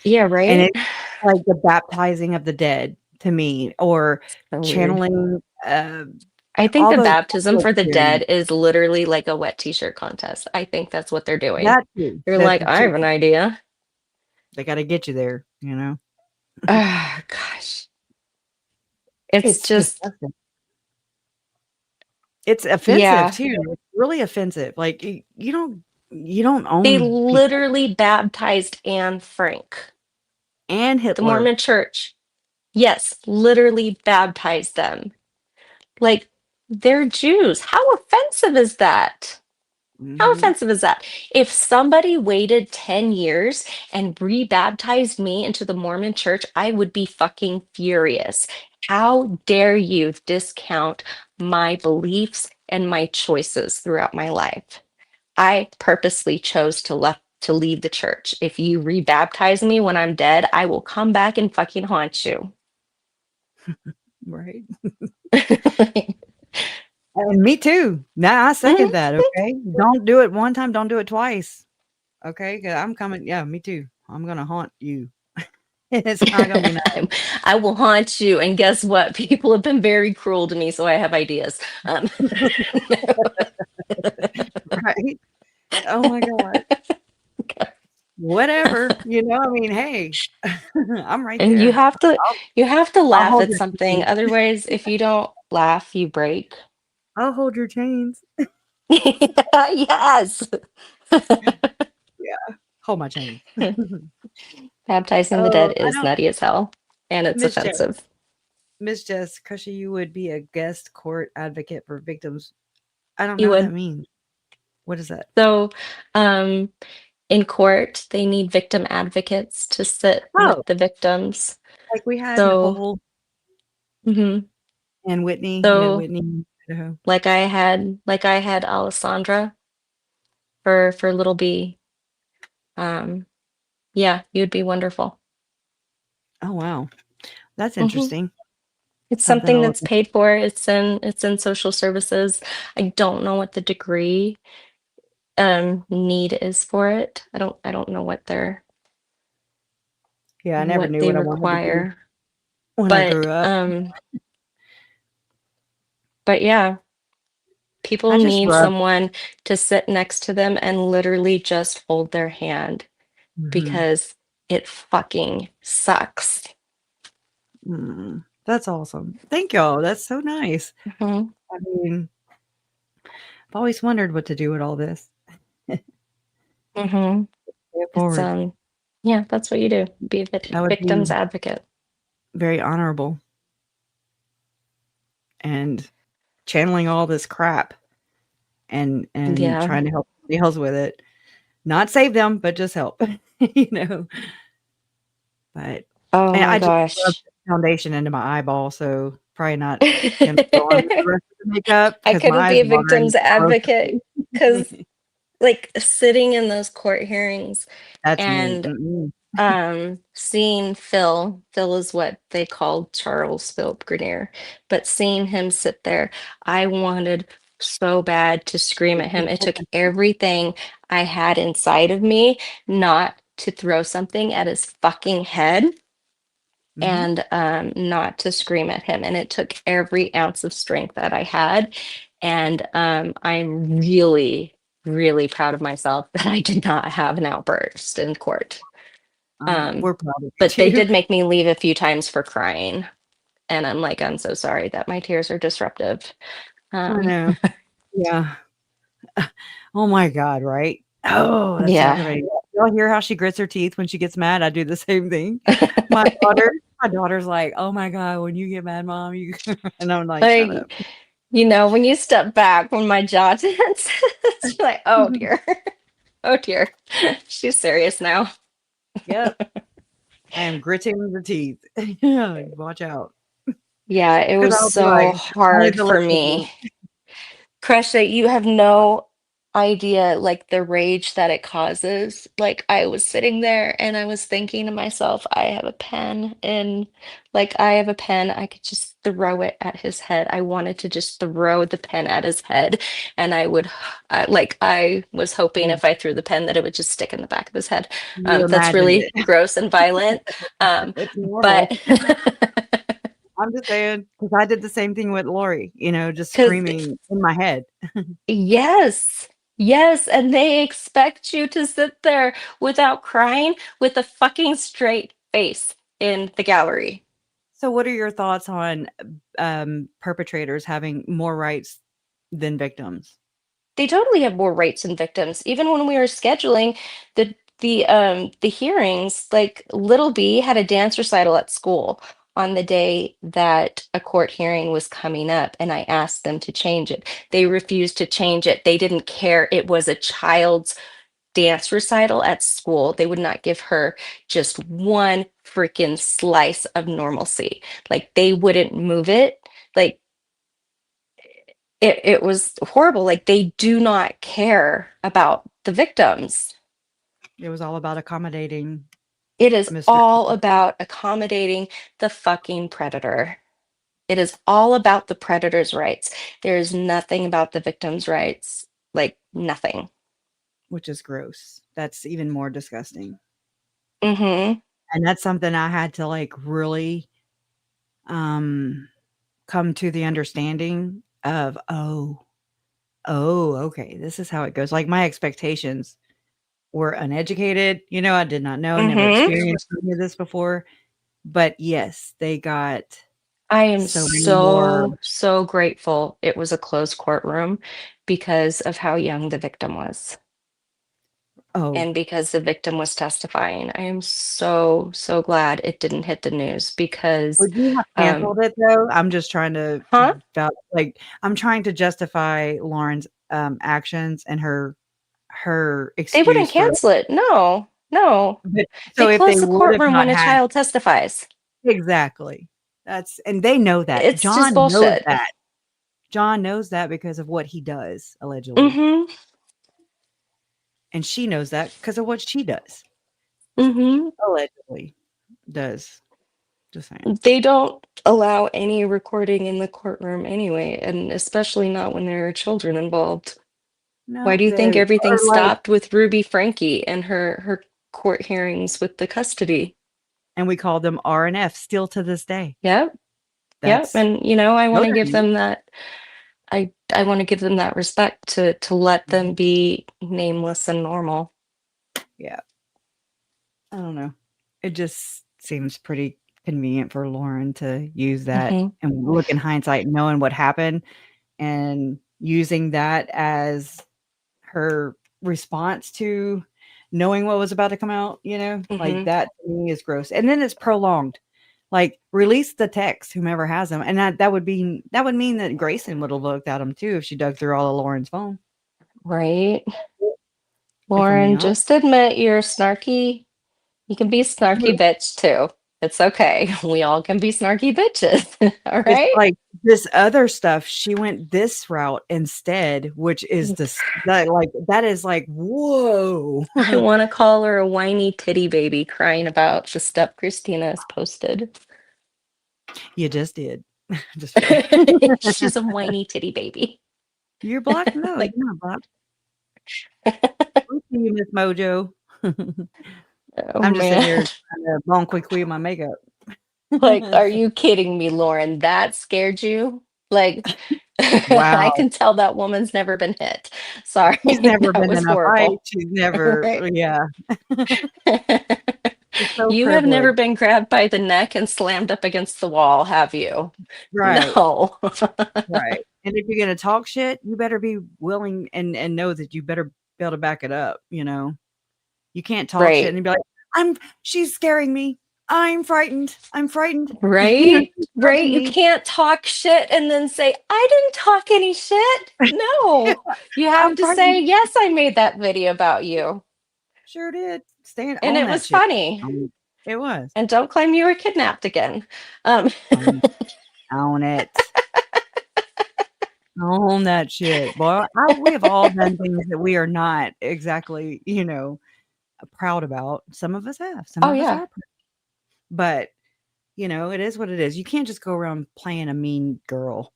yeah, And right? it's like the baptizing of the dead to me, or So weird. channeling I think all the those baptism for the dead is literally like a wet t-shirt contest. I think that's what they're doing. that too. They're That like, I too. have an idea. They got to get you there, you know. Ah, gosh. It's It's just, disgusting. It's offensive yeah. too. It's really offensive. Like you don't They own people. literally baptized Anne Frank, And the Hitler. Mormon Church. Yes, literally baptized them. Like, they're Jews. How offensive is that? How Hmm. offensive is that? If somebody waited 10 years and rebaptized me into the Mormon Church, I would be fucking furious. How dare you discount my beliefs and my choices throughout my life? I purposely chose to leave the church. If you rebaptize me when I'm dead, I will come back and fucking haunt you. Right. And me too. Now I second Mhm. that. Okay. Don't do it one time. Don't do it twice. Okay. 'Cause I'm coming. Yeah, me too. I'm going to haunt you. It's not going to be nice. I will haunt you. And guess what? People have been very cruel to me, so I have ideas. Right. Oh my God. Whatever. I mean, hey, I'm right And there. you have to I'll laugh hold at your something. chains. Otherwise, if you don't laugh, you break. I'll hold your chains. Yes. Yeah. Hold my chains. Baptizing the dead Oh, I is don't nutty as hell, and it's Miss Jess. offensive. Miss Jess, Cushy, you would be a guest court advocate for victims. I don't know You what that would. means. What is that? So, um, in court, they need victim advocates to sit with Oh, the victims. like we had So, Nicole mhm. and Whitney. We had So Whitney in Idaho. like I had Alessandra for little B. Um, yeah, you'd be wonderful. Oh wow. That's Mhm. interesting. It's Something to something look that's paid for. It's in social services. I don't know what the degree need is for it. I don't know Yeah, I never what knew they what I wanted to be require. when I But grew up. but yeah, people I just need love someone to sit next to them and literally just hold their hand Mhm. because it fucking sucks. That's awesome. Thank y'all. That's so nice. Mhm. I mean, I've always wondered what to do with all this. Mhm. Pay it It's forward. yeah, that's what you do. Be a That would victim's be advocate. very honorable and channeling all this crap and Yeah. trying to help somebody else with it. Not save them, but just help. you know. But Oh and my I just rubbed gosh. foundation into my eyeball, so probably not gonna go on with the rest of the makeup I because my couldn't eyes be a watering victim's advocate because ferociously. like sitting in those court hearings That's me. and Mm-mm. seeing Phil is what they called Charles Philip Grenier, but seeing him sit there, I wanted so bad to scream at him. It took everything I had inside of me not to throw something at his fucking head Mhm. and not to scream at him. And it took every ounce of strength that I had. And I'm really, really proud of myself that I did not have an outburst in court. We're proud of you But they too. did make me leave a few times for crying. And I'm like, I'm so sorry that my tears are disruptive. I know. Yeah. Oh my God, right? Oh, that's Yeah. aggravating. Y'all hear how she grits her teeth when she gets mad? I do the same thing. My daughter's like, "Oh my God, when you get mad, mom, you," and I'm like, "Shut Like, up." you know, when you step back, when my jaw tenses, you're like, oh dear. Oh dear. She's serious now. Yep. I am gritting the teeth. Watch out. Yeah, it Because was I'll be like, so I wanted hard to for listen to me. you. Crusha, you have no idea, like the rage that it causes. Like I was sitting there and I was thinking to myself, I have a pen and like I have a pen, I could just throw it at his head. I wanted to just throw the pen at his head and I was hoping if I threw the pen that it would just stick in the back of his head. You That's imagined really it. gross and violent. It's normal. But I'm just saying, because I did the same thing with Lori, just because screaming in my head. yes. Yes, and they expect you to sit there without crying with a fucking straight face in the gallery. So, what are your thoughts on perpetrators having more rights than victims? They totally have more rights than victims. Even when we were scheduling the hearings, like Little B had a dance recital at school on the day that a court hearing was coming up, and I asked them to change it. They refused to change it. They didn't care. It was a child's dance recital at school. They would not give her just one freaking slice of normalcy. Like they wouldn't move it. Like it was horrible. Like they do not care about the victims. It was all about accommodating It is Mr. all about accommodating the fucking predator. It is all about the predator's rights. There is nothing about the victim's rights. Like nothing. Which is gross. That's even more disgusting. Mm-hmm. And that's something I had to like really come to the understanding of, okay, this is how it goes. Like my expectations were uneducated. I did not know, never Mm-hmm. experienced any of this before. But yes, they got I am so many more. so grateful it was a closed courtroom because of how young the victim was Oh, and because the victim was testifying. I am so glad it didn't hit the news because would you have canceled it though? I'm just trying to huh? I'm trying to justify Lauren's actions and her They wouldn't excuse for cancel it. No, no. but They so if they close the would have courtroom not when a had child testifies. exactly. And they know that. It's just John knows bullshit. that. John knows that because of what he does, allegedly. Mm-hmm. And she knows that because of what she does. Mm-hmm. Allegedly does. Just saying. They don't allow any recording in the courtroom anyway, and especially not when there are children involved. Why No, do you think everything or like, stopped with Ruby Frankie and her court hearings with the custody? and we call them R and F still to this day. Yep, yep. That's And I want to Notre give Dame. them that. I want to give them that respect to let them be nameless and normal. Yeah. I don't know. It just seems pretty convenient for Lauren to use that Hmm. and look in hindsight, knowing what happened and using that as her response to knowing what was about to come out, like Hmm. that to me is gross. And then it's prolonged. Like release the text, whomever has them. And that would mean that Grayson would have looked at them too if she dug through all of Lauren's phone. Right, If I'm being Lauren, honest. just admit you're snarky. You can be a snarky bitch too. It's okay. We all can be snarky bitches. All It's right. like this other stuff, she went this route instead, which is that is like, whoa. I want to call her a whiny titty baby crying about the stuff Christina has posted. You just did. Just kidding. She's a whiny titty baby. You're blocked? No, Like, you're not blocked. We see you, Miss Mojo. oh I'm just sitting man. here trying to bon quick my makeup. Like, are you kidding me, Lauren? That scared you? Like, I Wow. can tell that woman's never been hit. Sorry, She's never that been was in a fight. horrible. She's never, Right? yeah. so You have never privileged. been grabbed by the neck and slammed up against the wall, have you? Right. No. Right. And if you're gonna talk shit, you better be willing and know that you better be able to back it up, you know. You can't talk shit Right. and be like, she's scaring me. I'm frightened. I'm frightened. Right? She's Right? threatening You me. can't talk shit and then say, I didn't talk any shit. No. You have I'm to say, frightened. yes, I made that video about you. Sure did. Stand And on it that was shit. funny. It was. And don't claim you were kidnapped again. Um, Own it. Own that shit. Boy, we have all done things that we are not exactly, proud about. Some of us have. Some oh, of us yeah. are. But, it is what it is. You can't just go around playing a mean girl,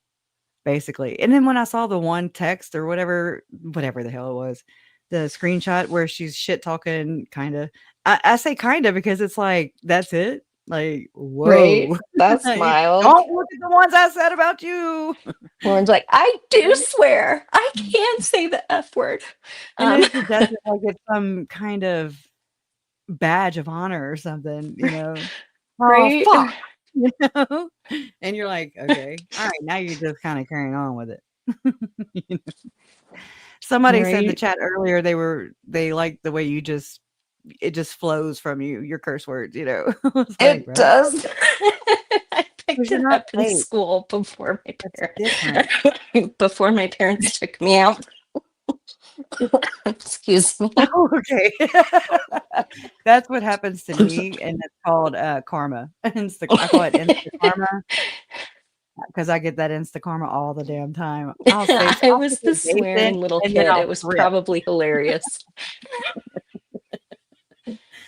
basically. And then when I saw the one text or whatever the hell it was, the screenshot where she's shit talking, kind of. I say kind of because it's like, that's it. Like, Right? whoa. That's You mild. don't look at the ones I said about you. Lauren's like, I do swear. I can say the F word. And Um, then she does it like it's some kind of badge of honor or something, Oh, right? fuck. You know? And you're like, okay, all right, now you're just kind of carrying on with it. You know? Somebody said in the Right? chat earlier they like the way it just flows from you, your curse words, I was like, It right? does. I Because picked you're it not up in fake. school before my That's different. before my parents took me out. Excuse me. Oh, okay. That's what happens to me, and it's called karma. I call it instant karma because I get that instant karma all the damn time. I'll I I'll was say the something swearing basic, little and then kid. I'll It was rip. probably hilarious.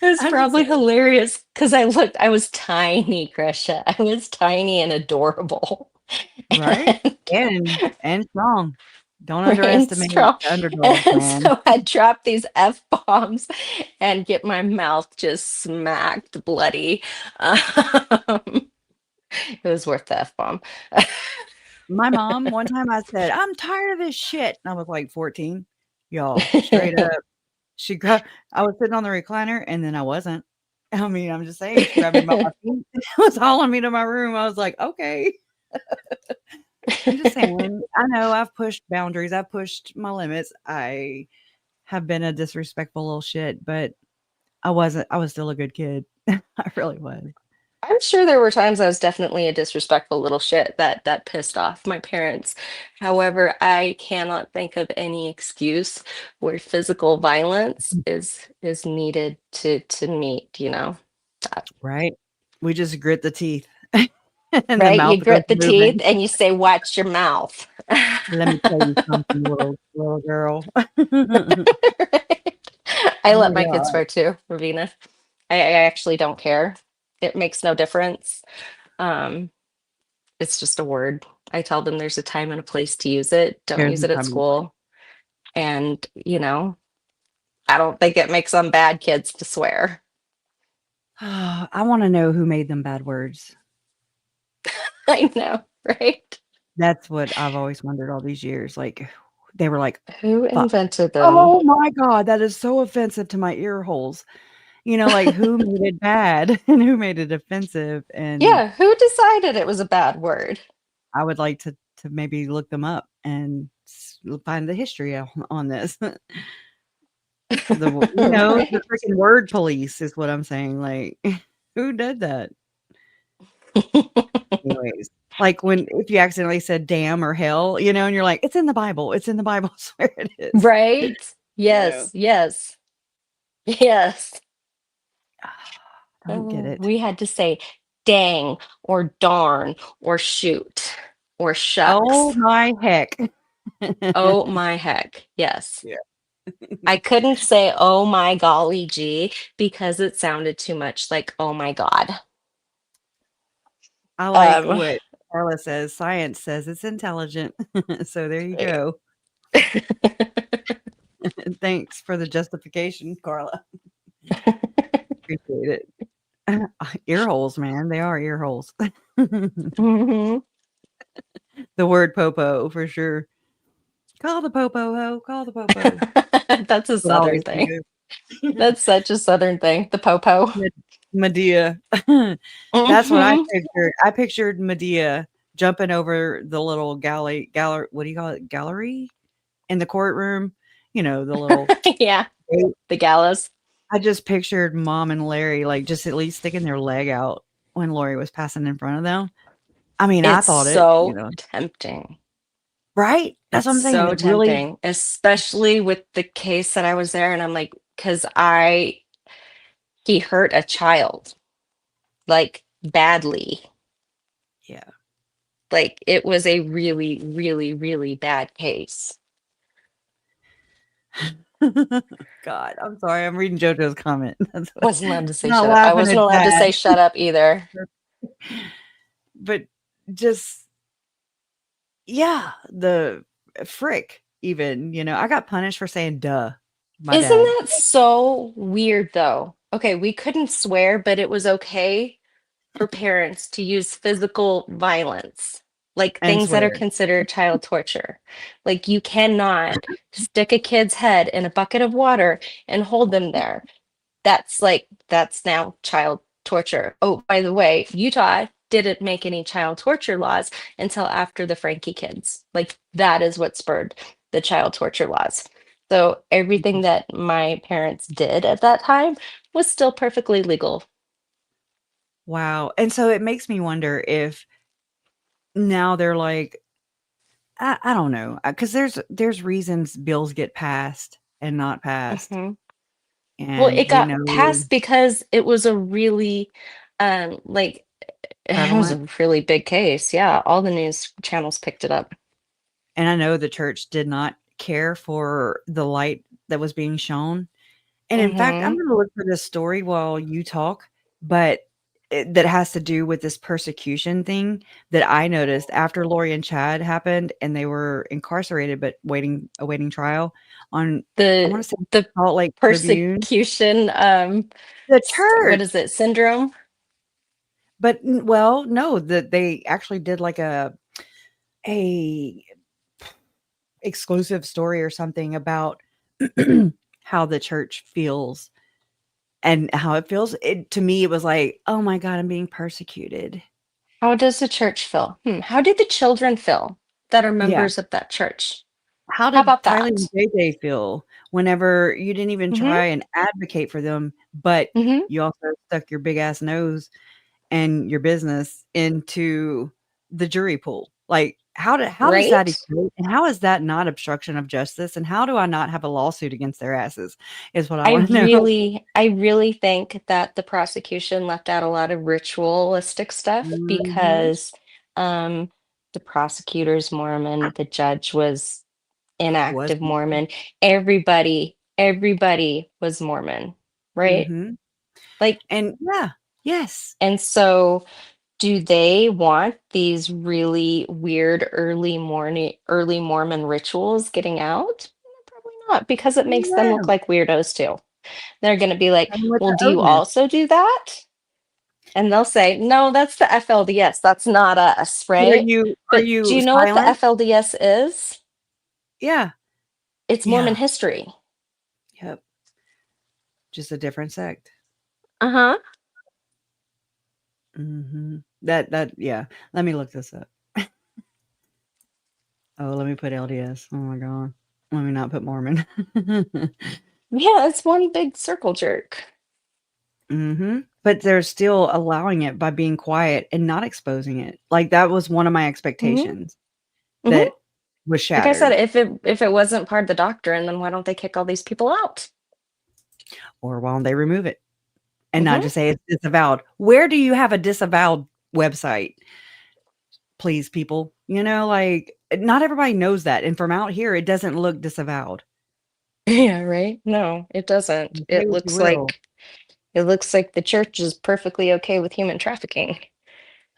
It was I'm just probably saying, hilarious because I was tiny, Grisha. I was tiny and adorable. right? And And strong. Don't right, underestimate strong. the underdogs, And man. so I'd drop these F bombs and get my mouth just smacked bloody. It was worth the F bomb. My mom, one time I said, I'm tired of this shit. And I was like 14. Y'all, straight up. I was sitting on the recliner and then I wasn't. I mean, I'm just saying, she grabbed me by my feet and was hauling me to my room. I was like, okay. I'm just saying, I know I've pushed boundaries. I've pushed my limits. I have been a disrespectful little shit, but I was still a good kid. I really was. I'm sure there were times I was definitely a disrespectful little shit that pissed off my parents. However, I cannot think of any excuse where physical violence is needed to meet, Right? We just grit the teeth and the right? You mouth goes grit the teeth moving. and you say, "Watch your mouth." Let me tell you something, little girl. I Oh let my my kids God. swear too, Ravina. I actually don't care. It makes no difference. Um, it's just a word. I tell them there's a time and a place to use it. Don't There's use the it at time. school. And, I don't think it makes them bad kids to swear. I want to know who made them bad words. I know, right? That's what I've always wondered all these years. Like, they were like, Who fuck. invented them? Oh my God, that is so offensive to my ear holes. Like who made it bad and who made it offensive. And Yeah, who decided it was a bad word? I would like to maybe look them up and find the history on this. Right? The freaking word police is what I'm saying. Like, who did that? Anyways, like if you accidentally said damn or hell, and you're like, it's in the Bible. It's in the Bible. I swear it is. Right? Yes, yes, yes. I don't get it. We had to say dang or darn or shoot or Oh shucks. my heck. Oh my heck. Yes. Yeah. I couldn't say oh my golly gee because it sounded too much like oh my God. I like Um what Carla says. Science says it's intelligent. So there you go. Thanks for the justification, Carla. Appreciate it. Ear holes, man. They are ear holes. mhm. The word popo for sure. Call the popo ho. Call the popo. That's a What I southern always think thing. of. That's such a Southern thing. The popo. Medea. That's what I Hmm. pictured. I pictured Medea jumping over the little gallery. What do you call it? Gallery in the courtroom. You know, the little. Yeah, gate. the gallows. I just pictured Mom and Larry like just at least sticking their leg out when Lori was passing in front of them. I mean, I It's thought it, so tempting. right? That's what It's I'm saying. so It really tempting, especially with the case that I was there, and I'm like, because he hurt a child, like badly. yeah. Like it was a really, really, really bad case. God, I'm sorry. I'm reading JoJo's comment. That's what, Wasn't allowed to say not shut up. I laughing wasn't at allowed to that, say shut up either. but just yeah, the frick. Even I got punished for saying "duh." My Isn't dad that so weird though? Okay, we couldn't swear, but it was okay for parents to use physical violence, like and things that are swear. considered child torture. Like you cannot stick a kid's head in a bucket of water and hold them there. That's now child torture. Oh, by the way, Utah didn't make any child torture laws until after the Frankie kids. Like that is what spurred the child torture laws. So everything that my parents did at that time was still perfectly legal. Wow. And so it makes me wonder if now they're like, I don't know, because there's reasons bills get passed and not passed, Mhm. Well, and it got passed because it was a really, like, it was prevalent. a really big case. Yeah, all the news channels picked it up. And I know the church did not care for the light that was being shown. And in fact, I'm Hmm. gonna look for this story while you talk, but that has to do with this persecution thing that I noticed after Lori and Chad happened, and they were incarcerated but awaiting trial on, I The wanna say, the Salt Lake Tribune. persecution, The what church! is it, syndrome? But n well, no, that they actually did like a exclusive story or something about how the church feels and how it feels. To me, it was like, "Oh my god, I'm being persecuted." How does the church feel? How do the children feel that are Yeah. members of that church? How How did about Tyler that? and JJ feel whenever you didn't even Hmm. try and advocate for them, but Hmm. you also stuck your big ass nose and your business into the jury pool? Like, how does that Right? equate, and how is that not obstruction of justice, and how do I not have a lawsuit against their asses is what I wanna know. I really think that the prosecution left out a lot of ritualistic stuff Mhm. because um, the prosecutor's Mormon, the judge was Was inactive Mormon, everybody was Mormon, right? Mhm. Like, And yeah, yes. and so do they want these really weird early Mormon rituals getting out? Probably not, because it makes them look No. like weirdos too. They're going to be like, Same with well, the do you Odin. also do that? And they'll say, no, that's the FLDS. That's not us, But right? are But do you you know what the silent? FLDS is? Yeah. It's Mormon Yeah. history. Yep. Just a different sect. Uh-huh. Mhm. Yeah. Let me look this up. Oh, let me put LDS. Oh my god. Let me not put Mormon. Yeah, it's one big circle jerk. Mhm. But they're still allowing it by being quiet and not exposing it. Like, that was one of my Hmm. expectations Hmm. that was Like I said, shattered. if it wasn't part of the doctrine, then why don't they kick all these people out? Or why don't they remove it and not Hmm. just say it's disavowed? Where do you have a disavowed website? Please, people. Like, not everybody knows that, and from out here, it doesn't look disavowed. Yeah, right. No, it doesn't. Say what you will. It looks like the church is perfectly okay with human trafficking.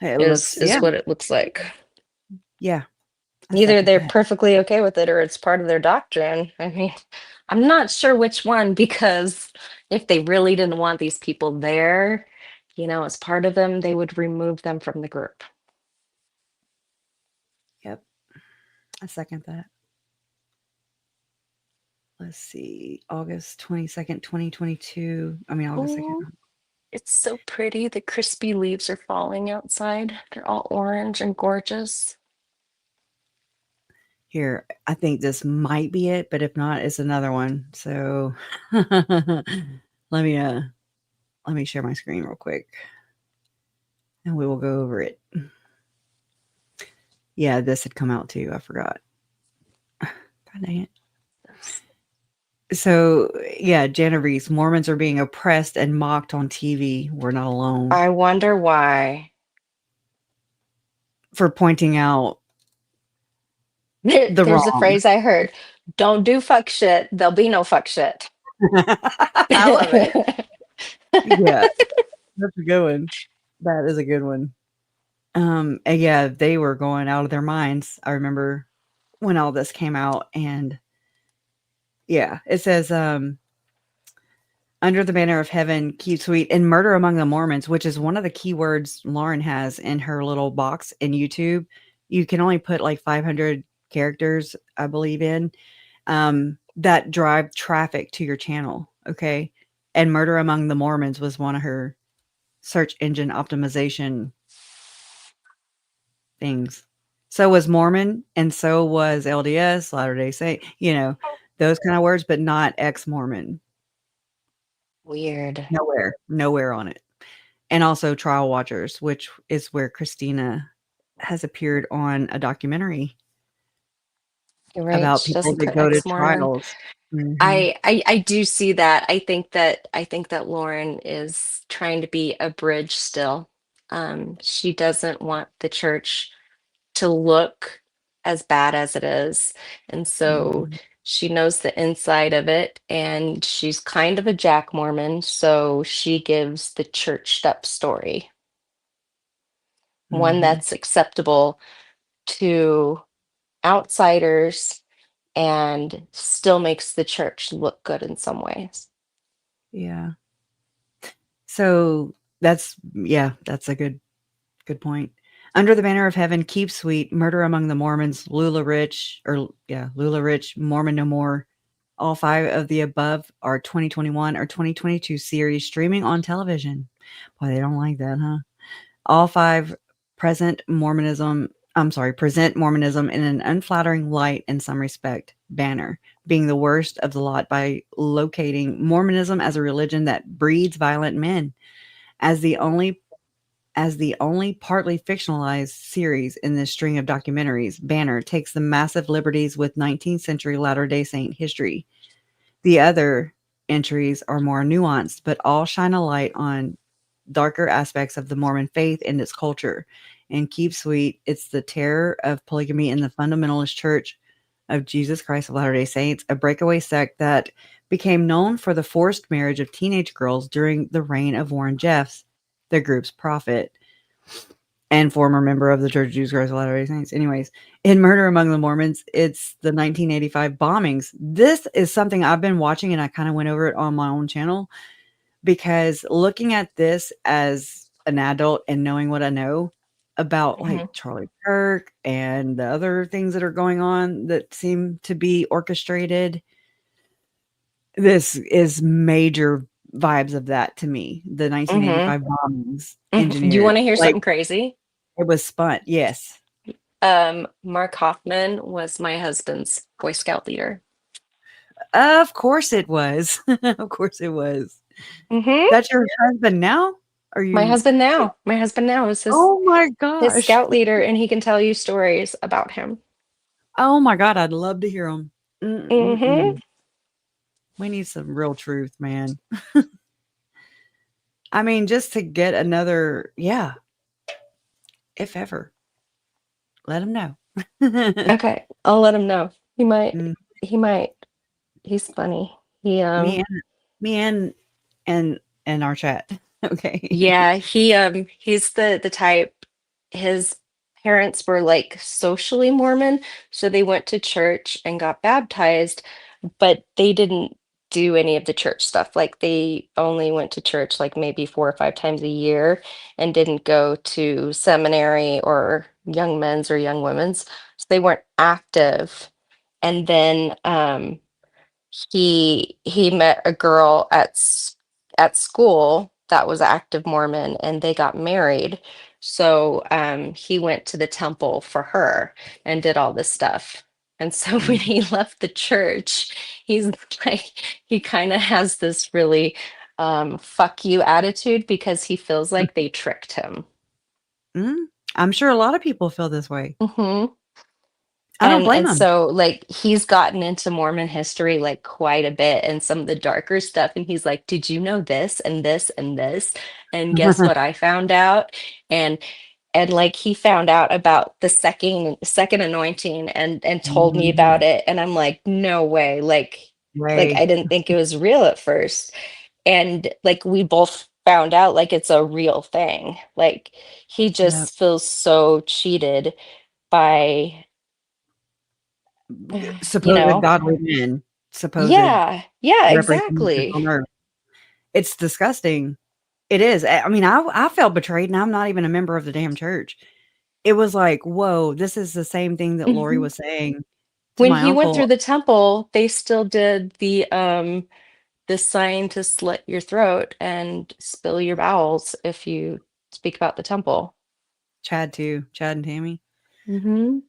It Is looks, yeah, is what it looks like. yeah, I Either second they're that. perfectly okay with it or it's part of their doctrine. I mean, I'm not sure which one, because if they really didn't want these people there, as part of them, they would remove them from the group. Yep, I second that. let's see, August 22nd, 2022. I mean, August 2nd. Oh, it's so pretty. The crispy leaves are falling outside. They're all orange and gorgeous. Here, I think this might be it, but if not, it's another one. So let me share my screen real quick and we will go over it. Yeah, this had come out too. I forgot. God dang it. So yeah, Jana Reese, Mormons are being oppressed and mocked on TV. We're not alone. I wonder why. For pointing out There's a wrong. phrase I heard: don't do fuck shit, there'll be no fuck shit. I love it. Yeah, that's a good one. That is a good one. And yeah, they were going out of their minds. I remember when all this came out, and yeah, it says, under the banner of heaven, keep sweet, and murder among the Mormons, which is one of the keywords Lauren has in her little box in YouTube. You can only put like 500 characters, I believe, in that drive traffic to your channel. Okay. And murder among the Mormons was one of her search engine optimization things. So was Mormon, and so was LDS, Latter-day Saint, those kind of words, but not ex-Mormon. Weird. Nowhere on it. And also Trial Watchers, which is where Christina has appeared on a documentary You're right. about She people doesn't that put go to ex-Mormon. trials. Mhm. I do see that. I think that Lauren is trying to be a bridge still. She doesn't want the church to look as bad as it is. And so Mhm. she knows the inside of it, and she's kind of a Jack Mormon, so she gives the churched up story, one Mhm. that's acceptable to outsiders and still makes the church look good in some ways. Yeah. So that's a good point. Under the banner of heaven, keep sweet, murder among the Mormons, Lula Rich, Mormon No More. All 5 of the above are 2021 or 2022 series streaming on television. Boy, they don't like that, huh? All 5 present Mormonism in an unflattering light in some respect. Banner being the worst of the lot by locating Mormonism as a religion that breeds violent men. As the only partly fictionalized series in this string of documentaries, Banner takes the massive liberties with 19th century Latter-day Saint history. The other entries are more nuanced, but all shine a light on darker aspects of the Mormon faith and its culture. And Keep Sweet, it's the terror of polygamy in the fundamentalist Church of Jesus Christ of Latter-day Saints, a breakaway sect that became known for the forced marriage of teenage girls during the reign of Warren Jeffs, the group's prophet and former member of the Church of Jesus Christ of Latter-day Saints. Anyways, in Murder Among the Mormons, it's the 1985 bombings. This is something I've been watching, and I kind of went over it on my own channel, because looking at this as an adult and knowing what I know about like Charlie Kirk and the other things that are going on that seem to be orchestrated, this is major vibes of that to me. The Mm-hmm. 1985 bombings Do you engineered. want to hear Like, something crazy? it was spun. Yes. Mark Hoffman was my husband's Boy Scout leader. Of course it was. Of course it was. Mm-hmm. That's your husband now? Are My you? husband now is his Oh my his gosh. scout leader, and he can tell you stories about him. Oh my God. I'd love to hear them. Mm-hmm. We need some real truth, man. I mean, just to get another, yeah, if ever, let him know. Okay, I'll let him know. He might. Mm, He might. He's funny. He me and our chat. Okay. Yeah, he's the type. His parents were like socially Mormon, so they went to church and got baptized, but they didn't do any of the church stuff. Like they only went to church like maybe 4 or 5 times a year and didn't go to seminary or young men's or young women's. So they weren't active. And then he met a girl at school that was active Mormon, and they got married. So he went to the temple for her and did all this stuff. And so when Mm. he left the church, he's like, he kind of has this really fuck you attitude because he feels like they tricked him. Mm. I'm sure a lot of people feel this way. Hmm. I don't blame And them. so like he's gotten into Mormon history like quite a bit and some of the darker stuff, and he's like, did you know this and this and this? And guess what I found out? And like he found out about the second anointing and told me about it, and I'm like, no way. Like I Way. didn't think it was real at first. And like we both found out like it's a real thing. Like he Yep. just feels so cheated by you Supposed know. godly men, supposed Yeah, representatives exactly. on earth. It's disgusting. It is. I mean, I felt betrayed, and I'm not even a member of the damn church. It was like, whoa, this is the same thing that Lori Mhm. was saying to When my he went through uncle. the temple, they still did the sign to slit your throat and spill your bowels if you speak about the temple. Chad too. Chad and Tammy. Hmm.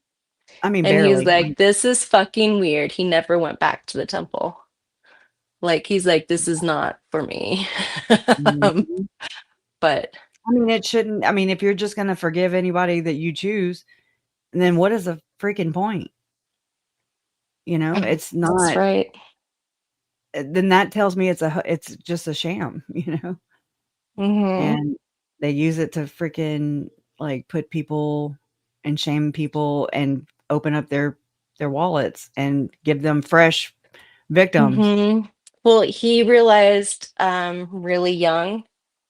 I mean, And he's barely. like, this is fucking weird. He never went back to the temple. Like he's like, this is not for me. Um, Mhm. but I mean, it shouldn't. I mean, if you're just gonna forgive anybody that you choose, then what is the freaking point? It's that's not. right. Then that tells me it's just a sham. Hmm. And they use it to freaking like put people and shame people and open up their wallets and give them fresh victims. Hmm. Well, he realized really young,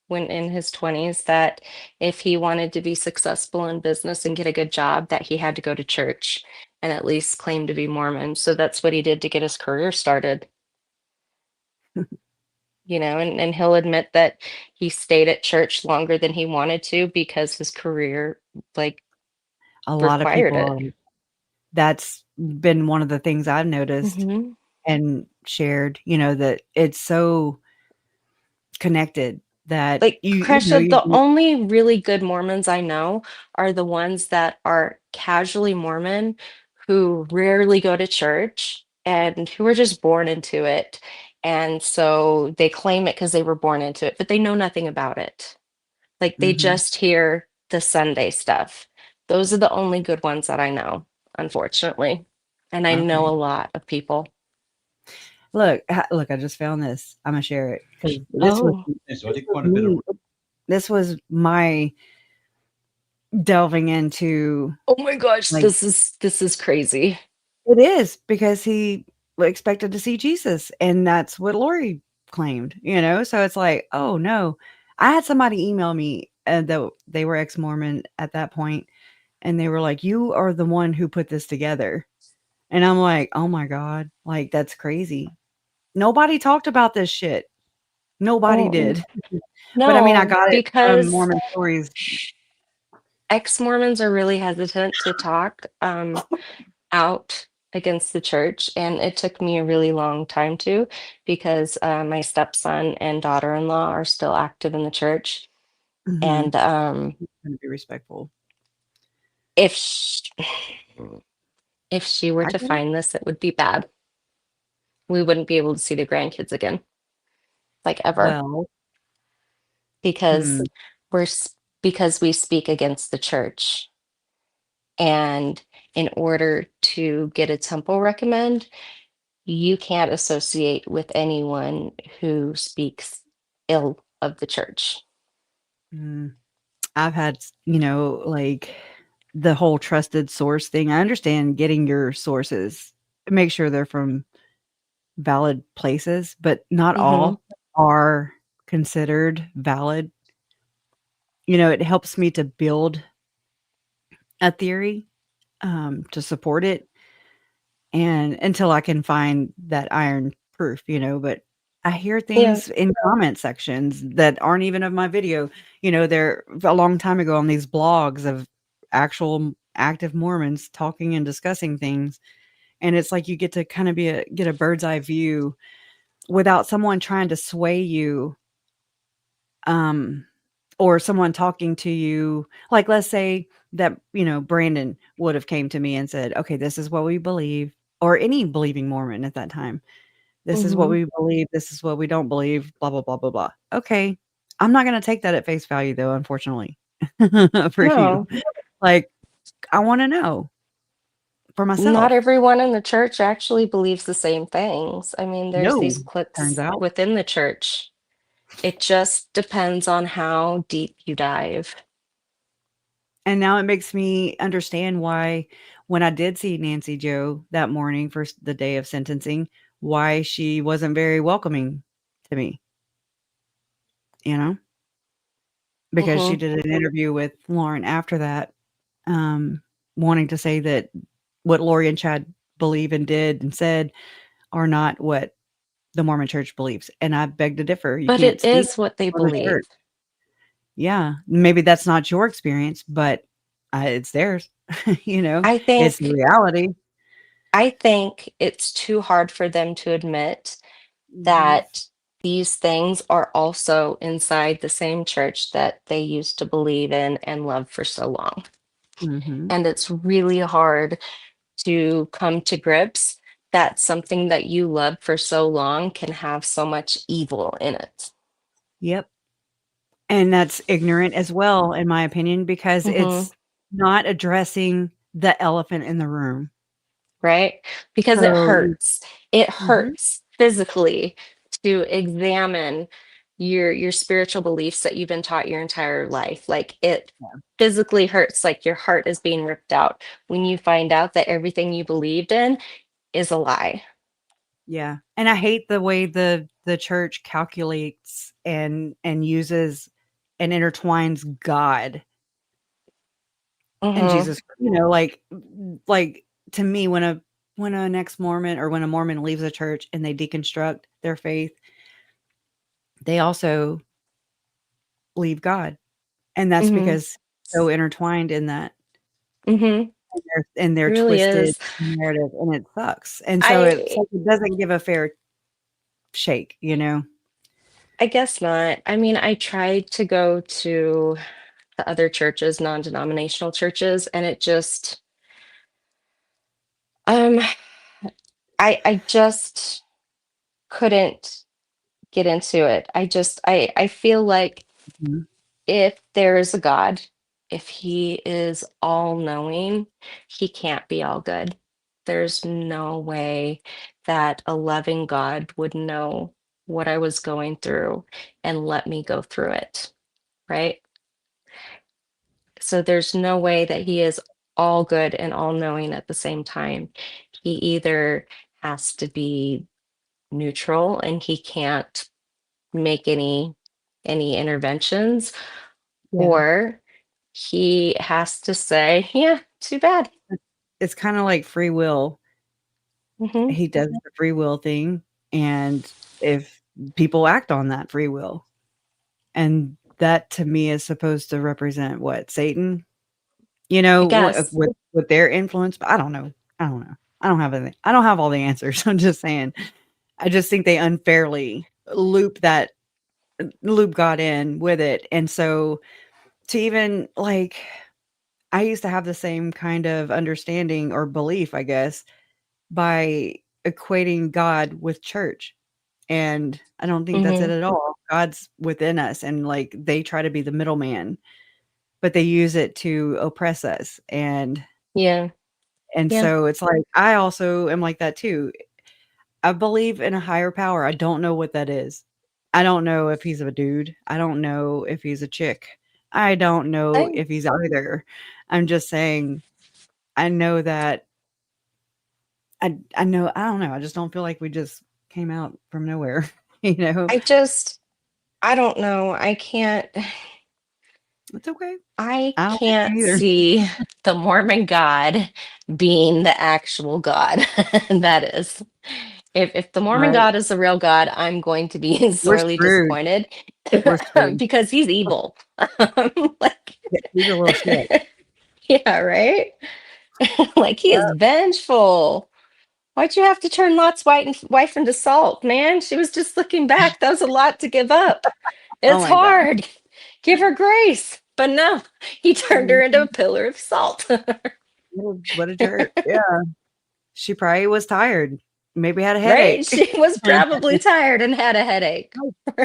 when in his 20s, that if he wanted to be successful in business and get a good job, that he had to go to church and at least claim to be Mormon. So that's what he did to get his career started, and he'll admit that he stayed at church longer than he wanted to because his career like A lot of required people it. that's been one of the things I've noticed Hmm. and shared, that it's so connected that Like you know Kresha, the you only really good Mormons I know are the ones that are casually Mormon, who rarely go to church and who are just born into it. And so they claim it because they were born into it, but they know nothing about it. Like they mhm, just hear the Sunday stuff. Those are the only good ones that I know, unfortunately. And I know a okay. lot of people. Look, I just found this. I'm gonna share it because Oh, this was me. This was my delving into, oh my gosh, like, this is crazy. it is because he expected to see Jesus, and that's what Lori claimed. So it's like, oh no. I had somebody email me, that they were ex-Mormon at that point, and they were like, "You are the one who put this together." And I'm like, "Oh my God, like that's crazy." Nobody talked about this shit. Nobody Mm-mm. did. But I mean, I No, got it from because Mormon Stories. ex-Mormons are really hesitant to talk out against the church, and it took me a really long time to, because my stepson and daughter-in-law are still active in the church. Mhm. And Gonna be respectful. if sh if she were I to get it. find this, it would be bad. We wouldn't be able to see the grandkids again, like ever, Well, because hmm. because we speak against the church. And in order to get a temple recommend, you can't associate with anyone who speaks ill of the church. Mm. I've had, like the whole trusted source thing. I understand getting your sources, make sure they're from valid places, but not Hmm. all are considered valid. It helps me to build a theory, to support it, and until I can find that iron proof. But I hear Yeah. things in comment sections that aren't even of my video. They're a long time ago on these blogs of actual active Mormons talking and discussing things, And it's like you get to kind of get a bird's eye view without someone trying to sway you, or someone talking to you. Like, let's say that, Brandon would have came to me and said, okay, this is what we believe, or any believing Mormon at that time. This is what Mhm. we believe. This is what we don't believe, blah, blah, blah, blah, blah. Okay. I'm not going to take that at face value, though, unfortunately, for you. No, Like, I want to know for not myself. everyone in the church actually believes the same things. I mean, there's No, these turns cliques out. within the church. It just depends on how deep you dive. And now it makes me understand why, when I did see Nancy Joe that morning for the day of sentencing, why she wasn't very welcoming to me, you know, because she Hmm. did an interview with Lauren after that, wanting to say that what Lori and Chad believe and did and said are not what the Mormon Church believes. And I beg to differ. You But can't it speak is what they for the believe. church. Yeah. Maybe that's not your experience, but it's theirs. I It's the think reality. I think it's too hard for them to admit Mhm. that these things are also inside the same church that they used to believe in and love for so long. Mhm. And it's really hard to come to grips that something that you love for so long can have so much evil in it. Yep. And that's ignorant as well, in my opinion, because Hmm. it's not addressing the elephant in the room. Right? Because it So hurts. It Mhm. hurts physically to examine your spiritual beliefs that you've been taught your entire life. Like it Yeah. physically hurts, like your heart is being ripped out when you find out that everything you believed in is a lie. Yeah. And I hate the way the church calculates and uses and intertwines God and Hmm. Jesus. Like to me, when an ex-Mormon or when a Mormon leaves a church and they deconstruct their faith, they also leave God. And that's Hmm. because so intertwined in that. Hmm. And It their really twisted is. narrative, and it sucks. And so it's I like it doesn't give a fair shake, you know? I guess not. I mean, I tried to go to the other churches, non-denominational churches, and it just um I just couldn't get into it. I feel like Mhm. if there is a God, if he is all knowing, he can't be all good. There's no way that a loving God would know what I was going through and let me go through it, right? So there's no way that he is all good and all knowing at the same time. He either has to be neutral and he can't make any interventions, Yeah. or he has to say, yeah, too bad. It's kinda like free will. Hmm. He does the free will thing, and if people act on that free will, and that to me is supposed to represent what? Satan? I Wha guess. with their influence, but I don't know. I don't know. I don't have all the answers. I'm just saying. I just think they unfairly loop God in with it, and so to even, like, I used to have the same kind of understanding or belief, I guess, by equating God with church, and I don't think that's it Hmm. at all. God's within us, and, like, they try to be the middleman, but they use it to oppress us, Yeah. and Yeah. so it's like, I also am like that too. I believe in a higher power. I don't know what that is. I don't know if he's a dude. I don't know if he's a chick. I don't know I if he's either. I'm just saying, I know that I know I don't know. I just don't feel like we just came out from nowhere, you know? I just I don't know. It's okay. I I don't like it can't either. see the Mormon God being the actual God. That is. If the Mormon Right. God is the real God, I'm going to be We're sorely screwed. disappointed We're screwed. because he's evil. Like, Yeah, he's a little shit. yeah, right? Like he is Yep. vengeful. Why'd you have to turn Lot's wife into salt, man? She was just looking back. That was a lot to give up. Oh It's my God. hard. Give her grace. But no, he turned her into a pillar of salt. What a jerk. Yeah. She probably was tired. Maybe had a Right? headache. She was probably tired and had a headache.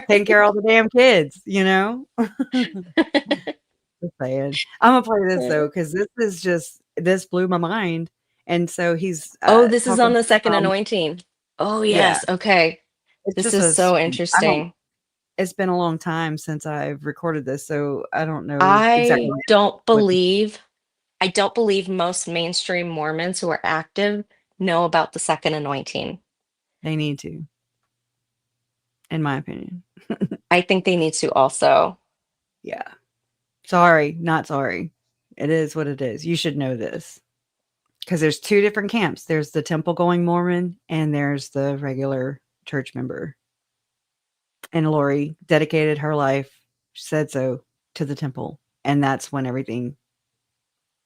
Taking care of all the damn kids, you know? Just saying. I'm gonna play this though, because this blew my mind. And so he's Oh, this is talking on the second um, anointing. Oh, yeah. yes. Okay. It's This just is so I don't interesting. it's been a long time since I've recorded this, so I don't know exactly I don't what believe I don't believe most mainstream Mormons who are active know about the second anointing. they need to, in my opinion. I think they need to also. Yeah. Sorry, not sorry. It is what it is. You should know this. Because there's two different camps. There's the temple going Mormon and there's the regular church member. And Lori dedicated her life, she said so, to the temple. And that's when everything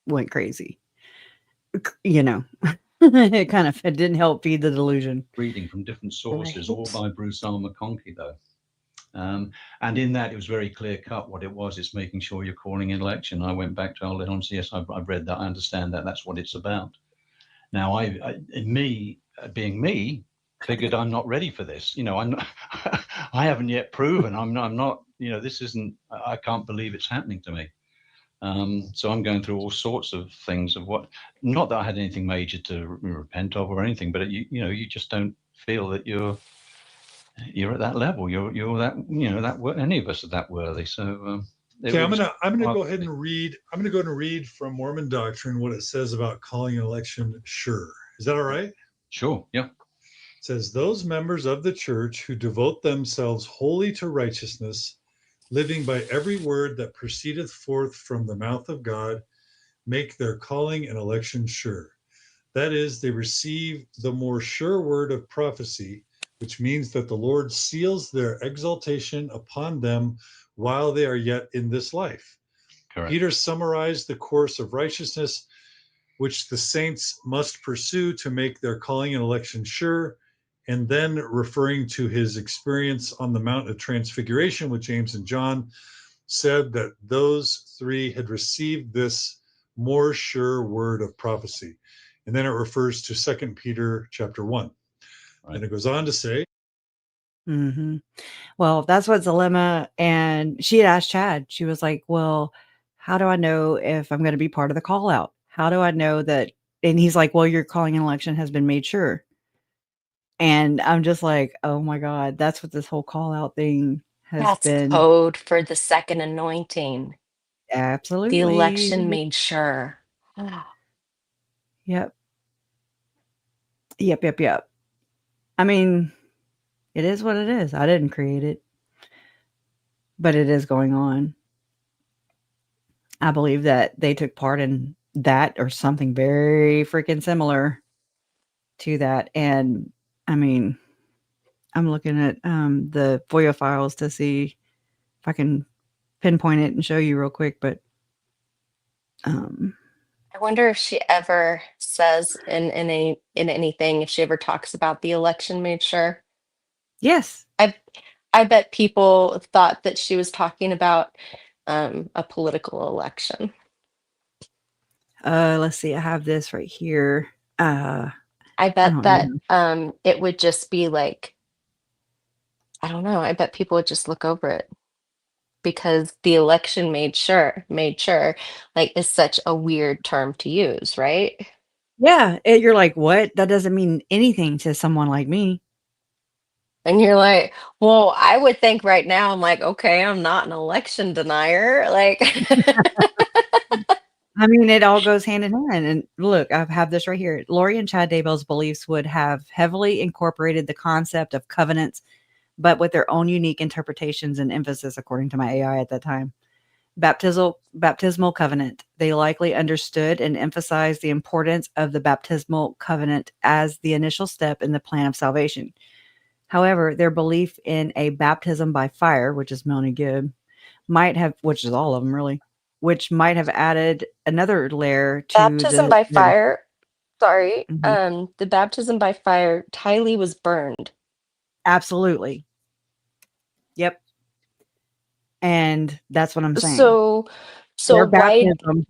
went crazy. You know, it didn't help feed the delusion. Reading from different sources, all Right. by Bruce R. McConkie, though. And in that, it was very clear cut what it was. It's making sure you're calling an election. I went back to Old Holmes. Yes, I've read that. I understand that. That's what it's about. Now, being me, figured I'm not ready for this. You know, I'm not, I haven't yet proven I'm not, you know, this isn't, I can't believe it's happening to me. So I'm going through all sorts of things of what, not that I had anything major to repent of or anything, but you know, you just don't feel that you're at that level. You're that, you know, that any of us are that worthy. So okay, I'm gonna go ahead and read. I'm gonna go ahead and read from Mormon doctrine what it says about calling an election sure. Is that all right? Sure. Yeah. It says those members of the church who devote themselves wholly to righteousness, living by every word that proceedeth forth from the mouth of God, make their calling and election sure. That is, they receive the more sure word of prophecy, which means that the Lord seals their exaltation upon them while they are yet in this life. Correct. Peter summarized the course of righteousness which the saints must pursue to make their calling and election sure, and then referring to his experience on the Mount of Transfiguration with James and John, said that those three had received this more sure word of prophecy. And then it refers to 2 Peter chapter 1. Right. And it goes on to say, Mm-hmm. Well, that's what Zalema, and she had asked Chad. She was like, well, how do I know if I'm going to be part of the call out? How do I know that? And he's like, well, your calling an election has been made sure. And I'm just like, oh my God, that's what this whole call out thing has That's been. code for the second anointing. Absolutely. The election made sure. Yep. Yep. I mean, it is what it is. I didn't create it, but it is going on. I believe that they took part in that or something very freaking similar to that. And I mean, I'm looking at the FOIA files to see if I can pinpoint it and show you real quick. But I wonder if she ever says in anything, if she ever talks about the election made sure. yes, I bet people thought that she was talking about a political election. let's see. I have this right here. I I bet don't that know. it would just be like, I don't know. I bet people would just look over it because the election made sure, like is such a weird term to use, right? Yeah, you're like, what? That doesn't mean anything to someone like me. And you're like, well, I would think right now, I'm like, okay, I'm not an election denier. Like, I mean, it all goes hand in hand. And look, I have this right here. Lori and Chad Daybell's beliefs would have heavily incorporated the concept of covenants, but with their own unique interpretations and emphasis, according to my AI at that time. Baptismal covenant. They likely understood and emphasized the importance of the baptismal covenant as the initial step in the plan of salvation. However, their belief in a baptism by fire, which is Melanie Gibb, might have, which is all of them really, which might have added another layer to baptism by fire. Sorry. Mhm. The baptism by fire, Tylee was burned. Absolutely. Yep. And that's what I'm saying. So Their why baptism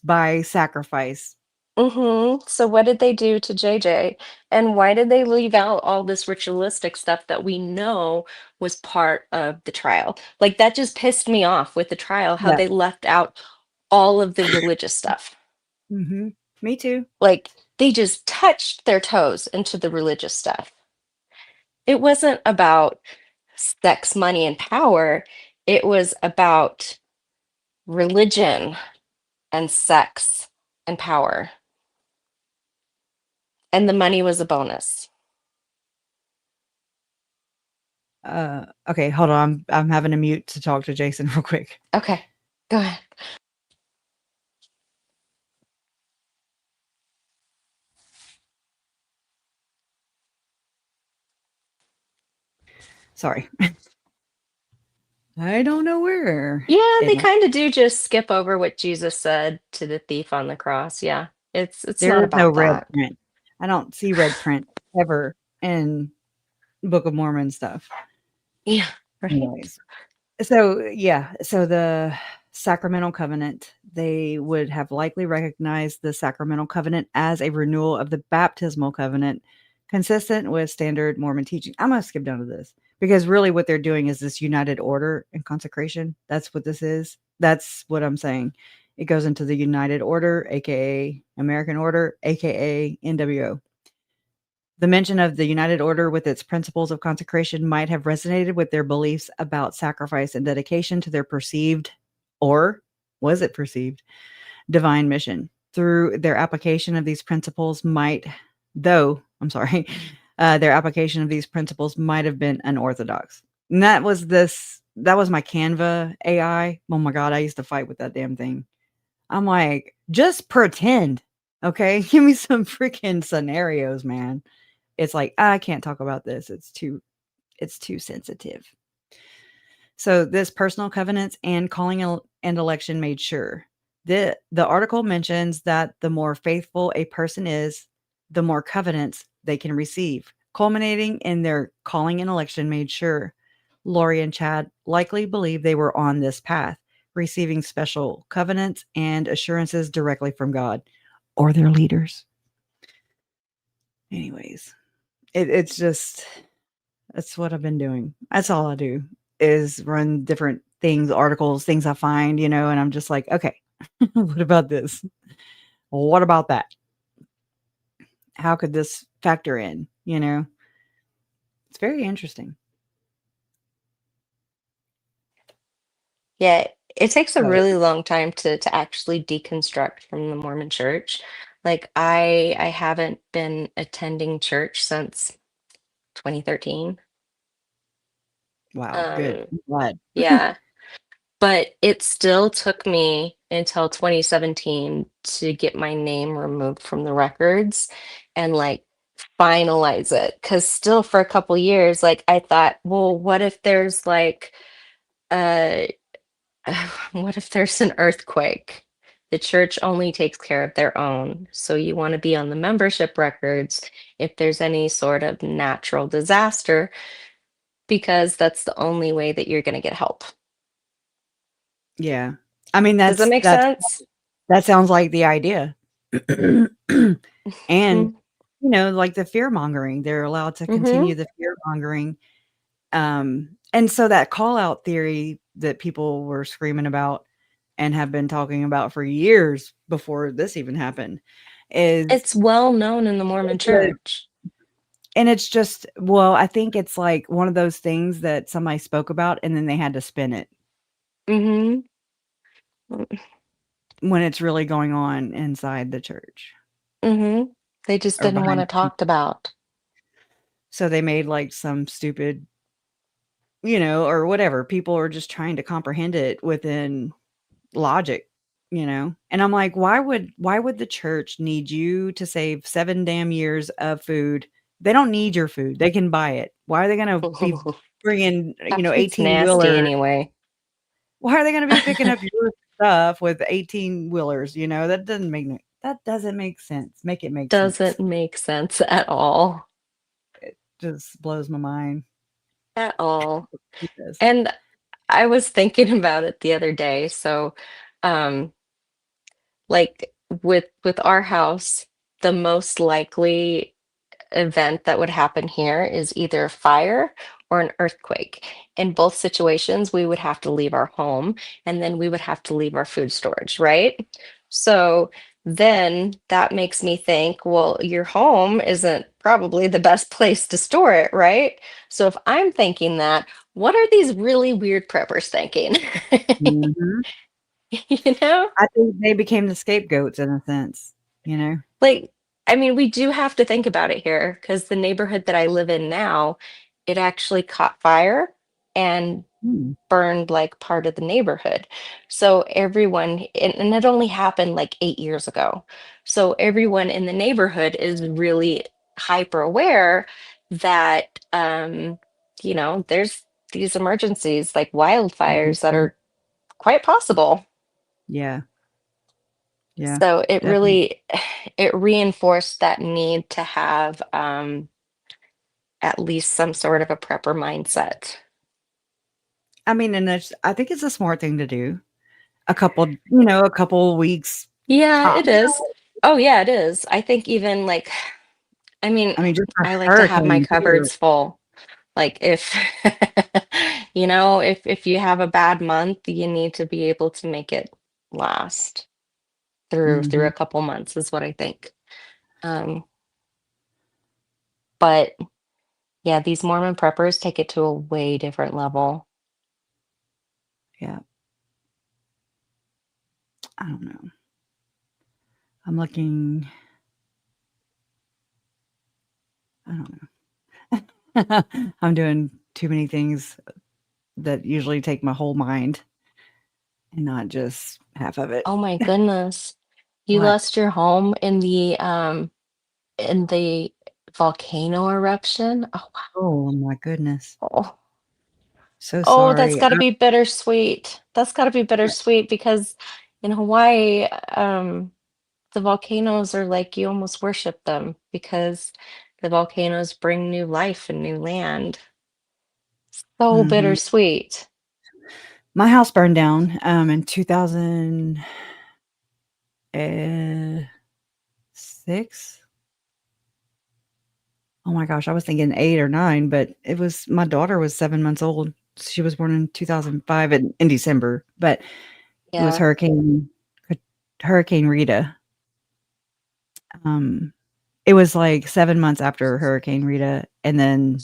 by sacrifice. So what did they do to JJ? And why did they leave out all this ritualistic stuff that we know was part of the trial? Like that just pissed me off with the trial, how Yeah. they left out all of the religious stuff. Me too. Like they just touched their toes into the religious stuff. It wasn't about sex, money, and power. It was about religion and sex and power. And the money was a bonus. Okay, hold on. I'm having to mute to talk to Jason real quick. Okay, go ahead. Sorry. I don't know where. Yeah, it they went. kind of do just skip over what Jesus said to the thief on the cross. Yeah, it's not There's no about red that. print. I don't see red print ever in Book of Mormon stuff. Yeah, right. Anyways. So the sacramental covenant, they would have likely recognized the sacramental covenant as a renewal of the baptismal covenant, consistent with standard Mormon teaching. I'm going to skip down to this because really what they're doing is this united order and consecration. That's what this is. That's what I'm saying. It goes into the united order, aka American order, aka NWO. The mention of the United Order with its principles of consecration might have resonated with their beliefs about sacrifice and dedication to their perceived, or was it perceived, divine mission. Through their application of these principles their application of these principles might have been unorthodox. And that was my Canva AI. Oh my God, I used to fight with that damn thing. I'm like, just pretend, okay? Give me some freaking scenarios, man. It's like, I can't talk about this. It's too sensitive. So this personal covenants and calling and election made sure. The article mentions that the more faithful a person is, the more covenants they can receive, culminating in their calling and election made sure. Lori and Chad likely believe they were on this path, receiving special covenants and assurances directly from God or their leaders. Anyways. It's just that's what I've been doing. That's all I do is run different things, articles, things I find, and I'm just like, okay, what about this? What about that? How could this factor in? It's very interesting. Yeah, it takes a But really long time to actually deconstruct from the Mormon Church. Like I haven't been attending church since 2013. wow, good. Um, I'm glad. yeah, but it still took me until 2017 to get my name removed from the records and like finalize it. Because still for a couple years, like I thought, well, what if there's like uh what if there's an earthquake? The church only takes care of their own. So you want to be on the membership records if there's any sort of natural disaster, because that's the only way that you're going to get help. Yeah. I mean, Does that make sense? that sounds like the idea. And Mhm. like the fear mongering, they're allowed to Mhm. continue the fear mongering. And so that call out theory that people were screaming about and have been talking about for years before this even happened is It's well known in the Mormon Church. and it's just, well, I think it's like one of those things that somebody spoke about and then they had to spin it Mm-hmm. when it's really going on inside the church Mm-hmm. They just or didn't want it behind. talked about. So they made like some stupid, or whatever. People are just trying to comprehend it within logic, and I'm like, why would the church need you to save 7 damn years of food? They don't need your food. They can buy it. Why are they going to be bringing, That food's 18 nasty wheelers? anyway. Why are they going to be picking up your stuff with 18 wheelers? That That doesn't make sense. Make it make Doesn't sense. make sense at all. Just blows my mind. At all. It does. And I was thinking about it the other day. So, um, like with our house, the most likely event that would happen here is either a fire or an earthquake. In both situations, we would have to leave our home and then we would have to leave our food storage, right? So then that makes me think, well, your home isn't probably the best place to store it, right? So if I'm thinking that, what are these really weird preppers thinking? Mhm. You know? I think they became the scapegoats in a sense, you know? Like, I mean, we do have to think about it here because the neighborhood that I live in now, it actually caught fire and Mm. burned like part of the neighborhood. So everyone, and it only happened like 8 years ago. So everyone in the neighborhood is really hyper aware that, there's these emergencies like wildfires that Mhm. are quite possible. Yeah. Yeah. So it Definitely. really it reinforced that need to have at least some sort of a prepper mindset. I mean, and I think it's a smart thing to do. A couple weeks Yeah, top. it is. Oh yeah, it is. I think even like I mean, I mean, just a I like to have my hurricane too. cupboards full. Like if if you have a bad month, you need to be able to make it last through Mhm. a couple months is what I think. Um, but yeah, these Mormon preppers take it to a way different level. Yeah. I don't know. I'm looking. I don't know. I'm doing too many things that usually take my whole mind and not just half of it. Oh my goodness. You What? lost your home in the volcano eruption? Oh Oh my goodness. wow. So Oh, that's sorry. got to be bittersweet. That's got to be bittersweet because in Hawaii, the volcanoes are like you almost worship them because the volcanoes bring new life and new land. So Mhm. bittersweet. My house burned down in 2006. Oh my gosh, I was thinking 8 or 9, but my daughter was 7 months old. She was born in 2005 in December, but it was Yeah. Hurricane Rita. Um, it was like 7 months after Hurricane Rita, and then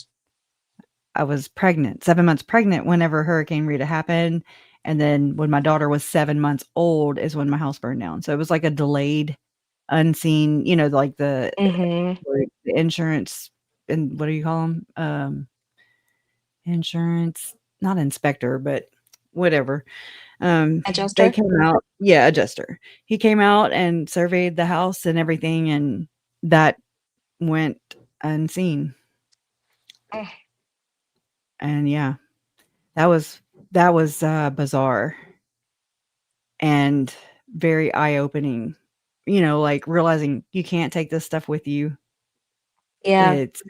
I was pregnant, 7 months pregnant whenever Hurricane Rita happened, and then when my daughter was 7 months old is when my house burned down. So it was like a delayed, unseen, like Mm-hmm. the insurance and what do you call them? Insurance, not inspector, but whatever. They Adjuster? came out, yeah, adjuster. He came out and surveyed the house and everything, and that went unseen. Mm. And yeah, that was bizarre and very eye-opening. Like realizing you can't take this stuff with you. Yeah. It's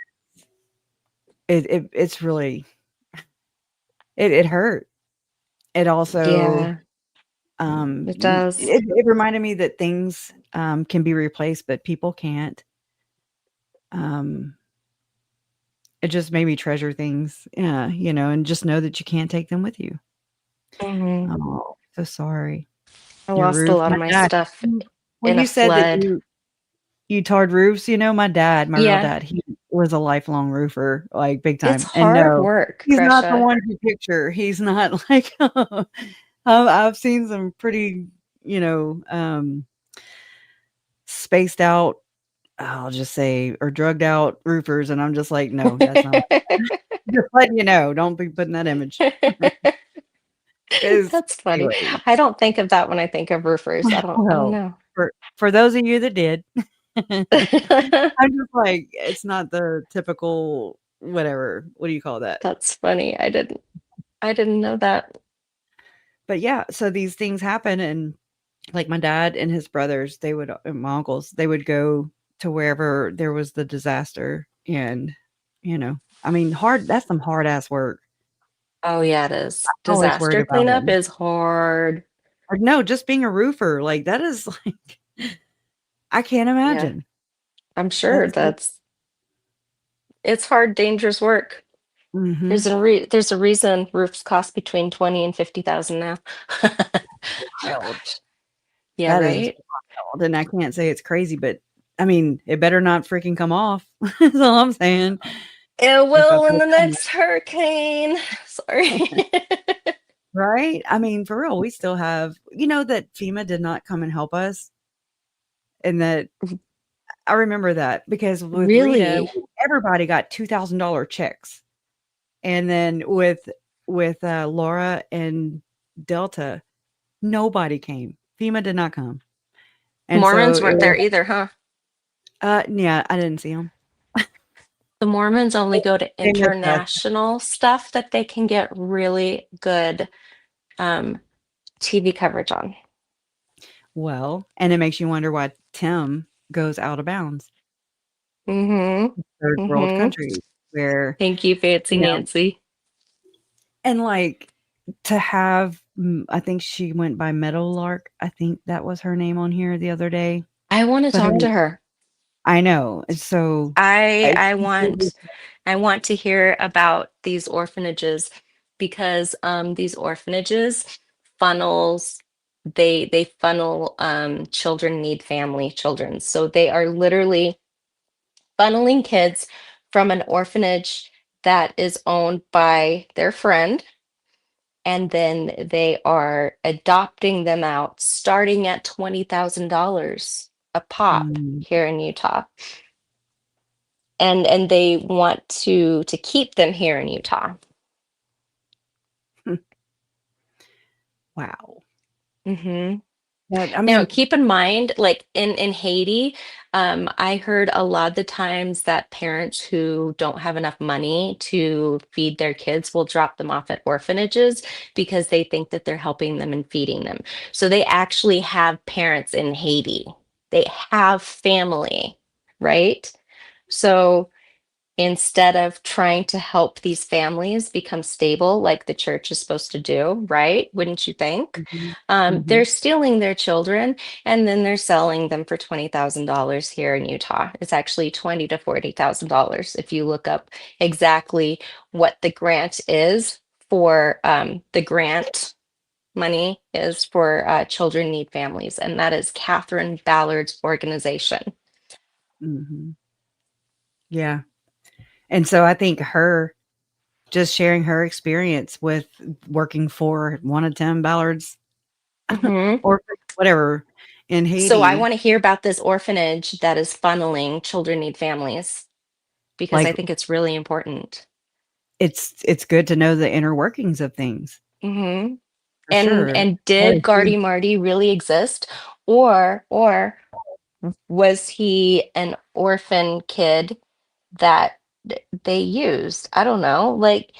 it's really it hurt. It also Yeah, it it, does. it reminded me that things can be replaced, but people can't. Um it just made me treasure things, yeah, and just know that you can't take them with you. Hmm. Oh, so sorry. I Your lost a roof, lot my of my dad. stuff When in a you said that flood. you tarred roofs, my real Yeah, dad, he was a lifelong roofer, like big it's time. And hard no, work, he's not the Gresha. one you picture. He's not like I've seen some pretty, you know, um, spaced out, I'll just say, or drugged out roofers, and I'm just like, no, that's not. Just letting you know, don't be putting that image. Because That's funny. anyway, I don't think of that when I think of roofers. I don't well, know. for those of you that did, I'm just like, it's not the typical whatever. What do you call that? That's funny. I didn't know that. But yeah, so these things happen, and like my dad and his brothers, and my uncles, they would go to wherever there was the disaster. And, I mean, that's some hard ass work. Oh yeah, it is. I'm always worried Disaster about cleanup them. is hard. Or no, just being a roofer, like that is like, I can't Yeah, imagine. I'm That sure is so, it's hard, dangerous work. hmm There's a reason roofs cost between 20 and 50,000 now. wild. Yeah, That is right? wild. And I can't say it's crazy, but I mean, it better not freaking come off. That's all I'm saying. It If I will in put the it next hurricane. Sorry. right? I mean, for real, we still have, that FEMA did not come and help us. And that I remember that because with Rita, Really? everybody got $2,000 checks. And then with Laura and Delta, nobody came. FEMA did not come. And so Mormons weren't there either, huh? yeah, I didn't see them. The Mormons only go to They missed us. international stuff that they can get really good TV coverage on. Well, and it makes you wonder why Tim goes out of bounds. Mm-hmm. Third world Mm-hmm. countries where, Thank you, Fancy you know, Nancy. and like to have, I think she went by Meadowlark. I think that was her name on here the other day. I want to But talk to her. I know. And so I I, I want I want to hear about these orphanages because these orphanages funnels they funnel children need family children. So they are literally funneling kids from an orphanage that is owned by their friend, and then they are adopting them out starting at $20,000 a pop mm, here in Utah. And they want to keep them here in Utah. wow. Hmm. That I Now, mean, keep in mind, like in Haiti, I heard a lot of the times that parents who don't have enough money to feed their kids will drop them off at orphanages because they think that they're helping them and feeding them. So they actually have parents in Haiti. They have family, right? So instead of trying to help these families become stable like the church is supposed to do, right? Wouldn't you think? mhm, They're mhm, stealing their children and then they're selling them for $20,000 here in Utah. It's actually $20,000 to $40,000 if you look up exactly what the grant is for the grant money is for children need families, and that is Catherine Ballard's organization. mhm. Yeah. And so I think her just sharing her experience with working for one of Tim Ballard's Mhm. or whatever in So I Haiti, want to hear about this orphanage that is funneling children need families because I like think it's really important. it's good to know the inner workings of things Hmm. for sure. And That did is huge. Gardy Marty really exist, or was he an orphan kid that they used? I don't know. Like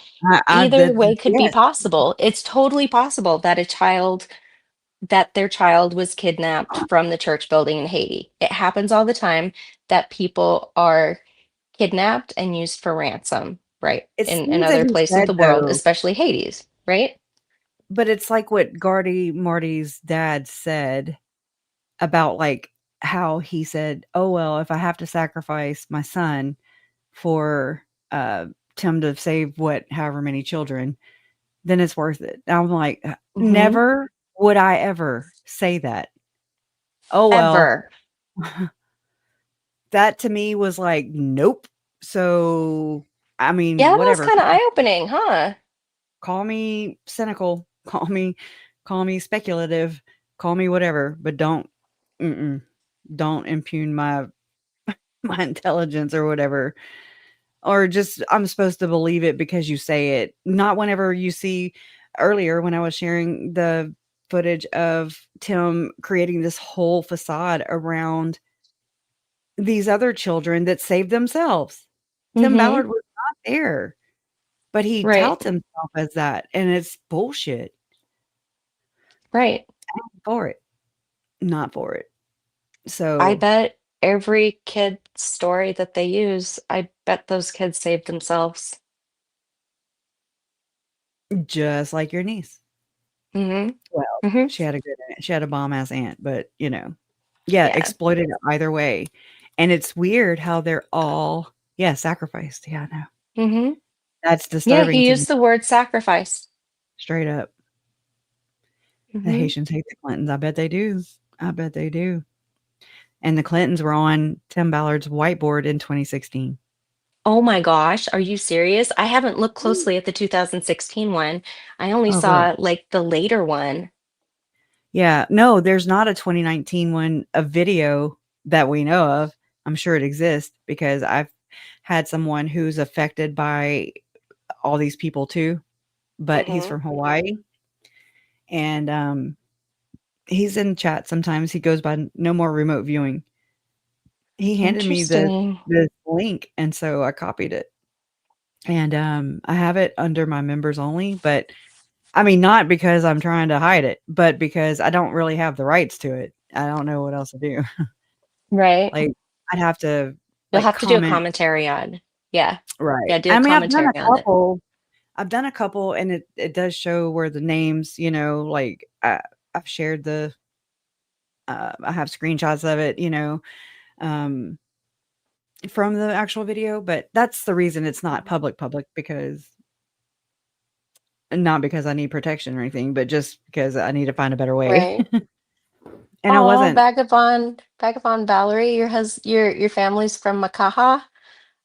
either way could be Yes, possible. It's totally possible that their child was kidnapped from the church building in Haiti. It happens all the time that people are kidnapped and used for ransom, right? it In seems that other he places of said the world, though, especially Hades, right? but it's like what Gardy Marty's dad said about like how he said, "Oh well, if I have to sacrifice my son for Tim to save however many children, then it's worth it." And I'm like, Hmm. never would I ever say that. Oh well, Ever. that to me was like, nope. So I mean, Yeah, that was whatever. kind of eye-opening, huh? Call me cynical, call me speculative, call me whatever, but mm-mm, don't impugn my intelligence or whatever. Or just I'm supposed to believe it because you say it. Not whenever you see earlier when I was sharing the footage of Tim creating this whole facade around these other children that saved themselves. Tim Mm-hmm. Ballard was not there, but he Right, touts himself as that, and it's bullshit right. for it. not for it. I So bet every kid story that they use, I bet those kids saved themselves. just like your niece. Mm-hmm. Well, Mm-hmm. she had a good aunt. She had a bomb ass aunt, but yeah, Yeah. exploited either way. And it's weird how they're all sacrificed. Yeah, I know. Mm-hmm. That's Yeah, disturbing he to me, used the word sacrifice. straight up. The Mm-hmm. Haitians hate the Clintons. I bet they do. I bet they do. And the Clintons were on Tim Ballard's whiteboard in 2016. Oh my gosh, are you serious? I haven't looked closely at the 2016 one. I only Oh, girl. saw like the later one. Yeah. No, there's not a 2019 one, a video that we know of. I'm sure it exists because I've had someone who's affected by all these people too, but he's Mm-hmm. from Hawaii. And he's in chat sometimes. He goes by No More Remote Viewing. He handed me Interesting. this link, and so I copied it. And I have it under my members only, but I mean, not because I'm trying to hide it, but because I don't really have the rights to it. I don't know what else to do. Right. Like, I'd have to, You'll like, have to do a comment. commentary on. Yeah. Right. Yeah, do a I mean, commentary on it. I've done a couple, and it does show where the names, like, I've shared I have screenshots of it, um, from the actual video, but that's the reason it's not public because not because I need protection or anything, but just because I need to find a better way. Right. And I Oh, wasn't Vagabond Valerie, your family's from Makaha.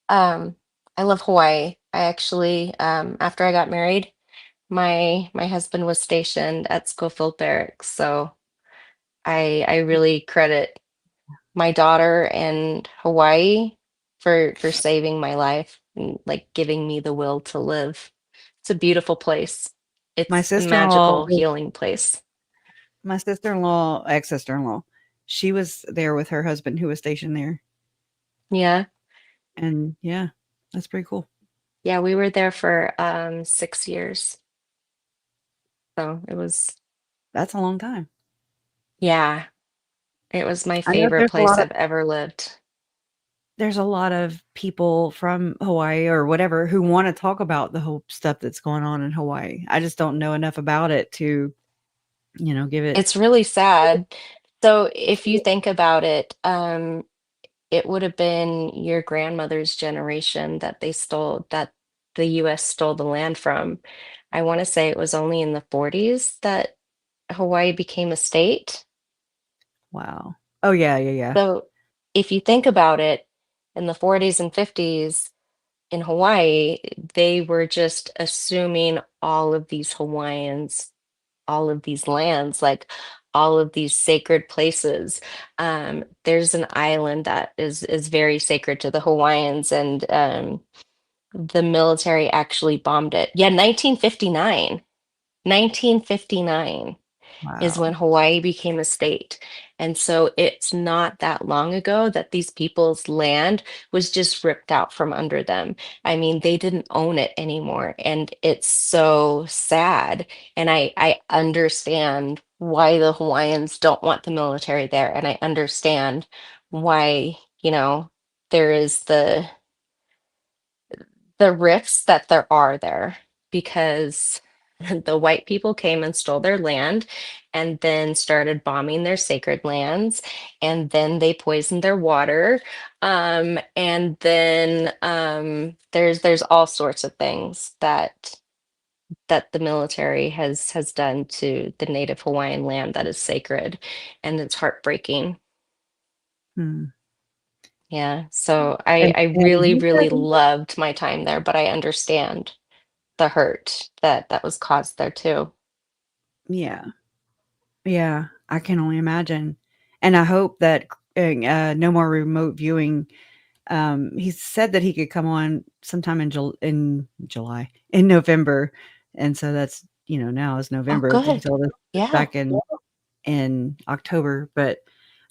Um, I love Hawaii. I actually, after I got married, my husband was stationed at Schofield Barracks, so I really credit my daughter and Hawaii for saving my life and like giving me the will to live. It's a beautiful place. my It's a sister-in-law magical healing place. my sister-in-law, ex-sister-in-law, she was there with her husband who was stationed there. Yeah. And yeah, that's pretty cool. Yeah, we were there for 6 years. So That's a long time. yeah, it was my I know favorite place I've ever lived. there's a lot of people from Hawaii or whatever who want to talk about the whole stuff that's going on in Hawaii. I just don't know enough about it to, give it. It's really sad. So if you think about it, it would have been your grandmother's generation that the US stole the land from. I want to say it was only in the 40s that Hawaii became a state. Wow. Oh yeah, yeah, yeah. So if you think about it, in the 40s and 50s in Hawaii, they were just assuming all of these Hawaiians, all of these lands, like all of these sacred places. There's an island that is very sacred to the Hawaiians, and the military actually bombed it. Yeah, 1959. 1959 is when Wow. Hawaii became a state. And so it's not that long ago that these people's land was just ripped out from under them. I mean, they didn't own it anymore. And it's so sad. And I understand why the Hawaiians don't want the military there. And I understand why, there is the rifts that there are there because the white people came and stole their land and then started bombing their sacred lands, and then they poisoned their water, and then there's all sorts of things that the military has done to the native Hawaiian land that is sacred, and it's heartbreaking. Hmm. Yeah, so I And really he said, really loved my time there, but I understand the hurt that was caused there too. yeah, yeah, I can only imagine. And I hope that No More Remote Viewing, he said that he could come on sometime in July, in November. And so that's, now is Oh, November. He good. told us Yeah. back in October, but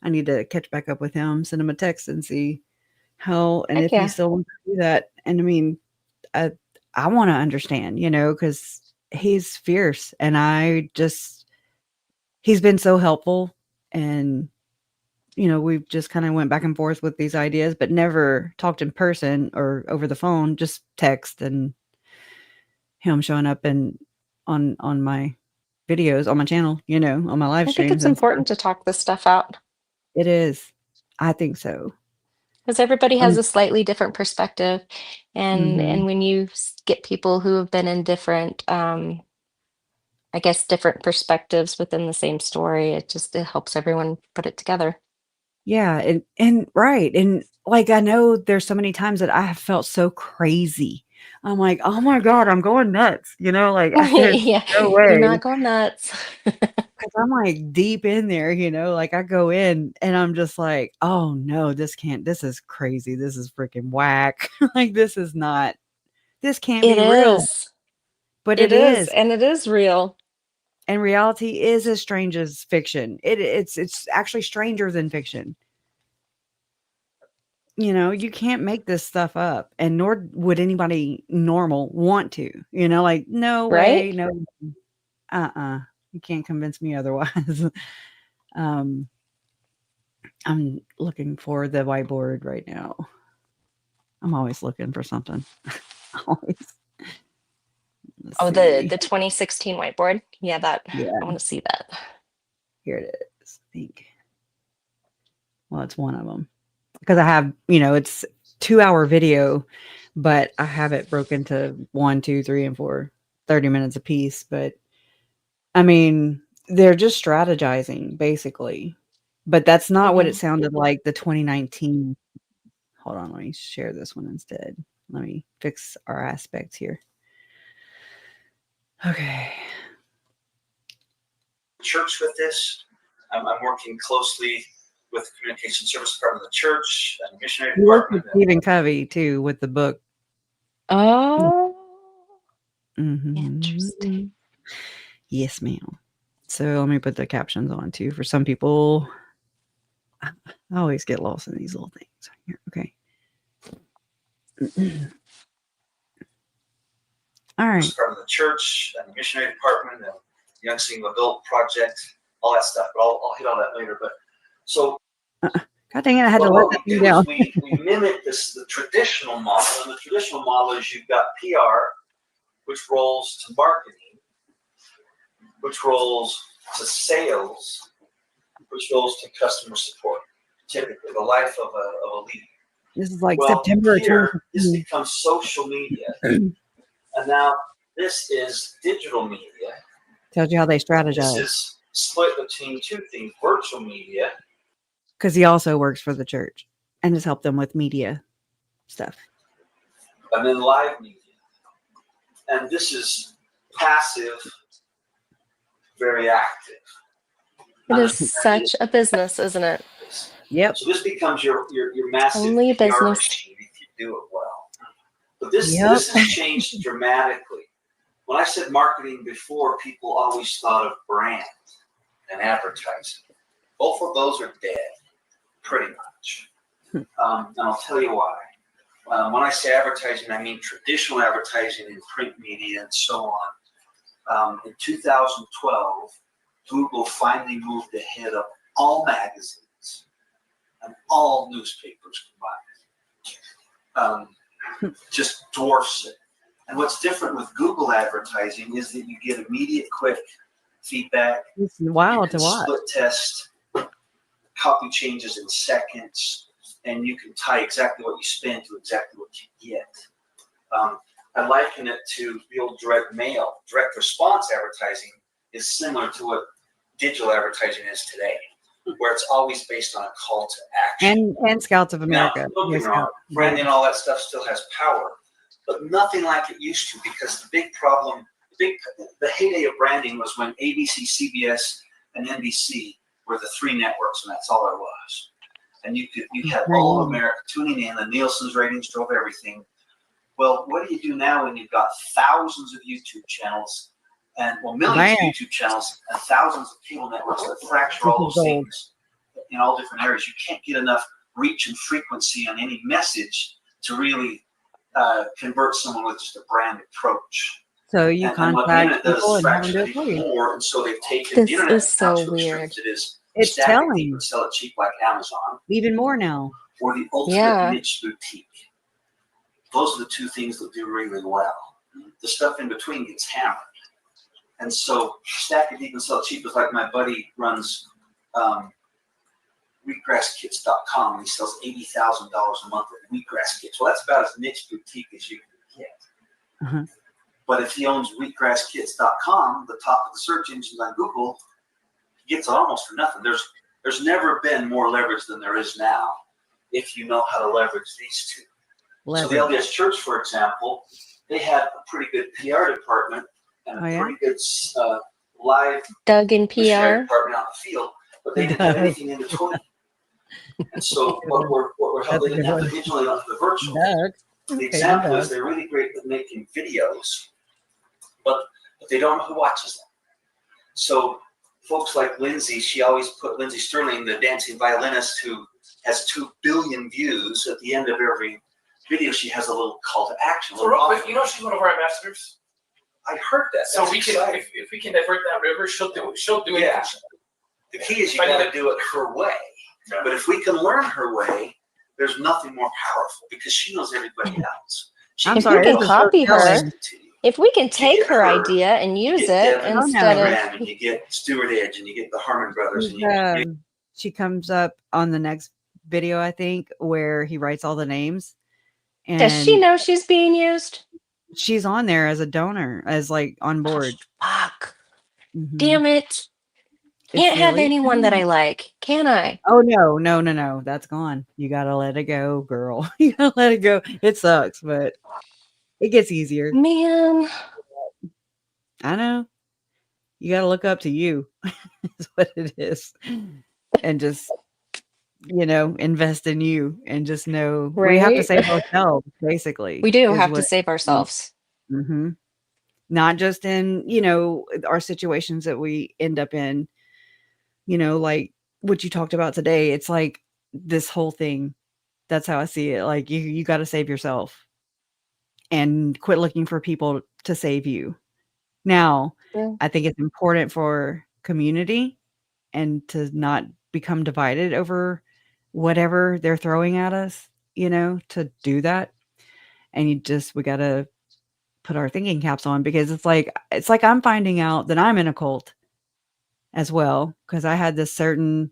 I need to catch back up with him, send him a text and see how, and Heck if he yeah. still wants to do that. And I mean, I, I want to understand, because he's fierce and he's been so helpful and we've just kind of went back and forth with these ideas, but never talked in person or over the phone, just text and him showing up and on my videos on my channel, on my live I think streams it's and stuff. important to talk this stuff out It is. I think so. because everybody has Um, a slightly different perspective, and mhm. when you get people who have been in different, I guess, different perspectives within the same story, it helps everyone put it together. Yeah, and right, and like I know there's so many times that I have felt so crazy. I'm like, oh my God, I'm going nuts. Like there's Yeah, no you're way. not going nuts. Because I'm like deep in there, like I go in and I'm just like, oh no, this is crazy. This is freaking whack. Like this can't It be real. is. But It it is, is. and it is real. And reality is as strange as fiction. It's actually stranger than fiction. You can't make this stuff up, and nor would anybody normal want to. Like no way, Right? no, you can't convince me otherwise. um, I'm looking for the whiteboard right now. I'm always looking for something. Always. Let's Oh, see. the 2016 whiteboard. Yeah, Yeah, I want to see that. here it is. I think. Well, it's one of them because I have, it's 2-hour video, but I have it broken to 1, 2, 3, and 4, 30 minutes a piece. But I mean, they're just strategizing basically, but that's not what it Mhm. sounded like. The 2019. Hold on, let me share this one instead. Let me fix our aspects here. Okay. Church with this. I'm working closely with the communication service department of the church and missionary You worked with department. Stephen Covey too with the book. Oh, Mhm. interesting. Yes, ma'am. So let me put the captions on too for some people. I always get lost in these little things. Here, okay. All right. Department of the church and the missionary department and the Young Single Adult Project, all that stuff. But I'll hit on that later. But so God dang it, I had to let what that we thing do down. is we mimic the traditional model. And the traditional model is you've got PR, which rolls to marketing, which rolls to sales, which rolls to customer support. Typically, the life of a leader. This is like Well, September of here, this 2015. becomes social media. And now this is digital media. Tells you how they This strategize. is split between two things, virtual media. Because he also works for the church and has helped them with media stuff. And then live media. And this is passive, very active. It is such a business, isn't it? Yep. So this becomes your massive Only a PR business. machine if you do it well. But this Yep. has changed dramatically. When I said marketing before, people always thought of brand and advertising. Both of those are dead, pretty much. And I'll tell you why. When I say advertising, I mean traditional advertising in print media and so on. In 2012, Google finally moved ahead of all magazines and all newspapers combined. Just dwarfs it. And what's different with Google advertising is that you get immediate, quick feedback. It's wild to You can watch. split test, copy changes in seconds, and you can tie exactly what you spend to exactly what you get. I liken it to the old direct mail. Direct response advertising is similar to what digital advertising is today, where it's always based on a call to action. And Scouts of America. Now, don't Boy get me wrong, Scouts. branding and all that stuff still has power, but nothing like it used to, because the big problem, the heyday of branding was when ABC, CBS, and NBC were the three networks, and that's all there was. And you had all of America tuning in, the Nielsen's ratings drove everything. Well, what do you do now when you've got thousands of YouTube channels and millions of YouTube channels and thousands of cable networks that fracture all those things in all different areas? You can't get enough reach and frequency on any message to really convert someone with just a brand approach. So you and what the contact internet does people is and have them fracture do it for people you. more, and so they've taken the This internet is so now to weird. extremes. It is It's Stack it deep telling and sell it cheap like Amazon, even more now. or the ultimate Yeah. niche boutique. Those are the two things that do really well. The stuff in between gets hammered. And so stack it deep and sell it cheap is like my buddy runs wheatgrasskits.com, and he sells $80,000 a month of wheatgrass kits. Well, that's about as niche boutique as you can get. Uh-huh. But if he owns wheatgrasskits.com, the top of the search engines on Google, he gets it almost for nothing. There's never been more leverage than there is now if you know how to leverage these two. So the LDS Church, for example, they had a pretty good PR department and a pretty good live Doug in missionary PR. department out in the field, but they didn't have anything in between. And so what we're helping, they didn't have the digital enough the virtual. The example is they're really great at making videos, but they don't know who watches them. So folks like Lindsay, Lindsay Sterling, the dancing violinist who has 2 billion views, at the end of every video she has a little call to action. So real quick, you know she's one of our ambassadors. I heard that. So we can, if we can divert that river, she'll do it. Yeah. The key is you got to do it her way. But if we can learn her way, there's nothing more powerful because she knows everybody else. If we can copy her, if we can take her idea and use it instead of. And you get Stuart Edge and you get the Harmon brothers. And she comes up on the next video, I think, where he writes all the names. And does she know she's being used? She's on there as a donor, as like on board. Oh, fuck. Damn it. Can't have anyone that I like, can I? Oh no. That's gone. You gotta let it go, girl. You gotta let it go. It sucks, but it gets easier. Man. I know. You gotta look up to you. Is what it is. And just invest in you and just know we have to save ourselves, basically. We do have to save ourselves. Mm-hmm. Not just in, our situations that we end up in, like what you talked about today. It's like this whole thing. That's how I see it. Like you got to save yourself and quit looking for people to save you. Now, I think it's important for community and to not become divided over whatever they're throwing at us, to do that. And we got to put our thinking caps on, because it's like I'm finding out that I'm in a cult as well, because I had this certain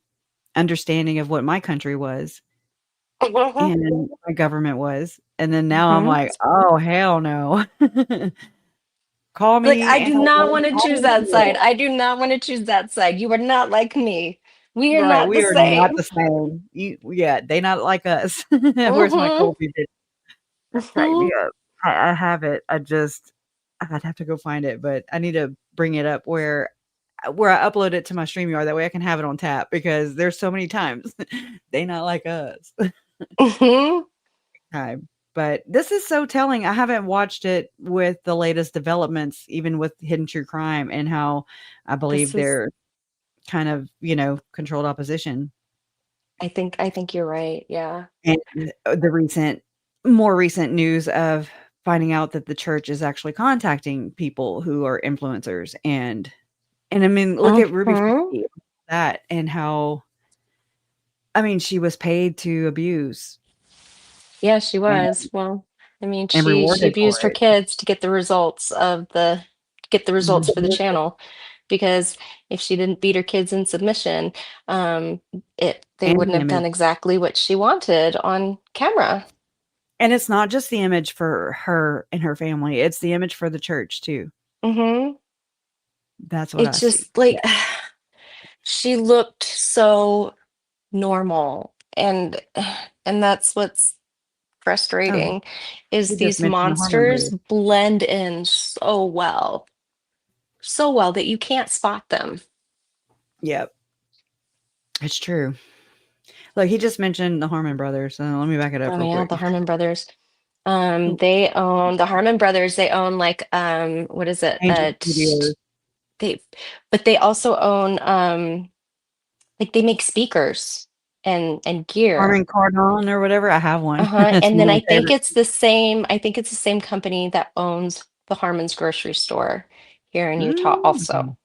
understanding of what my country was and my government was. And then now I'm like, oh, hell no. Call me. Like, I do not want to choose that side. I do not want to choose that side. You are not like me. We are not the same. Not the same. They not like us. Where's my cold people? Crack me up. I have it. I'd have to go find it, but I need to bring it up where I upload it to my StreamYard. That way I can have it on tap, because there's so many times they not like us. But this is so telling. I haven't watched it with the latest developments, even with Hidden True Crime, and how I believe they're kind of, controlled opposition. I think you're right. Yeah. And the more recent news of finding out that the church is actually contacting people who are influencers. And I mean, look at Ruby Freaky, that, and how, she was paid to abuse. Yeah, she was. Well, she abused her kids to get the results for the channel, because if she didn't beat her kids in submission, they wouldn't have done exactly what she wanted on camera. And it's not just the image for her and her family; it's the image for the church too. Mm-hmm. That's what it's just like she looked so normal, and that's what's frustrating is these monsters blend in so well that you can't spot them. Yep, it's true. Look, he just mentioned the Harmon brothers, so let me back it up real quick. The Harmon brothers. They own like what is it? They also own like they make speakers and gear. Harmon Kardon or whatever. I have one. And then I think it's the same company that owns the Harmon's grocery store here in Utah also.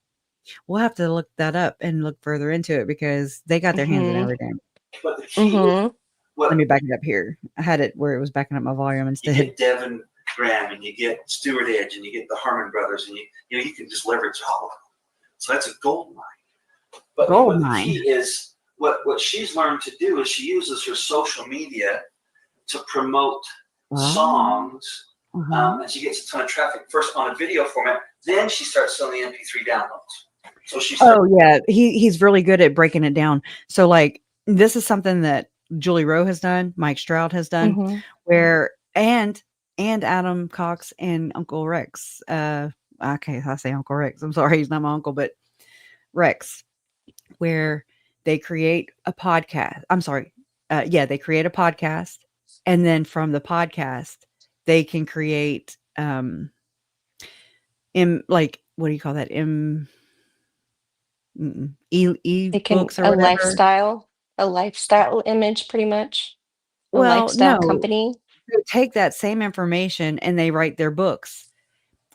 We'll have to look that up and look further into it because they got their hands in Mhm. everything. But the key is what Let me back it up here. I had it where it was backing up my volume you instead. get Devin Graham and you get Stuart Edge and you get the Harmon brothers and you can just leverage all of them. So that's a gold mine. But Gold what mine. the key is what she's learned to do is she uses her social media to promote songs. And she gets a ton of traffic first on a video format. Then she starts selling the MP3 downloads. So she starts. Oh yeah, he's really good at breaking it down. So like this is something that Julie Rowe has done, Mike Stroud has done, where and Adam Cox and Uncle Rex. Okay, I say Uncle Rex. I'm sorry, he's not my uncle, but Rex, where they create a podcast. I'm sorry. They create a podcast, and then from the podcast, they can create like what do you call that? E-books or a whatever. lifestyle image, pretty much. A Well, lifestyle no, company. they take that same information and they write their books.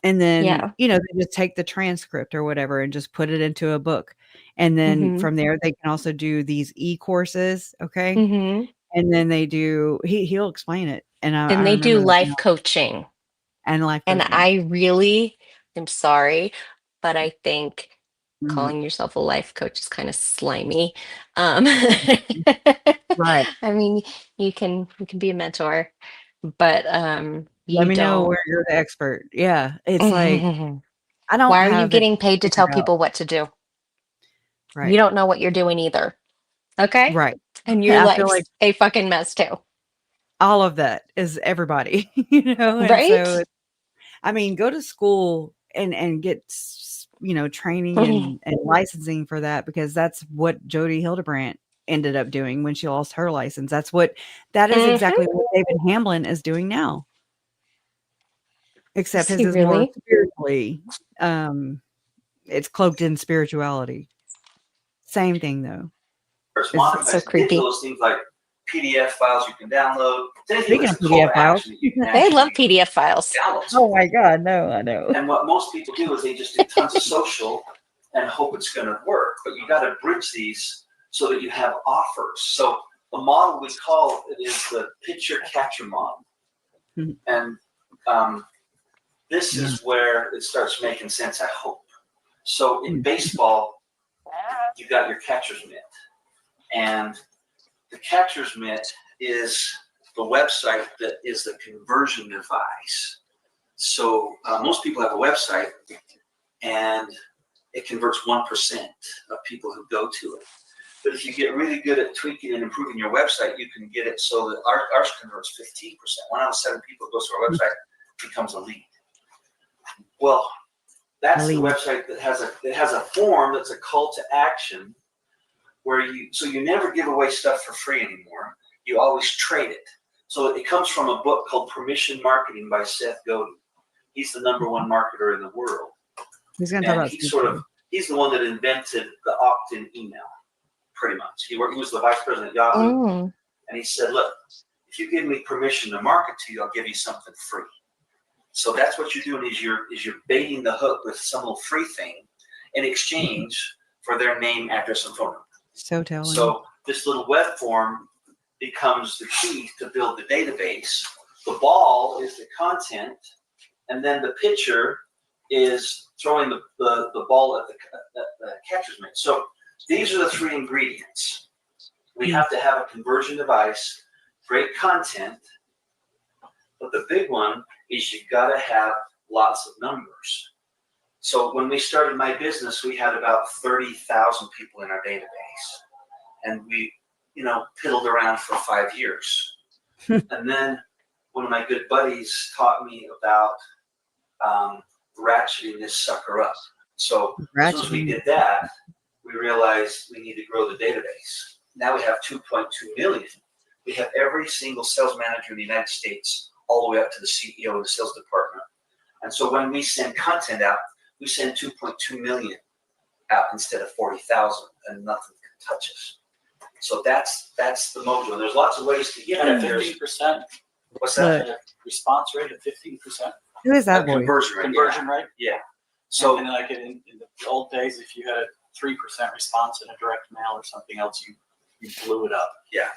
And then, Yeah. they just take the transcript or whatever and just put it into a book. And then Mhm. from there, they can also do these e-courses. Okay. Mhm. And then they do, he'll explain it. And I And they do remember that life now. coaching. And life And coaching. I really am sorry, but I think Mhm. calling yourself a life coach is kind of slimy. Right. I mean, you can be a mentor, but Let you me know don't. where you're the expert. Yeah. It's like, I don't Why are you have it getting paid to tell figured out. people what to do? You Right. don't know what you're doing either. Okay? Right. And your I feel life's like a fucking mess too. all of that is everybody, and so Right? I mean, go to school and get training and licensing for that, because that's what Jody Hildebrandt ended up doing when she lost her license. That is Mhm. exactly what David Hamlin is doing now, except Is his he is more really? spiritually. It's cloaked in spirituality. Same thing though. That's so Monetize creepy. digital things like PDF files you can download. Anything Speaking that's of a call PDF to files, action that you can They love actually PDF files. download. oh my God, no, I know. And what most people do is they just do tons of social and hope it's going to work. But you got to bridge these so that you have offers. So the model we call it is the picture capture model. And this is where it starts making sense, I hope. So in baseball, you got your catcher's mitt. And the catcher's mitt is the website that is the conversion device. So most people have a website and it converts 1% of people who go to it. But if you get really good at tweaking and improving your website, you can get it so that ours converts 15%. 1 out of 7 people who goes to our website becomes a lead. Well, that's the website that has a form that's a call to action where you never give away stuff for free anymore. You always trade it. So it comes from a book called Permission Marketing by Seth Godin. He's the #1 marketer in the world. He's going to talk about he's the one that invented the opt-in email, pretty much. He was the vice president at Yahoo. And he said, look, if you give me permission to market to you, I'll give you something free. So that's what you're doing is you're baiting the hook with some little free thing in exchange for their name, address, and phone number. So telling. So this little web form becomes the key to build the database. The ball is the content, and then the pitcher is throwing the ball at the catcher's mitt. So these are the 3 ingredients. We have to have a conversion device, great content, but the big one is you got to have lots of numbers. So when we started my business, we had about 30,000 people in our database. And we, piddled around for 5 years. And then one of my good buddies taught me about ratcheting this sucker up. So as soon as we did that, we realized we need to grow the database. Now we have 2.2 million. We have every single sales manager in the United States, all the way up to the CEO of the sales department. And so when we send content out, we send 2.2 million out instead of 40,000, and nothing can touch us. So that's the mojo. There's lots of ways to get at there. 15%. What's that? Response rate of 15%. Who is that boy? Conversion rate. Conversion rate. Yeah. So and like in the old days, if you had a 3% response in a direct mail or something else, you blew it up. yeah,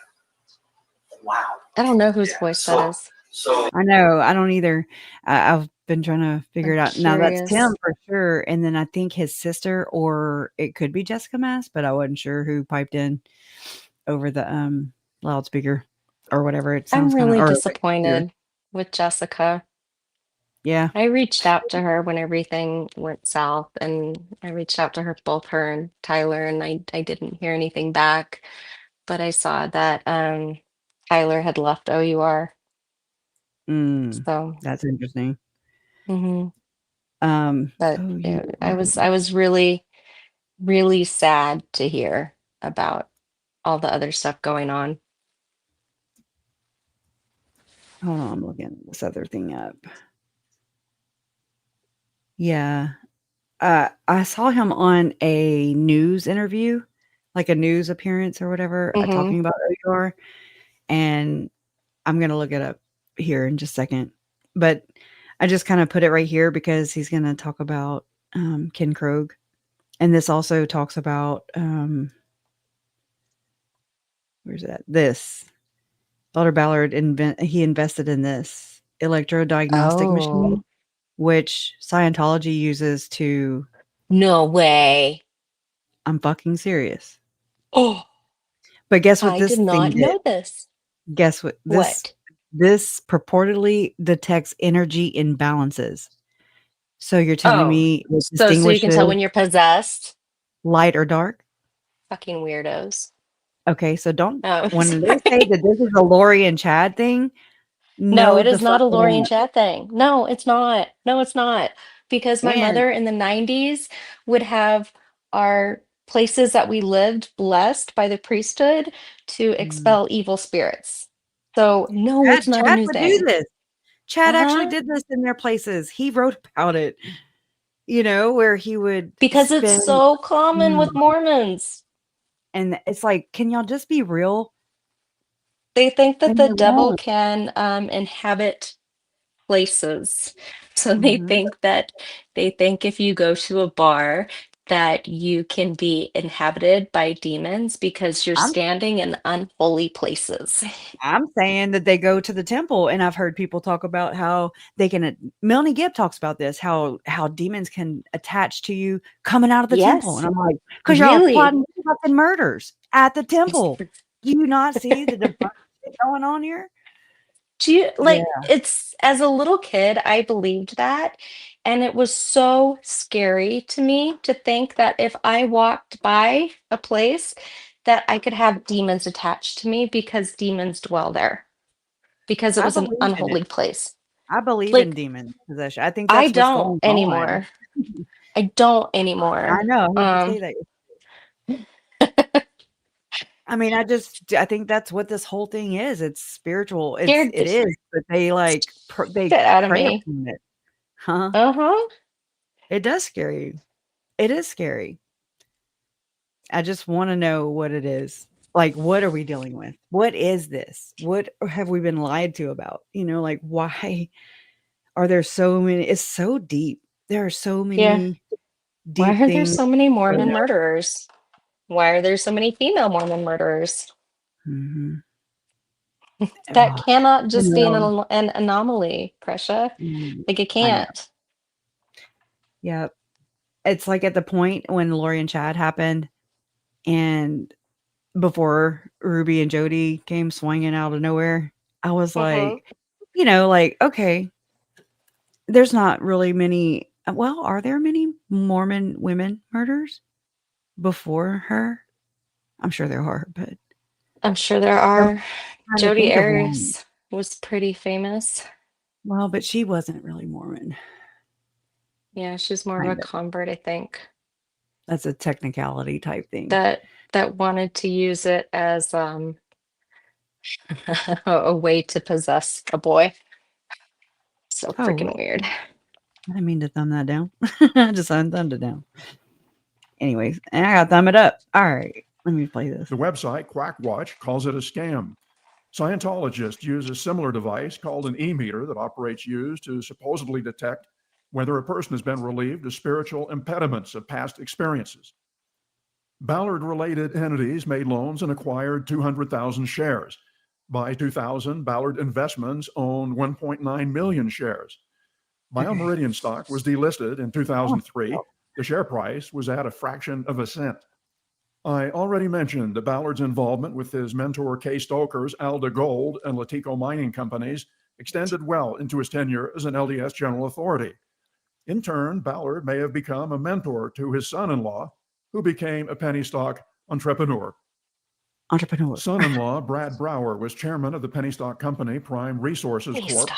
Wow. I don't know whose yeah. voice that is. So I know. I don't either. I've been trying to figure I'm it out. Now that's curious. Tim for sure. And then I think his sister, or it could be Jessica Mass, but I wasn't sure who piped in over the loudspeaker or whatever. It I'm sounds kind of really or disappointed with Jessica. yeah. I reached out to her when everything went south, and I reached out to her, both her and Tyler, and I didn't hear anything back. But I saw that Tyler had left OUR. So, That's interesting. mhm. Oh, But you I was really, really sad to hear about all the other stuff going on. hold on, I'm looking this other thing up. Yeah. I saw him on a news interview, like a news appearance or whatever, Mm-hmm. talking about OUR, and I'm gonna look it up here in just a second. But I just kind of put it right here because he's gonna talk about Ken Krogh, and this also talks about where's that? This Elder Ballard he invested in this electrodiagnostic Oh, machine, which Scientology uses to. no way. I'm fucking serious. Oh, But guess what I this did thing not did? know this. Guess what? What? This purportedly detects energy imbalances. So you're telling Oh, me it so you can tell distinguishes when you're possessed? light or dark? Fucking weirdos. Okay, so don't Oh, when they sorry. say that this is a Lori and Chad thing, No, no it the is not fuck a it Lori and ain't. Chad thing. No, it's not. No, it's not. Because my And mother in the 90s would have our places that we lived blessed by the priesthood to mm, expel evil spirits. So, no, it's not a Chad new would do thing. this. Chad actually Uh-huh. did this in their places. He wrote about it, where he would Because it's spend so common mm, with Mormons. and it's like, can y'all just be real? They think that And the they devil won't. can inhabit places. So Mhm. they think if you go to a bar that you can be inhabited by demons because you're I'm standing in unholy places. I'm saying that they go to the temple, and I've heard people talk about how they can. Melanie Gibb talks about this, how demons can attach to you coming out of the temple, and Yes, I'm like, because y'all are really. plotting fucking murders at the temple. Do you not see the demonic shit going on here? Do you Yeah, like it's as a little kid, I believed that. And it was so scary to me to think that if I walked by a place that I could have demons attached to me because demons dwell there, because it I was an believe in it. unholy place. I believe in Like, demon possession. I think I that's what's don't going on. anymore. I don't I anymore. know. I hate to say that. I mean, I think that's what this whole thing is. It's spiritual. Scared It the is, but they they shit out of prey me. upon it. Huh? Uh-huh. It does scare you. It is scary. I just want to know what it is. Like, what are we dealing with? What is this? What have we been lied to about? Like, why are there so many? It's so deep. There are so Yeah. many Why deep are there things. so many Mormon murderers? Why are there so many female Mormon murderers? Mhm. That Oh, cannot I just be know. an anomaly, Presha. Like it I know. can't. Yeah. It's like at the point when Lori and Chad happened, and before Ruby and Jody came swinging out of nowhere, I was Hmm. like, okay, there's not really many. Well, are there many Mormon women murders before her? I'm sure there are, but I'm sure there I'm are. trying to Jodi think of one. Arias was pretty famous. Well, but she wasn't really Mormon. Yeah, she's more of a Kind of. convert, I think, That's a technicality type thing. that wanted to use it as a way to possess a boy. So Oh, freaking weird. I didn't mean to thumb that down. I just unthumbed it down. Anyways, and I got to thumb it up. All right, let me play this. The website Quackwatch calls it a scam. Scientologists use a similar device called an e-meter that operates used to supposedly detect whether a person has been relieved of spiritual impediments of past experiences. Ballard-related entities made loans and acquired 200,000 shares. By 2000, Ballard Investments owned 1.9 million shares. BioMeridian stock was delisted in 2003. The share price was at a fraction of a cent. I already mentioned the Ballard's involvement with his mentor Kay Stoker's Alda Gold and Latico mining companies extended well into his tenure as an LDS general authority. In turn, Ballard may have become a mentor to his son-in-law, who became a penny stock entrepreneur. Son-in-law Brad Brower was chairman of the penny stock company Prime Resources Corp.,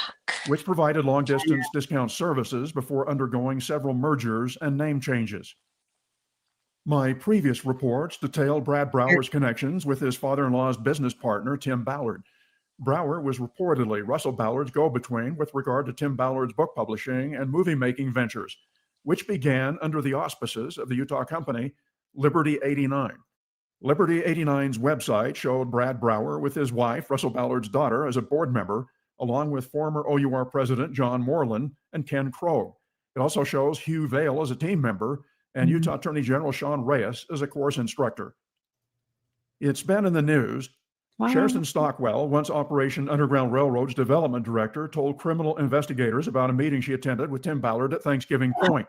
which provided long-distance discount services before undergoing several mergers and name changes. My previous reports detailed Brad Brower's connections with his father-in-law's business partner, Tim Ballard. Brower was reportedly Russell Ballard's go-between with regard to Tim Ballard's book publishing and movie-making ventures, which began under the auspices of the Utah company Liberty 89. Liberty 89's website showed Brad Brower with his wife, Russell Ballard's daughter, as a board member, along with former OUR president John Moreland and Ken Krogh. It also shows Hugh Vail as a team member and Utah Attorney General Sean Reyes as a course instructor. It's been in the news. Sherston Stockwell, once Operation Underground Railroad's development director, told criminal investigators about a meeting she attended with Tim Ballard at Thanksgiving Point.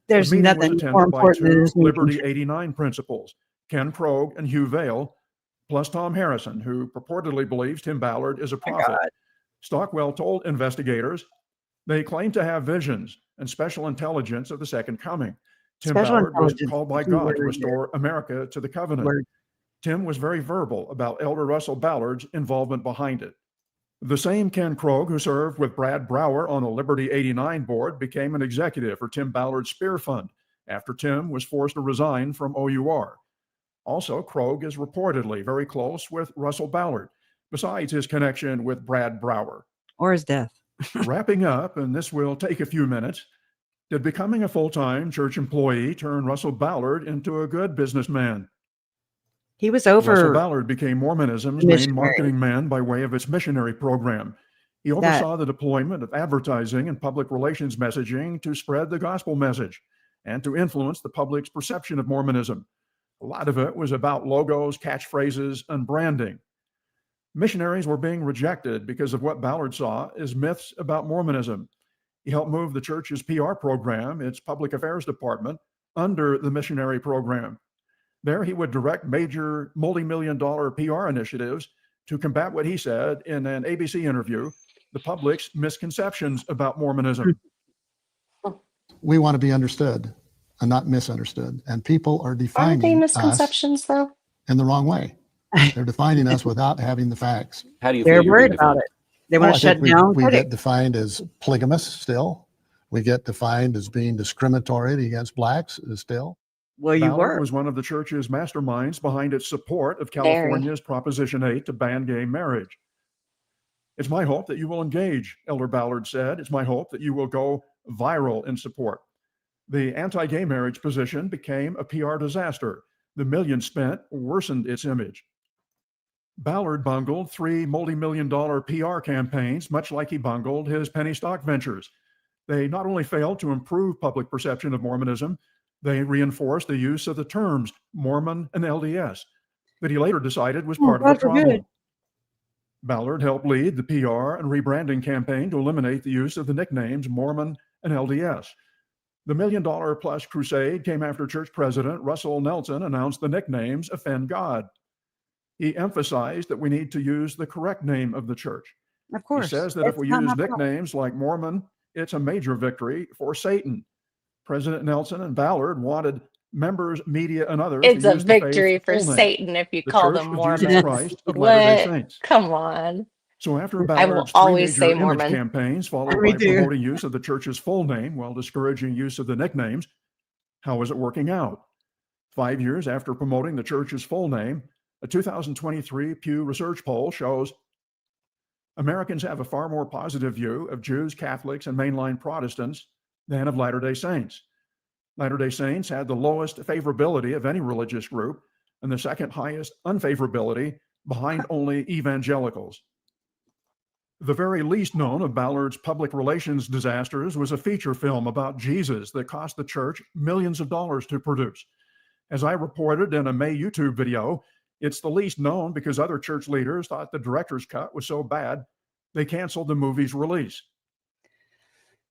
There's the meeting nothing was more attended by important than two this meeting. Liberty 89 principals, Ken Krogh and Hugh Vail, plus Tom Harrison, who purportedly believes Tim Ballard is a prophet. Stockwell told investigators they claim to have visions and special intelligence of the second coming. Tim Ballard was called by God to restore America to the covenant. Tim was very verbal about Elder Russell Ballard's involvement behind it. The same Ken Krogh, who served with Brad Brower on the Liberty 89 board, became an executive for Tim Ballard's Spear Fund after Tim was forced to resign from OUR. Also, Krogh is reportedly very close with Russell Ballard, besides his connection with Brad Brower. Or his death. Wrapping up, and this will take a few minutes, did becoming a full-time church employee turn Russell Ballard into a good businessman? He was over. Russell Ballard became Mormonism's main marketing man by way of its missionary program. He oversaw the deployment of advertising and public relations messaging to spread the gospel message and to influence the public's perception of Mormonism. A lot of it was about logos, catchphrases, and branding. Missionaries were being rejected because of what Ballard saw as myths about Mormonism. He helped move the church's PR program, its public affairs department, under the missionary program. There, he would direct major multi-million-dollar PR initiatives to combat what he said in an ABC interview, the public's misconceptions about Mormonism. We want to be understood and not misunderstood. And people are Aren't they defining misconceptions, though? in the wrong way. They're defining us without having the facts. How do you They're feel worried about it. They want I to shut think down. we get defined as polygamous still. We get defined as being discriminatory against blacks still. Well, you Ballard were. was one of the church's masterminds behind its support of California's Proposition 8 to ban gay marriage. It's my hope that you will engage, Elder Ballard said. It's my hope that you will go viral in support. The anti-gay marriage position became a PR disaster. The millions spent worsened its image. Ballard bungled 3 multi-million-dollar PR campaigns, much like he bungled his penny stock ventures. They not only failed to improve public perception of Mormonism, they reinforced the use of the terms Mormon and LDS that he later decided was part of the problem. Ballard helped lead the PR and rebranding campaign to eliminate the use of the nicknames Mormon and LDS. The $1 million-plus crusade came after church president Russell Nelson announced the nicknames offend God. He emphasized that we need to use the correct name of the church. Of course. He says that if we use nicknames like Mormon, it's a major victory for Satan. President Nelson and Ballard wanted members, media, and others It's to a use the victory faith's for full name, Satan if you the call Church them of Jesus Mormons. Christ of Latter-day What? Saints. Come on. So after I will Ballard's always three say major image Mormon. campaigns followed Me by too. promoting use of the church's full name while discouraging use of the nicknames, how is it working out? 5 years after promoting the church's full name, a 2023 Pew Research poll shows Americans have a far more positive view of Jews, Catholics, and mainline Protestants than of Latter-day Saints. Latter-day Saints had the lowest favorability of any religious group and the second highest unfavorability behind only evangelicals. The very least known of Ballard's public relations disasters was a feature film about Jesus that cost the church millions of dollars to produce. As I reported in a May YouTube video, it's the least known because other church leaders thought the director's cut was so bad, they canceled the movie's release.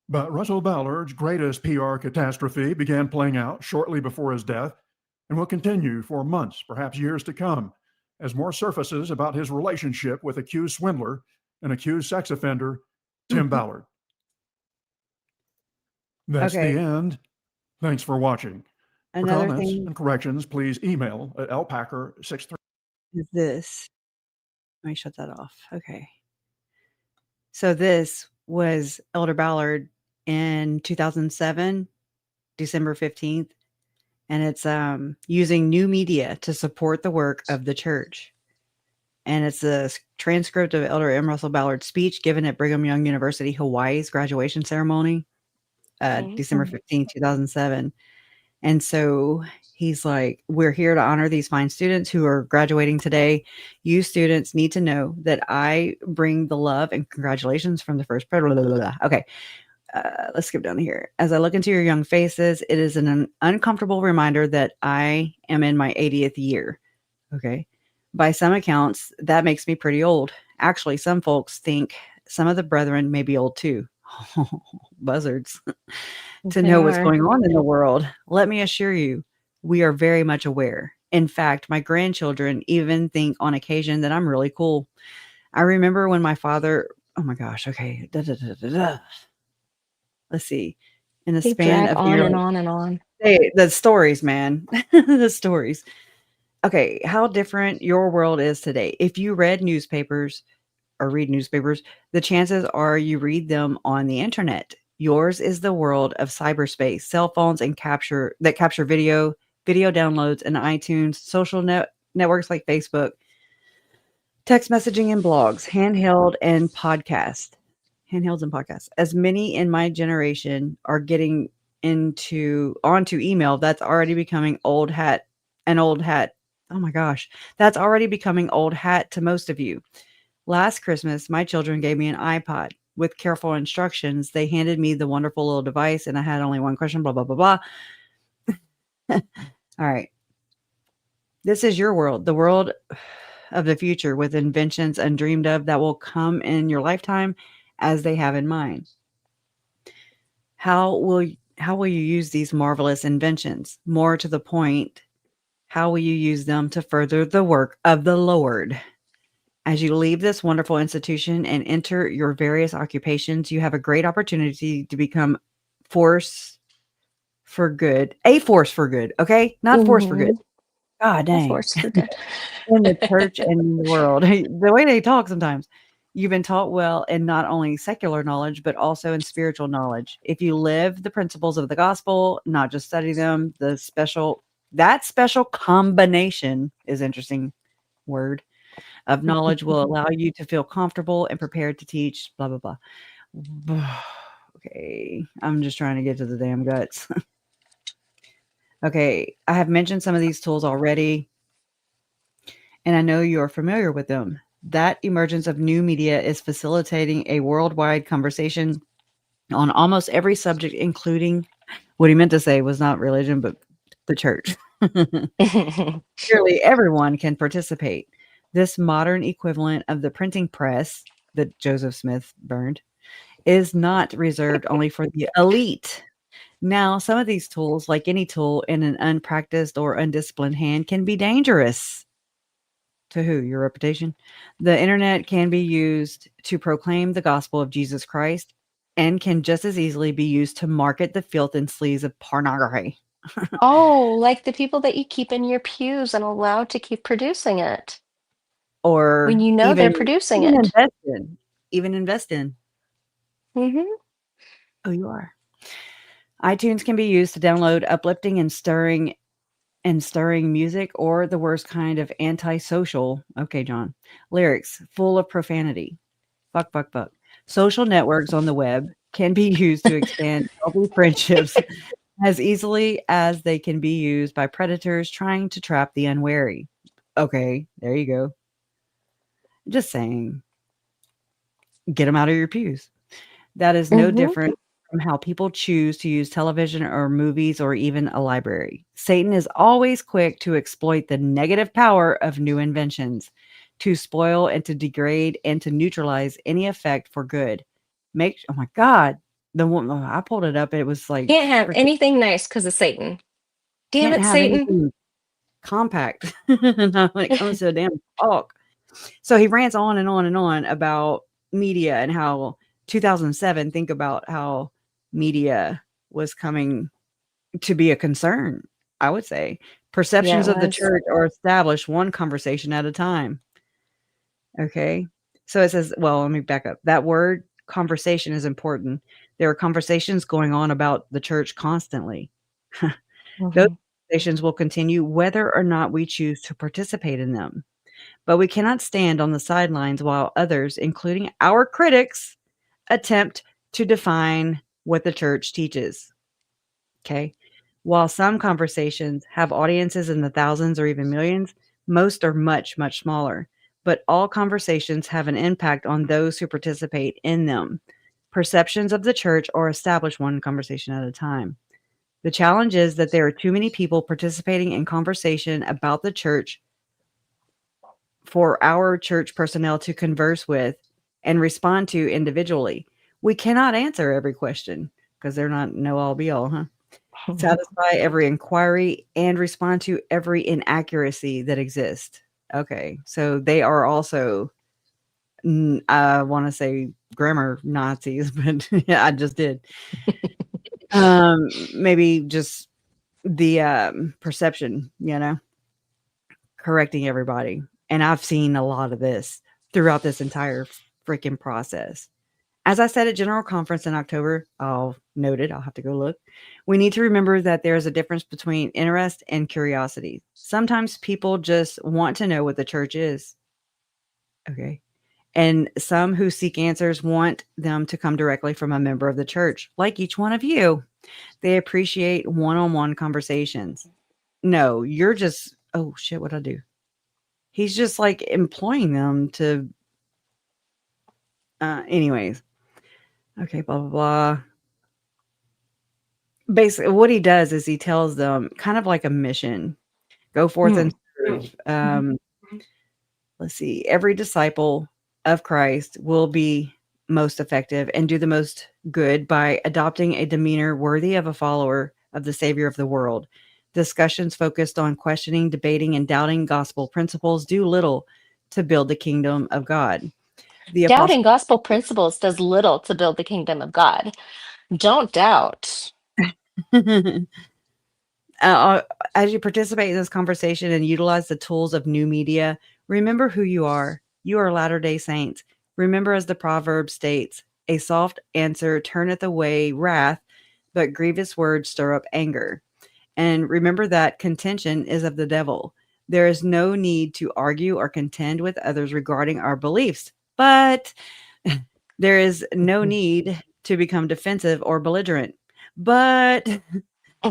But Russell Ballard's greatest PR catastrophe began playing out shortly before his death and will continue for months, perhaps years to come, as more surfaces about his relationship with accused swindler and accused sex offender Tim Ballard. That's Okay. the end. Thanks for watching. For Another comments thing and corrections, please email at lpacker63. is this. Let me shut that off. Okay. So this was Elder Ballard in 2007, December 15th, and it's using new media to support the work of the church. And it's a transcript of Elder M. Russell Ballard's speech given at Brigham Young University, Hawaii's graduation ceremony, December 15th, 2007. And so he's like, we're here to honor these fine students who are graduating today. You students need to know that I bring the love and congratulations from the first. Okay. Let's skip down here. As I look into your young faces, it is an uncomfortable reminder that I am in my 80th year. Okay. By some accounts, that makes me pretty old. Actually, some folks think some of the brethren may be old too. Buzzards. To know what's going on in the world. Let me assure you, we are very much aware. In fact, my grandchildren even think on occasion that I'm really cool. I remember when my father, oh my gosh, okay. Let's see. In the They span drag of on nearly, and on and on. the stories, man. The stories. Okay, how different your world is today. If you read newspapers or read newspapers, the chances are you read them on the internet. Yours is the world of cyberspace, cell phones and capture video downloads and iTunes, social networks like Facebook, text messaging and blogs, handhelds and podcasts. As many in my generation are getting onto email, that's already becoming old hat. Oh my gosh, that's already becoming old hat to most of you. Last Christmas, my children gave me an iPod with careful instructions. They handed me the wonderful little device, and I had only one question, blah, blah, blah, blah. All right. This is your world, the world of the future with inventions undreamed of that will come in your lifetime as they have in mine. How will you use these marvelous inventions? More to the point, how will you use them to further the work of the Lord? As you leave this wonderful institution and enter your various occupations, you have a great opportunity to become a force for good. Okay? Not force for good. God dang. Force for good. In the church and in the world. The way they talk sometimes. You've been taught well in not only secular knowledge, but also in spiritual knowledge. If you live the principles of the gospel, not just study them, that special combination is interesting word of knowledge will allow you to feel comfortable and prepared to teach, blah, blah, blah. Okay. I'm just trying to get to the damn guts. Okay. I have mentioned some of these tools already, and I know you're familiar with them. That emergence of new media is facilitating a worldwide conversation on almost every subject, including what he meant to say was not religion, but the church. Surely everyone can participate. This modern equivalent of the printing press that Joseph Smith burned is not reserved only for the elite. Now, some of these tools, like any tool in an unpracticed or undisciplined hand, can be dangerous. To who? Your reputation? The internet can be used to proclaim the gospel of Jesus Christ and can just as easily be used to market the filth and sleaze of pornography. Oh, like the people that you keep in your pews and allow to keep producing it. Or When you know they're producing it. Invest in. Mm-hmm. Oh, you are. iTunes can be used to download uplifting and stirring music, or the worst kind of antisocial, okay, John, lyrics full of profanity. Fuck. Social networks on the web can be used to expand healthy friendships as easily as they can be used by predators trying to trap the unwary. Okay, there you go. Just saying. get them out of your pews. That is no Mhm. different from how people choose to use television or movies or even a library. Satan is always quick to exploit the negative power of new inventions, to spoil and to degrade and to neutralize any effect for good. Oh my God. The one I pulled it up, it was like Can't have freaking anything nice because of Satan. Damn can't it, have Satan. anything compact not when it comes to a damn talk. So he rants on and on and on about media and how 2007, think about how media was coming to be a concern, I would say. Yeah, Perceptions it of the was. church are established one conversation at a time. Okay. So it says, well, let me back up. That word conversation is important. There are conversations going on about the church constantly. Those Mhm. conversations will continue whether or not we choose to participate in them. But we cannot stand on the sidelines while others, including our critics, attempt to define what the church teaches. Okay. While some conversations have audiences in the thousands or even millions, most are much, much smaller. But all conversations have an impact on those who participate in them. Perceptions of the church are established one conversation at a time. The challenge is that there are too many people participating in conversation about the church for our church personnel to converse with and respond to individually. We cannot answer every question because they're not know all be all, huh? Satisfy every inquiry and respond to every inaccuracy that exists. Okay, so they are also, I want to say grammar Nazis, but yeah, I just did. Maybe just the perception, correcting everybody. And I've seen a lot of this throughout this entire freaking process. As I said at General Conference in October, I'll note it, I'll have to go look. We need to remember that there is a difference between interest and curiosity. Sometimes people just want to know what the church is. Okay. And some who seek answers want them to come directly from a member of the church, like each one of you. They appreciate one on one conversations. No, you're just, oh shit, what'd I do? He's just like employing them to, anyways. Okay, blah, blah, blah. Basically, what he does is he tells them kind of like a mission go forth and serve. Let's see, every disciple of Christ will be most effective and do the most good by adopting a demeanor worthy of a follower of the Savior of the world. Discussions focused on questioning, debating, and doubting gospel principles do little to build the kingdom of God. The Doubting apostle gospel principles does little to build the kingdom of God. Don't doubt. as you participate in this conversation and utilize the tools of new media, remember who you are. You are Latter-day Saints. Remember, as the proverb states, a soft answer turneth away wrath, but grievous words stir up anger. And remember that contention is of the devil. There is no need to argue or contend with others regarding our beliefs, but there is no need to become defensive or belligerent. But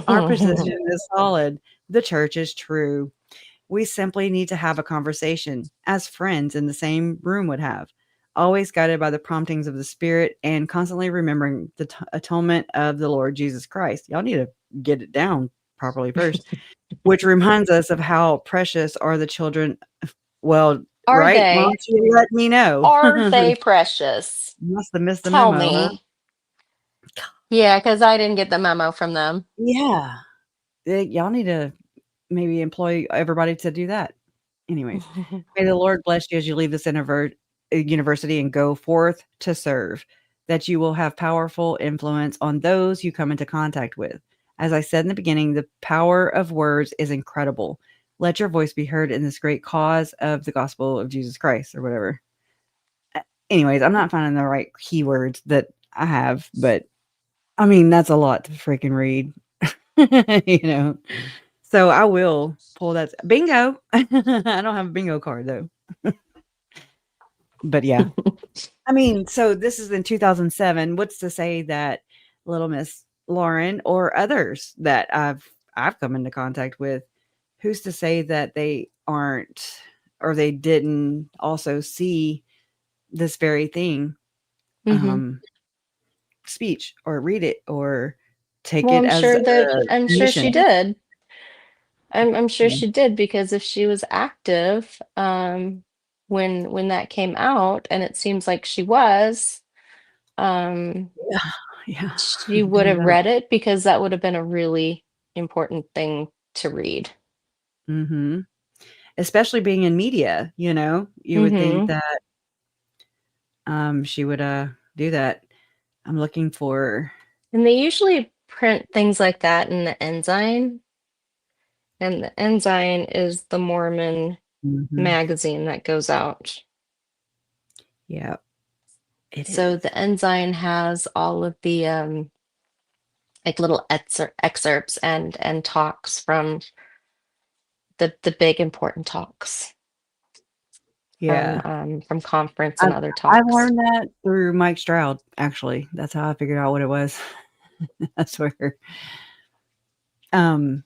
our position is solid. The church is true. We simply need to have a conversation as friends in the same room would have, always guided by the promptings of the Spirit and constantly remembering the atonement of the Lord Jesus Christ. Y'all need to get it down properly first, which reminds us of how precious are the children. Well, Are right, Mom? they? You let me know. Are they precious? Must have missed the Tell memo, huh? me. Yeah, because I didn't get the memo from them. Yeah. Y'all need to maybe employ everybody to do that. Anyways, may the Lord bless you as you leave this university and go forth to serve, that you will have powerful influence on those you come into contact with. As I said in the beginning, the power of words is incredible. Let your voice be heard in this great cause of the gospel of Jesus Christ, or whatever. Anyways, I'm not finding the right keywords that I have, but I mean, that's a lot to freaking read, you know. So I will pull that bingo. I don't have a bingo card though. But yeah. I mean, so this is in 2007. What's to say that little Miss Lauren or others that I've come into contact with, who's to say that they aren't or they didn't also see this very thing speech or read it or take Well, it as a I'm sure she mission. did. I'm sure Yeah. she did, because if she was active when that came out, and it seems like she was, um, Yeah. Yeah. she would No have doubt. read it, because that would have been a really important thing to read. Mm-hmm. Especially being in media, you would think Mm-hmm. that she would do that. I'm looking for And they usually print things like that in the Ensign, and the Ensign is the Mormon Mhm. magazine that goes out. Yeah, it So is. the Ensign has all of the like little excerpts and talks from the big important talks Yeah. from conference and I've other I've talks. learned that through Mike Stroud, actually. That's how I figured out what it was. I swear. Um,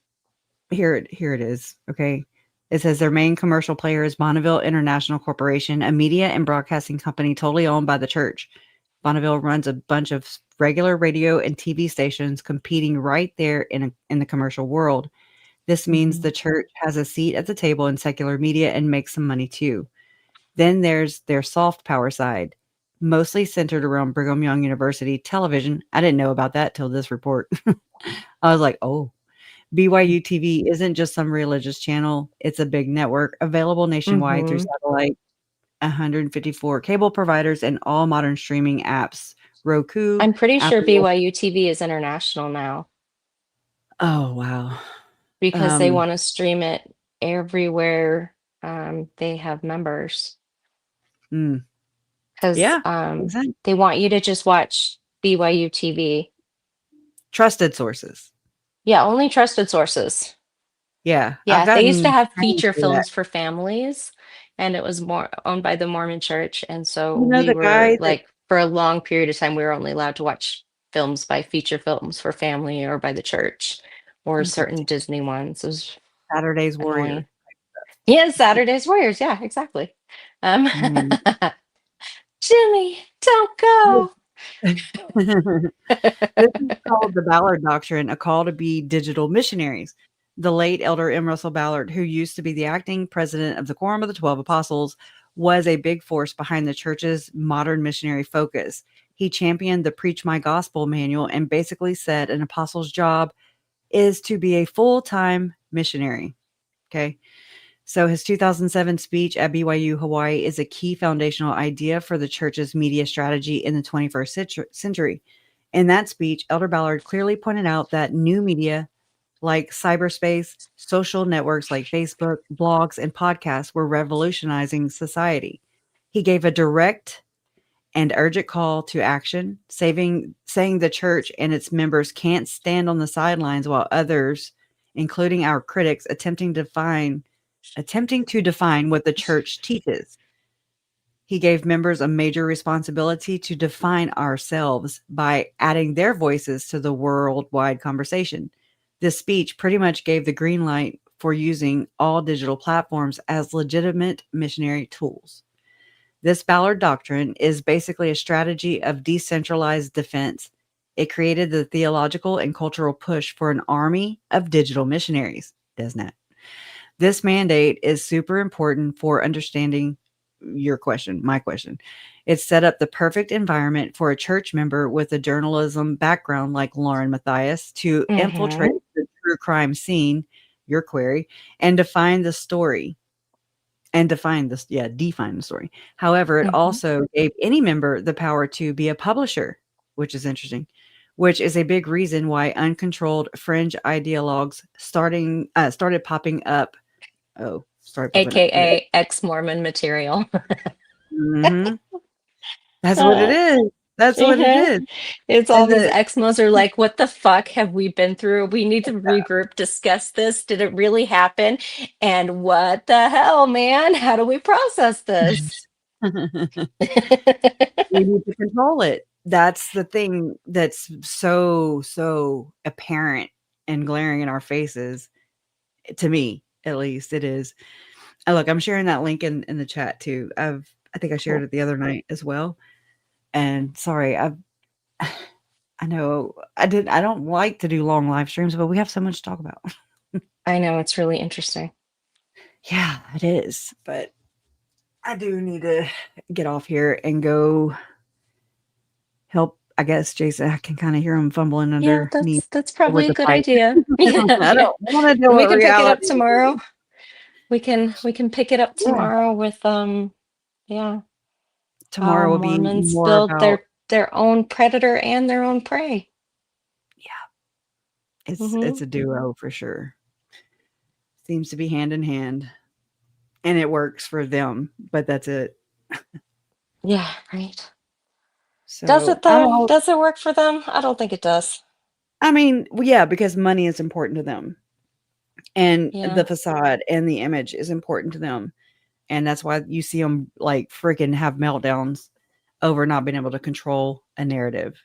here it is. Okay. It says their main commercial player is Bonneville International Corporation, a media and broadcasting company totally owned by the church. Bonneville runs a bunch of regular radio and TV stations competing right there in the commercial world. This means the church has a seat at the table in secular media and makes some money too. Then there's their soft power side, mostly centered around Brigham Young University television. I didn't know about that till this report. I was like, oh, BYU TV isn't just some religious channel. It's a big network available nationwide through Mm-hmm. satellite, 154 cable providers, and all modern streaming apps. Roku, I'm pretty sure Apple. BYU TV is international now, Oh, wow. because they want to stream it everywhere they have members, Mm, because yeah, makes sense. they want you to just watch BYU TV. Trusted sources. Yeah, only trusted sources. Yeah, I've Yeah, they used to gotten have trained feature for that. films for families, and it was more owned by the Mormon Church. And so we The were guy that like, for a long period of time, we were only allowed to watch films by feature films for family or by the church, or I'm certain 15, Disney ones. It was Saturday's Warrior. annoying. Yeah, Saturday's Warriors. Yeah, exactly. Um, Mm. Jimmy, don't go. This is called the Ballard Doctrine, a call to be digital missionaries. The late Elder M. Russell Ballard, who used to be the acting president of the Quorum of the 12 Apostles, was a big force behind the church's modern missionary focus. He championed the Preach My Gospel manual and basically said an apostle's job is to be a full-time missionary. Okay. So his 2007 speech at BYU Hawaii is a key foundational idea for the church's media strategy in the 21st century. In that speech, Elder Ballard clearly pointed out that new media like cyberspace, social networks like Facebook, blogs, and podcasts were revolutionizing society. He gave a direct and urgent call to action, saying the church and its members can't stand on the sidelines while others, including our critics, attempting to define what the church teaches. He gave members a major responsibility to define ourselves by adding their voices to the worldwide conversation. This speech pretty much gave the green light for using all digital platforms as legitimate missionary tools. This Ballard Doctrine is basically a strategy of decentralized defense. It created the theological and cultural push for an army of digital missionaries, doesn't it? This mandate is super important for understanding my question. It set up the perfect environment for a church member with a journalism background like Lauren Matthias to infiltrate Mm-hmm. the true crime scene, your query, and define the story. Define the story. However, it Mm-hmm. also gave any member the power to be a publisher, which is interesting, which is a big reason why uncontrolled fringe ideologues started popping up. Oh, started popping up. Okay. AKA ex-Mormon material. Mhm. That's what it Uh, is. That's what it uh-huh. is. It's all And these the ex-Mos are like, what the fuck have we been through? We need to regroup, discuss this. Did it really happen? And what the hell, man? How do we process this? we need to control it. That's the thing that's so apparent and glaring in our faces. To me, at least, it is. Look, I'm sharing that link in the chat too. I think I shared Cool. it the other night as well. And sorry, I know I don't like to do long live streams, but we have so much to talk about. I know, it's really interesting. Yeah, it is. But I do need to get off here and go help. I guess Jason, I can kind of hear him fumbling Yeah, underneath that's probably with a the good pipe. idea. Yeah, I yeah. don't want to deal And we with can pick it up reality. tomorrow. We can pick it up Yeah. tomorrow with yeah, Tomorrow how will be Mormons more build about, their own predator and their own prey. it's a duo for sure. Seems to be hand in hand. And it works for them, but that's it. Yeah, right. Does So it I though? don't Does it work for them? I don't think it does. I mean, well, yeah, because money is important to them. And Yeah, the facade and the image is important to them. And that's why you see them like freaking have meltdowns over not being able to control a narrative.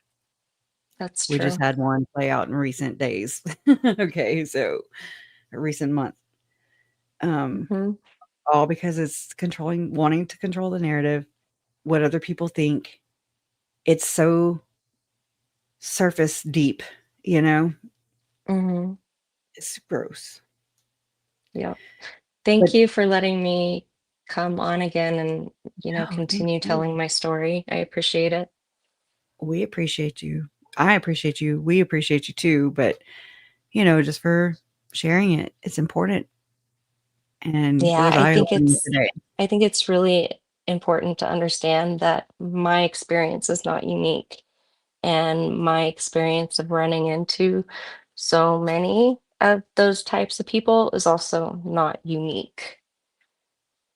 that's We just true. had one play out in recent days. Okay, so a recent month. Hmm. All because it's wanting to control the narrative, what other people think. It's so surface deep, you know? Hmm. It's gross. Yeah. But Thank you for letting me come on again and, no, thank continue you. telling my story. I appreciate it. We appreciate you. I appreciate you. We appreciate you too. But, just for sharing it, it's important. And it Yeah, was eye-opening today. I think it's really important to understand that my experience is not unique. And my experience of running into so many of those types of people is also not unique.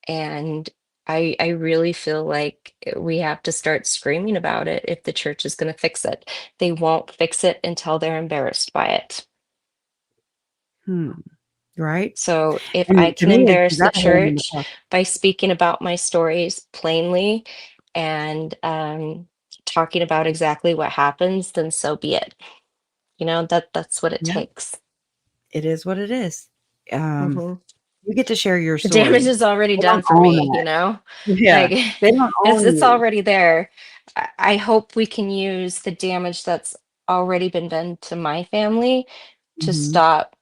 And I really feel like we have to start screaming about it if the church is going to fix it. They won't fix it until they're embarrassed by it. Right? So if I And to can me, it's embarrass you the got to hold them to church talk. by speaking about my stories plainly and talking about exactly what happens, then so be it. That's what it Yeah, takes. it is what it is. Um, Hmm. you get to share your The damage story. is already They done don't for own me, that. like Yeah, they don't own it's you. already there. I hope we can use the damage that's already been done to my family to Mhm. stop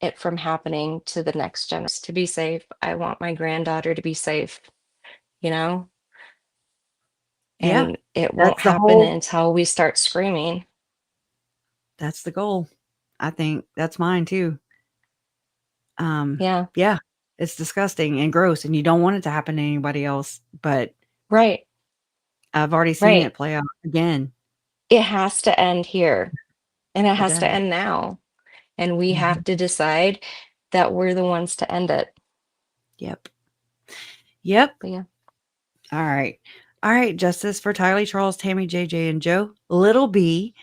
it from happening to the next generation. To be safe, I want my granddaughter to be safe, you know, Yeah, and it won't that's the happen whole until we start screaming. that's the goal. I think that's mine too. Yeah, Yeah, it's disgusting and gross, and you don't want it to happen to anybody else, but right, I've already seen right. it play out again. It has to end here, and it It has to does. end now. And we Mhm. have to decide that we're the ones to end it. Yep. Yep. But yeah, All right. All right, justice for Tylee, Charles, Tammy, JJ, and Joe, Little B,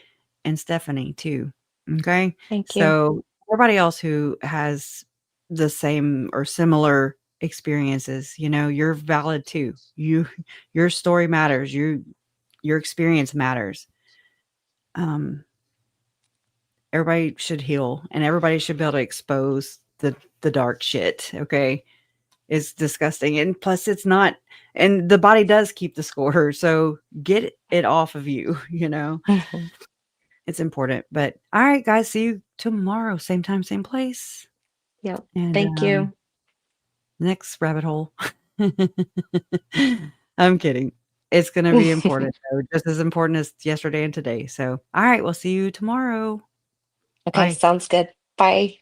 and Stephanie too. Okay. thank you. So everybody else who has the same or similar experiences, you're valid too. Your story matters. Your experience matters. Um, everybody should heal and everybody should be able to expose the dark shit. Okay. It's disgusting. And plus it's not, and the body does keep the score. So get it off of you, Mhm. It's important. But all right, guys, see you tomorrow. Same time, same place. Yep. And Thank you. next rabbit hole. I'm kidding. It's going to be important, though, just as important as yesterday and today. So, all right, we'll see you tomorrow. Okay, Bye. sounds good. Bye.